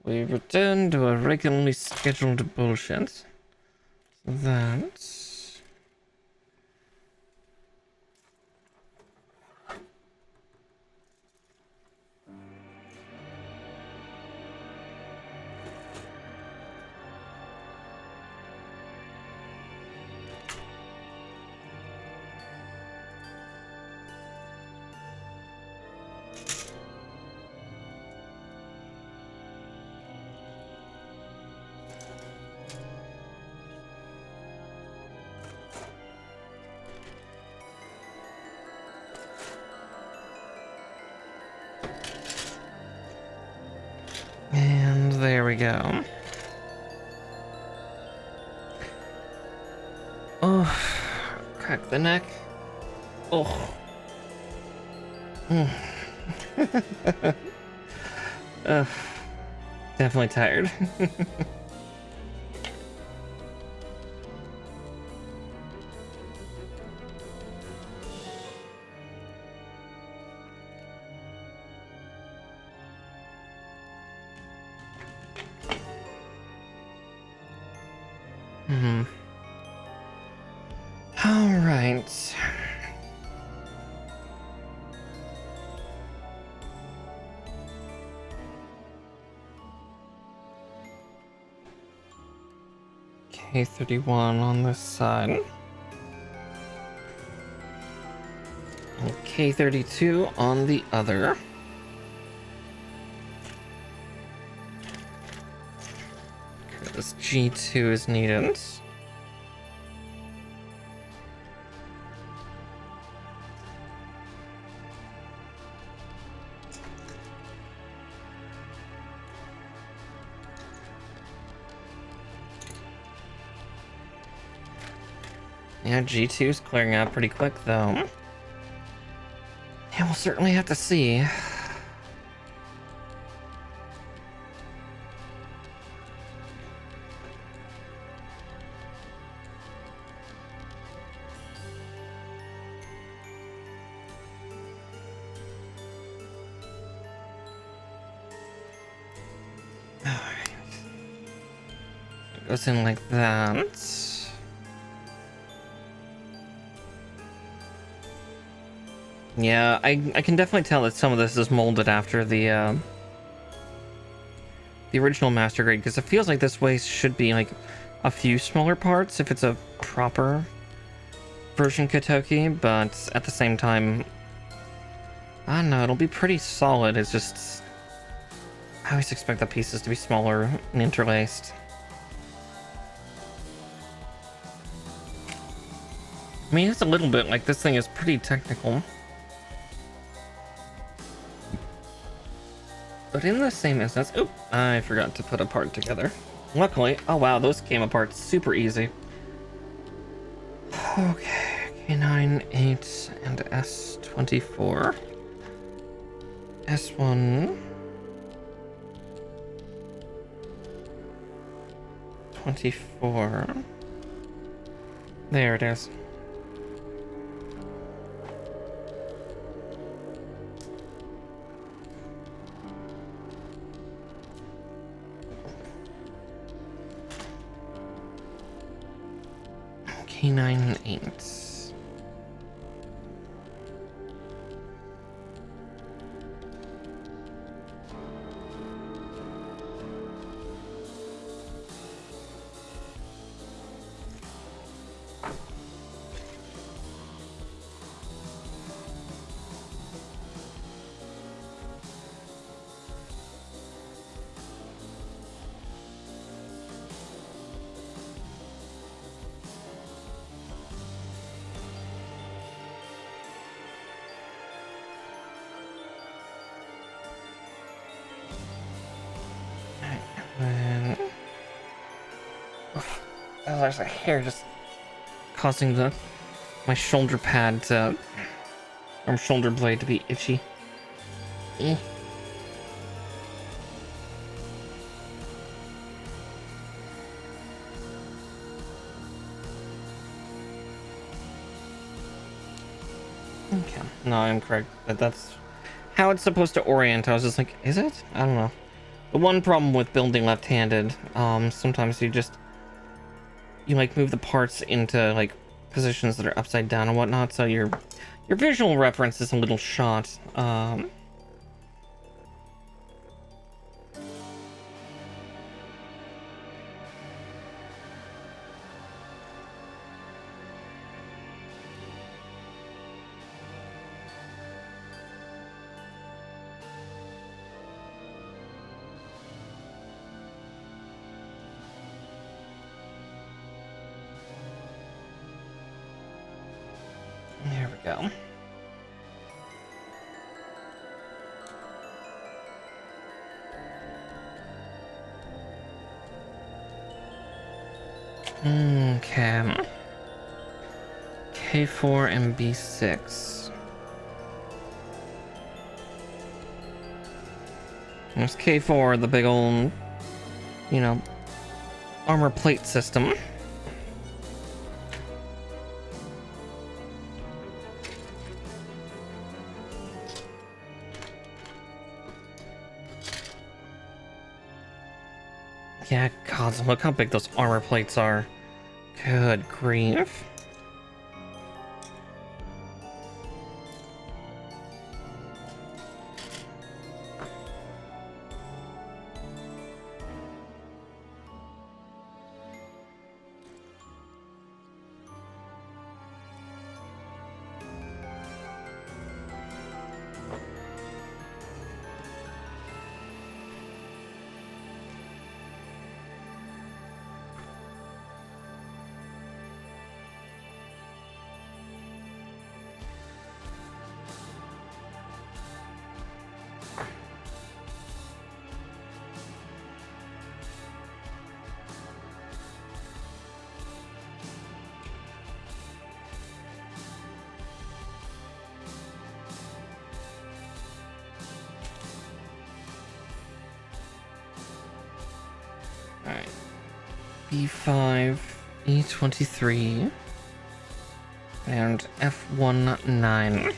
we return to a regularly scheduled bullshit. That. And there we go. Oh, crack the neck. Oh. Definitely tired. All right. K31 on this side. And K32 on the other. Because G2 is needed. Yeah, G2 is clearing out pretty quick, though. Yeah, we'll certainly have to see. Alright. It goes in like that. Yeah, I can definitely tell that some of this is molded after the original master grade, because it feels like this way should be like a few smaller parts if it's a proper version Kotoki, but at the same time, I don't know, it'll be pretty solid. It's just, I always expect the pieces to be smaller and interlaced. I mean, it's a little bit like this thing is pretty technical. But in the same instance, oop, I forgot to put a part together. Luckily, oh wow, those came apart super easy. Okay, K9, 8, and S24. S1. 24. There it is. K9 and 8. Oh, there's a hair just causing my shoulder pad to, or shoulder blade to be itchy. Eh. Okay, no, I'm correct. That's how it's supposed to orient. I was just like, is it? I don't know. The one problem with building left-handed, sometimes you like move the parts into like positions that are upside down and whatnot, so your visual reference is a little shot. There we go. Okay. K4 and B6. There's K4, the big old you know, armor plate system. Yeah, God, look how big those armor plates are. Good grief. Alright. B5, E23, and F19.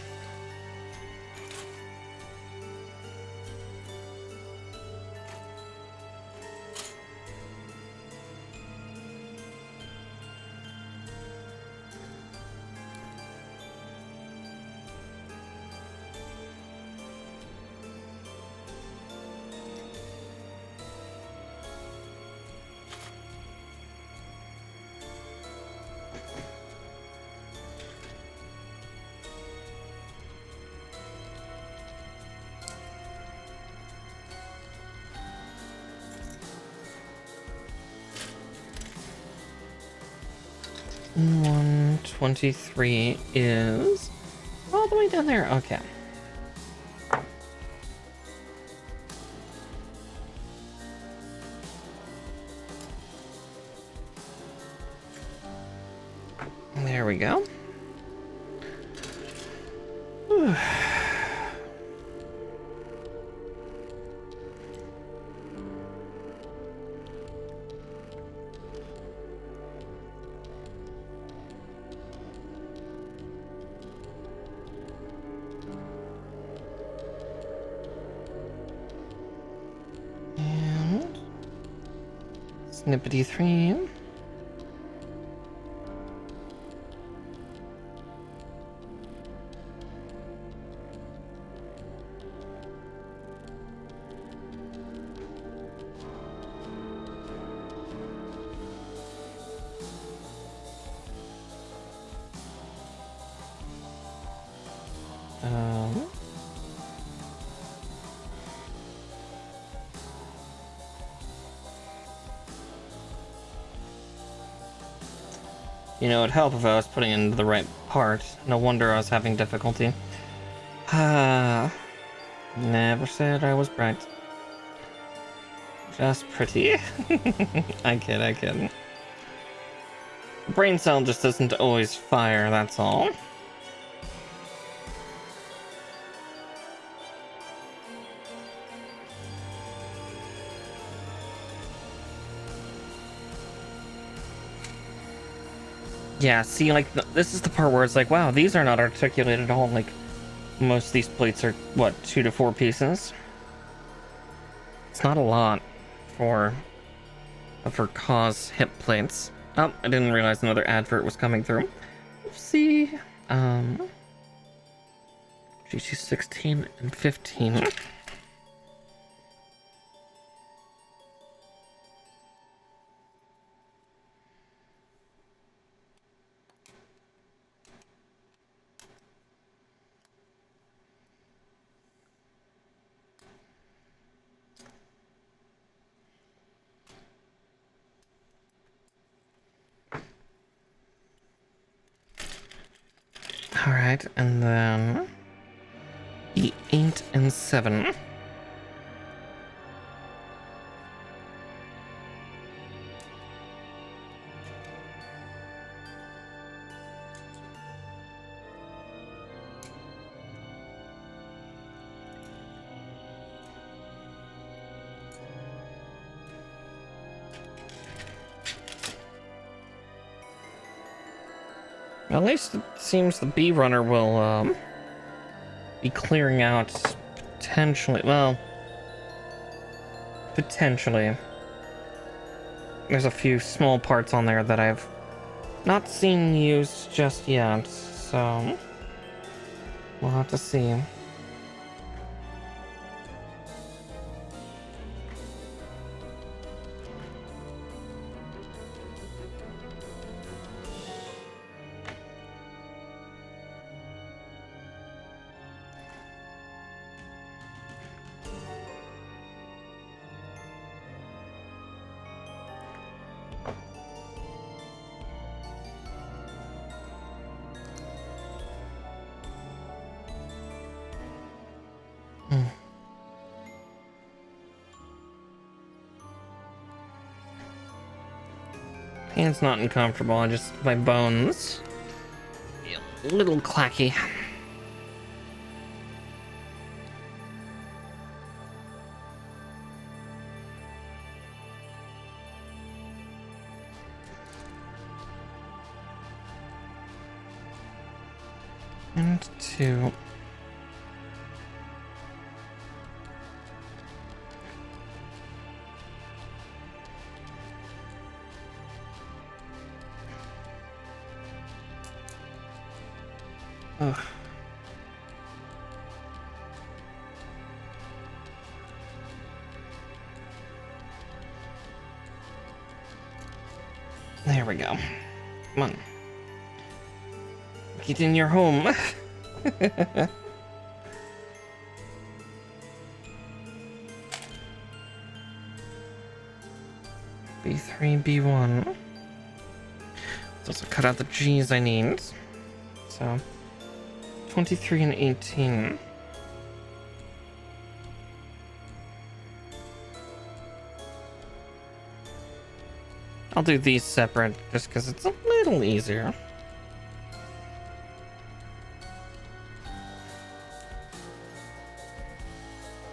E123 is all the way down there. Okay. There we go. Whew. And snippety 3. You know, it'd help if I was putting into the right part. No wonder I was having difficulty. Never said I was bright. Just pretty. I kid. Brain cell just doesn't always fire, that's all. Yeah, see, like, this is the part where it's like, wow, these are not articulated at all. Like, most of these plates are, what, 2 to 4 pieces? It's not a lot for cause hip plates. Oh, I didn't realize another advert was coming through. Oopsie. GG 16 and 15. Alright, and then E8 and 7. At least it seems the bee runner will be clearing out potentially. Well, potentially. There's a few small parts on there that I've not seen used just yet, so we'll have to see. Pain's not uncomfortable, I just, my bones, a little clacky. And 2. Ugh. There we go. Come on. Get in your home. B3, B1. Let's also cut out the G's I need. So 23 and 18. I'll do these separate just because it's a little easier.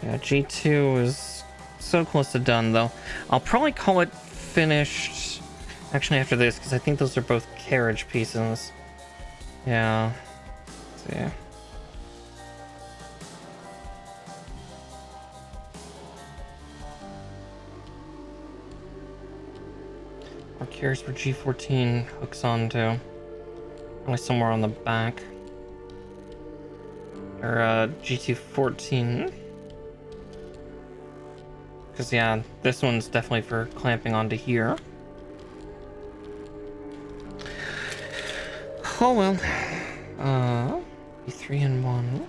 Yeah, G2 is so close to done though. I'll probably call it finished actually after this because I think those are both carriage pieces. Yeah. Let's see. Or curious where G14 hooks onto. Probably somewhere on the back. Or G214. Because yeah, this one's definitely for clamping onto here. Oh well. B3 and 1.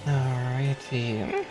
Alrighty.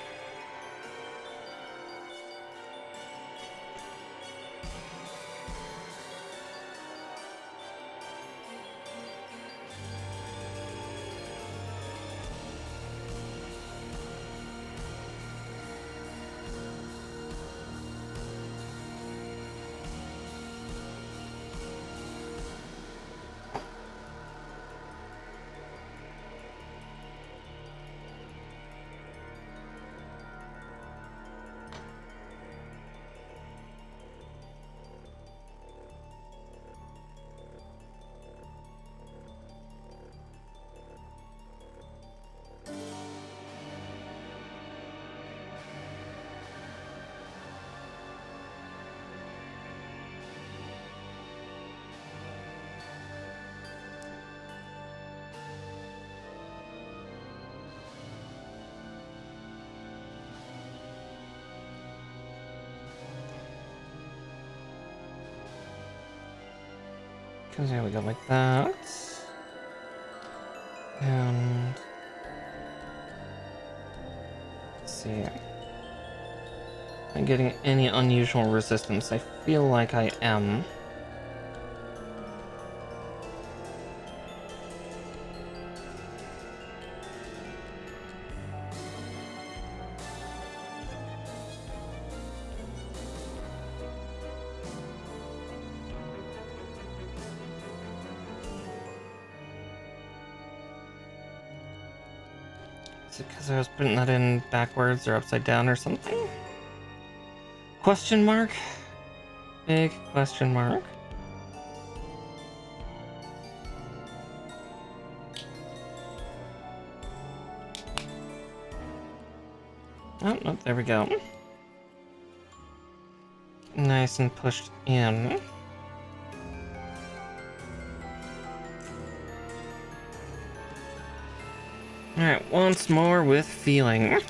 Because here we go, like that. And let's see. Am I getting any unusual resistance? I feel like I am. Is it because I was putting that in backwards or upside down or something? Question mark? Big question mark. Oh, no, there we go. Nice and pushed in. Alright, once more with feeling.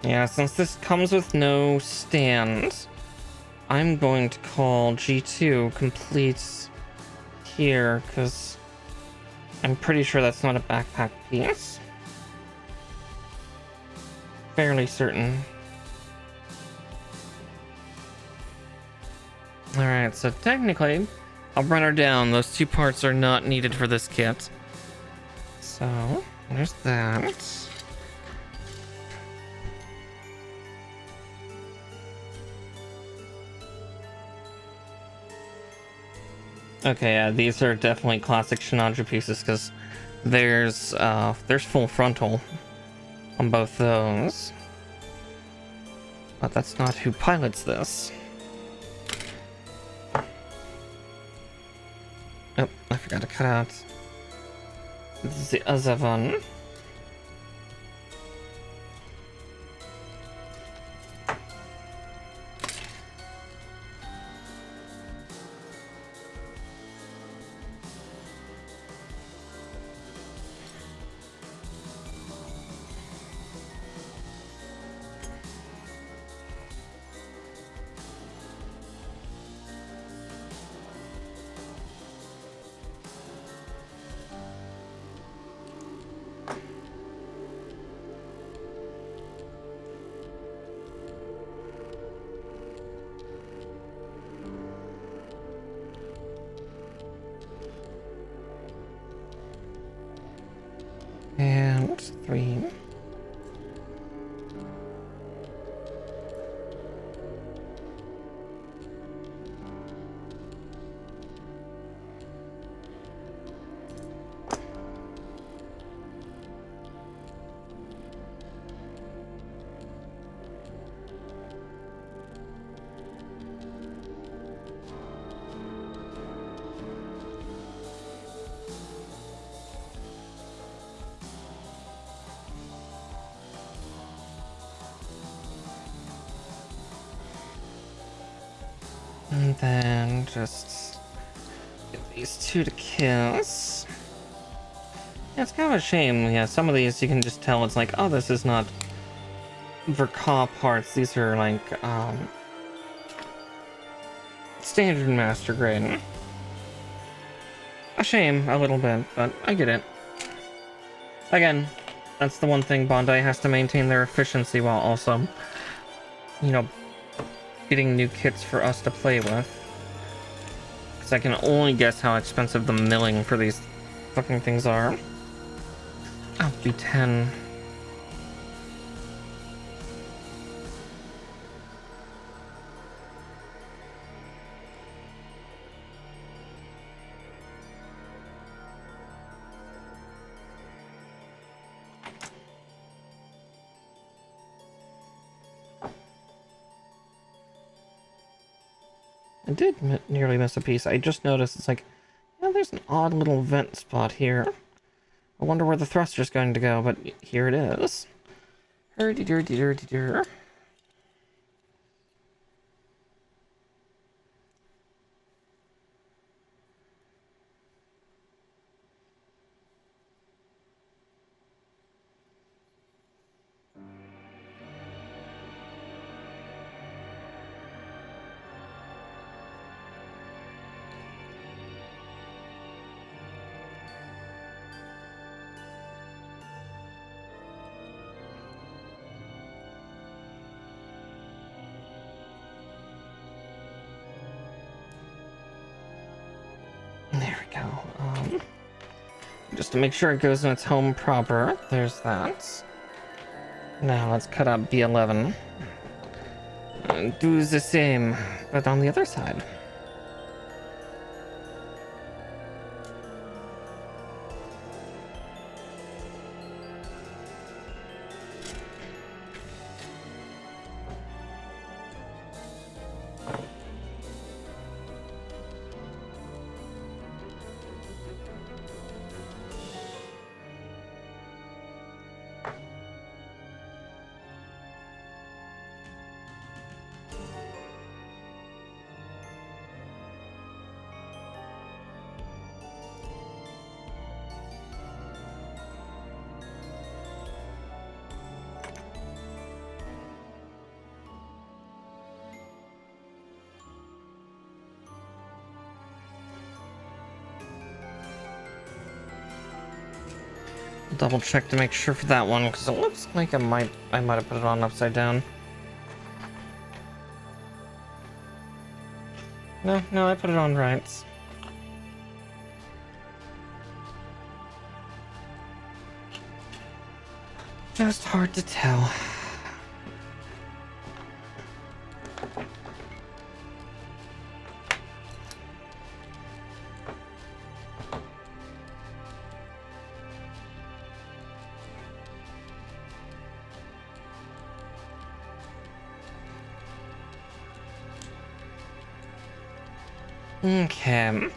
Yeah, since this comes with no stand, I'm going to call G2 complete here, because I'm pretty sure that's not a backpack piece. Fairly certain. Alright, so technically, I'll run her down. Those two parts are not needed for this kit. So, there's that. Okay, yeah, these are definitely classic Sinanju pieces, because there's full frontal on both those. But that's not who pilots this. Oh, I forgot to cut out the other one. And 3. And then just get these two to kiss. Yeah, it's kind of a shame. Yeah, some of these you can just tell it's like, oh, this is not Verka parts. These are like standard master grade. A shame, a little bit, but I get it. Again, that's the one thing Bandai has to maintain their efficiency while also, you know, getting new kits for us to play with. Because I can only guess how expensive the milling for these fucking things are. Oh, B10. I did nearly miss a piece. I just noticed it's like, yeah, there's an odd little vent spot here. I wonder where the thruster's going to go, but here it is. Hurdy-durdy-durdy-dur. Just to make sure it goes in its home proper. There's that. Now let's cut out B11. And do the same, but on the other side. Double check to make sure for that one, because it looks like I might have put it on upside down. No, I put it on right. Just hard to tell. Okay.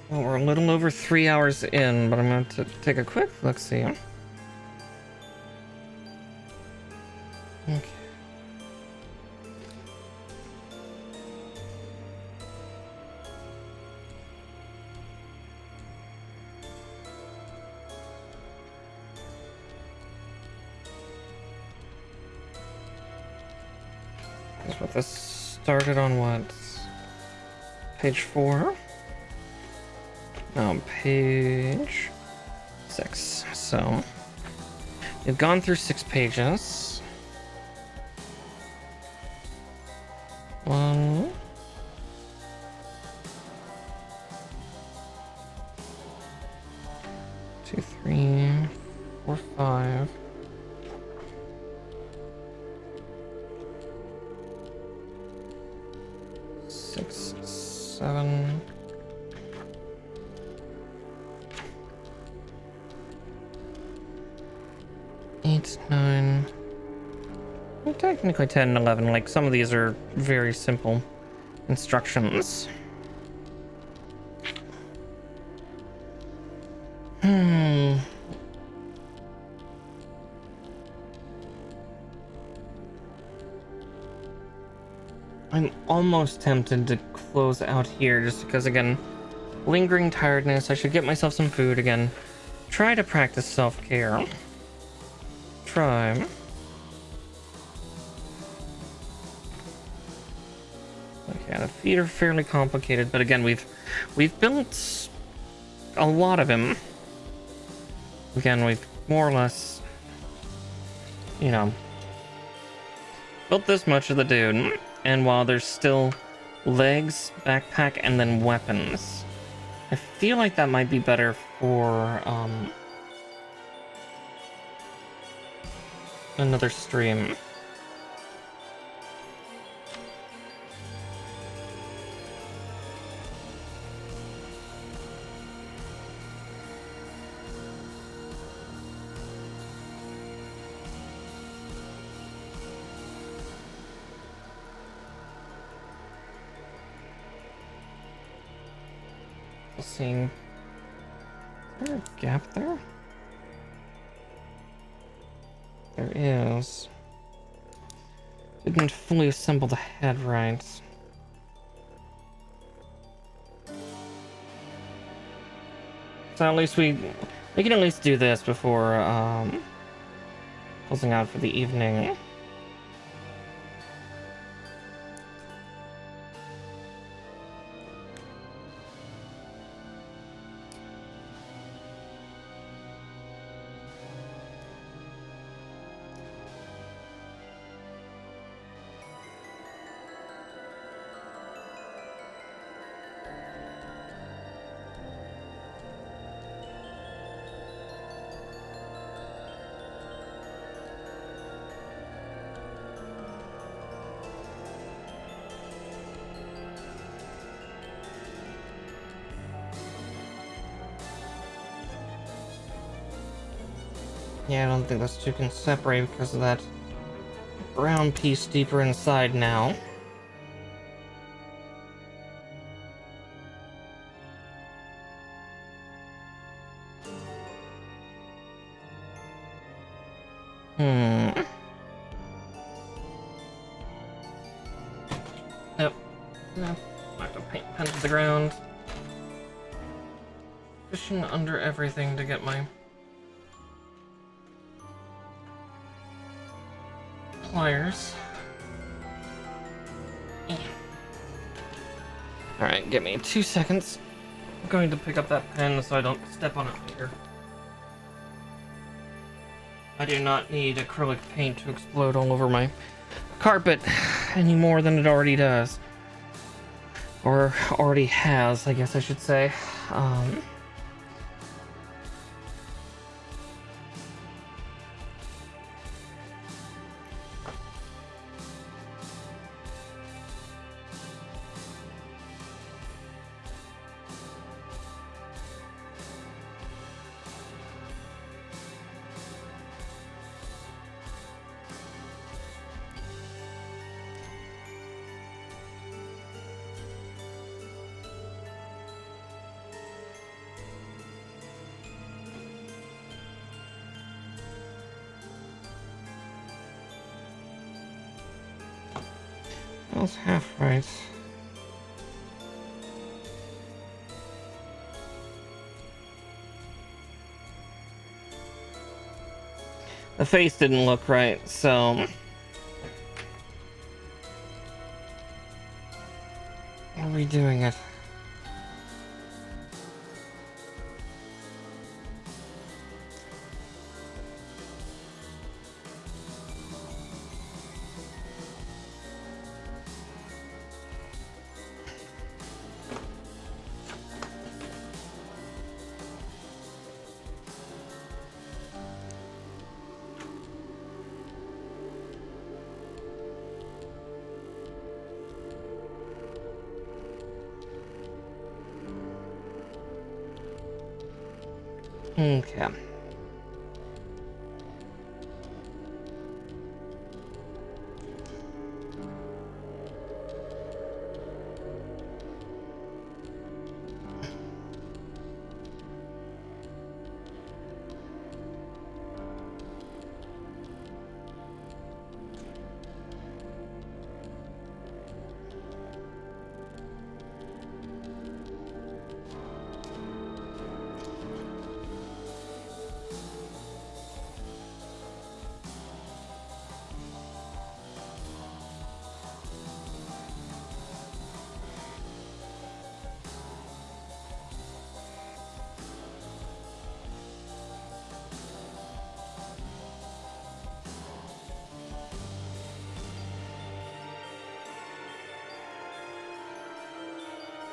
Well, we're a little over 3 hours in, but I'm going to take a quick look-see. Okay. So this started on what? Page 4? No, page 6. So we've gone through 6 pages. 1, 2, 3, 4, 5. 6, 7. 8, 9. Well, technically 10 and 11. Like, some of these are very simple instructions. I'm almost tempted to close out here just because, again, lingering tiredness. I should get myself some food again. Try to practice self-care. Try. Okay, the feet are fairly complicated, but again, we've built a lot of him. Again, we've more or less, you know, built this much of the dude. And while there's still legs, backpack, and then weapons, I feel like that might be better for another stream. Seeing, is there a gap there? There is. Didn't fully assemble the head right. So at least we can at least do this before closing out for the evening. Yeah, I don't think those two can separate because of that brown piece deeper inside now. Nope. No. Knock the paint pen to the ground. Fishing under everything to get my pliers. Alright, give me 2 seconds. I'm going to pick up that pen so I don't step on it later. I do not need acrylic paint to explode all over my carpet any more than it already does. Or already has, I guess I should say. That's half right. The face didn't look right, so... redoing it. Okay.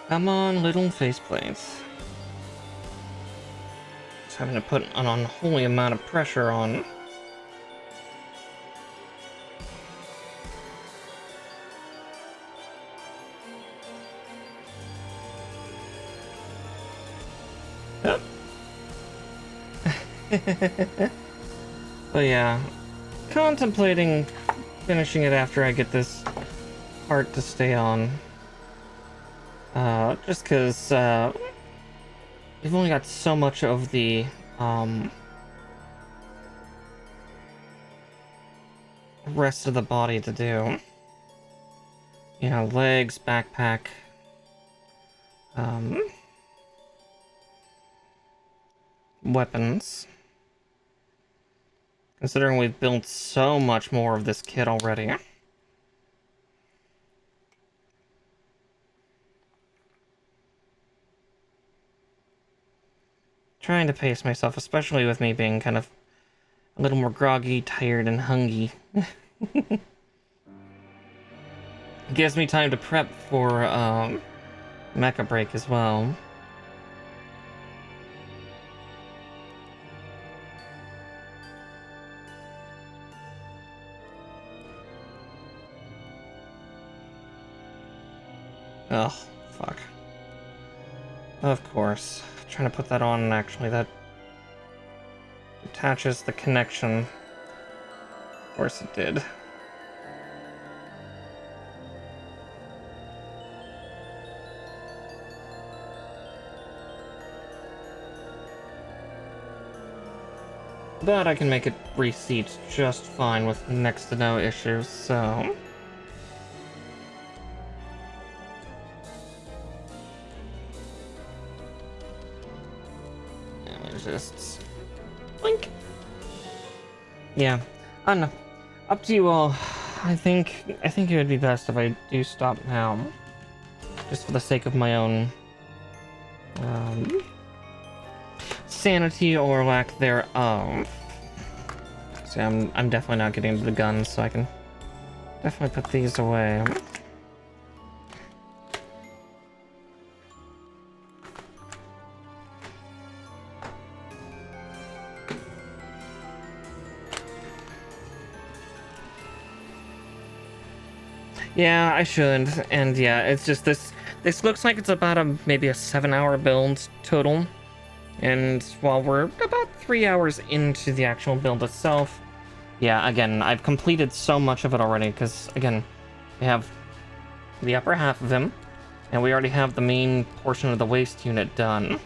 Come on, little faceplates. Just having to put an unholy amount of pressure on. Yep. But yeah, contemplating finishing it after I get this part to stay on. Just because we've only got so much of the rest of the body to do. You know, legs, backpack, weapons. Considering we've built so much more of this kit already. Trying to pace myself, especially with me being kind of a little more groggy, tired, and hungry. Gives me time to prep for mecha break as well. Oh, fuck. Of course. Trying to put that on, and actually that attaches the connection. Of course it did. But I can make it reseat just fine with next to no issues, so... Just... Blink! Yeah. I don't know. Up to you all. I think it would be best if I do stop now. Just for the sake of my own... sanity or lack thereof. See, I'm definitely not getting into the guns, so I can definitely put these away. Yeah, I should. And yeah, it's just this looks like it's about maybe a 7-hour build total. And while we're about 3 hours into the actual build itself, yeah, again, I've completed so much of it already, because, again, we have the upper half of him, and we already have the main portion of the waist unit done.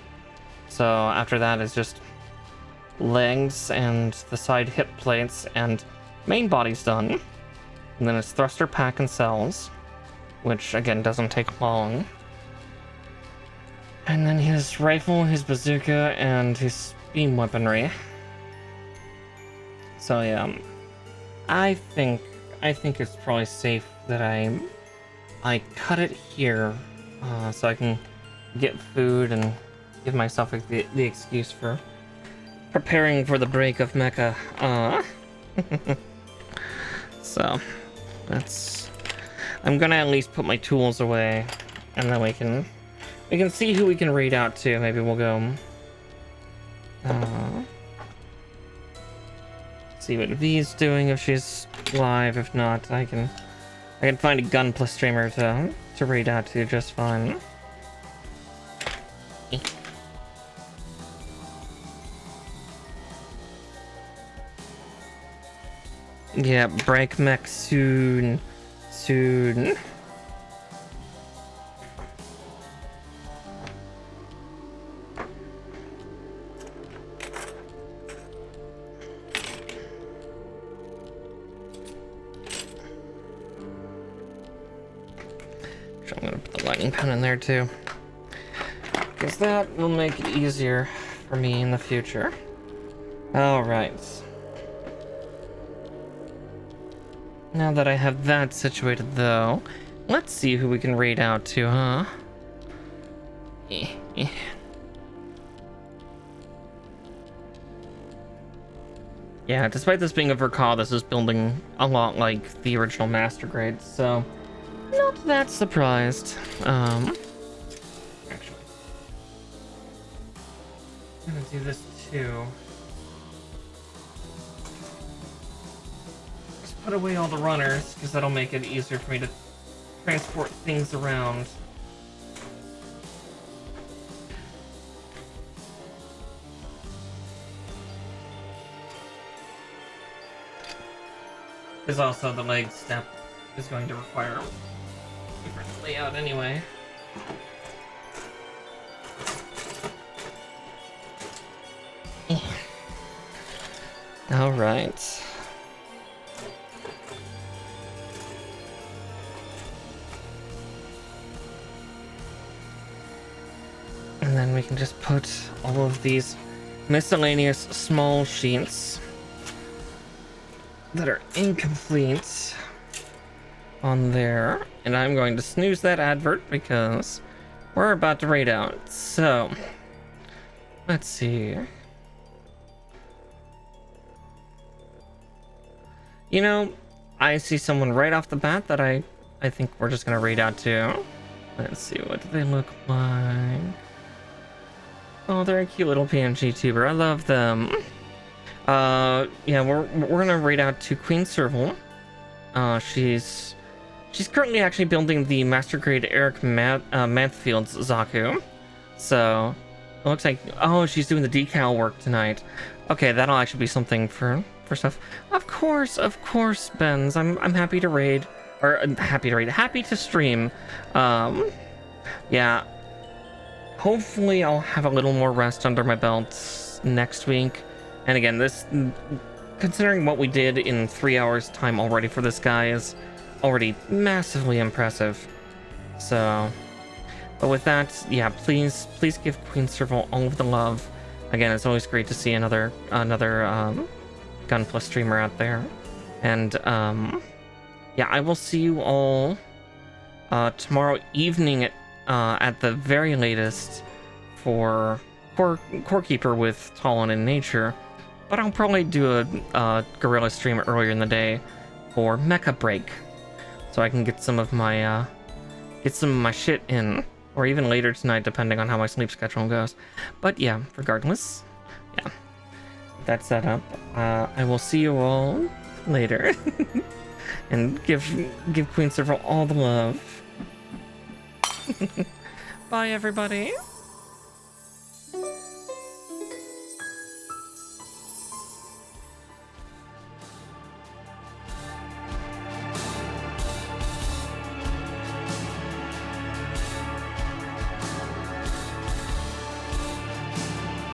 So after that is just legs and the side hip plates, and main body's done. And then it's thruster pack and cells, which, again, doesn't take long. And then his rifle, his bazooka, and his beam weaponry. So yeah, I think it's probably safe that I cut it here, so I can get food and give myself the excuse for preparing for the break of Mecha. So I'm gonna at least put my tools away, and then we can see who we can raid out to. Maybe we'll go see what V's doing if she's live. If not, I can find a Gunpla streamer to raid out to just fine. Yeah, break mech soon. I'm gonna put the lightning pen in there too, because that will make it easier for me in the future. All right. Now that I have that situated, though, let's see who we can raid out to, huh? Yeah, despite this being a Verkaw, this is building a lot like the original Master Grade, so not that surprised. Actually, I'm gonna do this too. Put away all the runners, because that'll make it easier for me to transport things around. Because also the leg step is going to require a different layout anyway. All right. And then we can just put all of these miscellaneous small sheets that are incomplete on there. And I'm going to snooze that advert because we're about to raid out. So, let's see. You know, I see someone right off the bat that I think we're just going to raid out to. Let's see, what do they look like? Oh, they're a cute little PNG tuber. I love them. Yeah, we're gonna raid out to Queen Serval. She's currently actually building the Master Grade Eric Mansfield's Zaku. So It looks like, oh, she's doing the decal work tonight. Okay, that'll actually be something for stuff. Of course, Benz. I'm happy to raid, or happy to stream. Yeah. Hopefully, I'll have a little more rest under my belt next week. And again, this, considering what we did in 3 hours time already for this guy, is already massively impressive. So, but with that, yeah, please give Queen Serval all of the love. Again, it's always great to see another Gunpla streamer out there. And yeah, I will see you all tomorrow evening at the very latest for Core Keeper with Talon in Nature. But I'll probably do a Gorilla stream earlier in the day for Mecha Break, so I can get some of my shit in, or even later tonight, depending on how my sleep schedule goes. But yeah, regardless, yeah, that's set up. I will see you all later, and give Queen Serval all the love. Bye, everybody.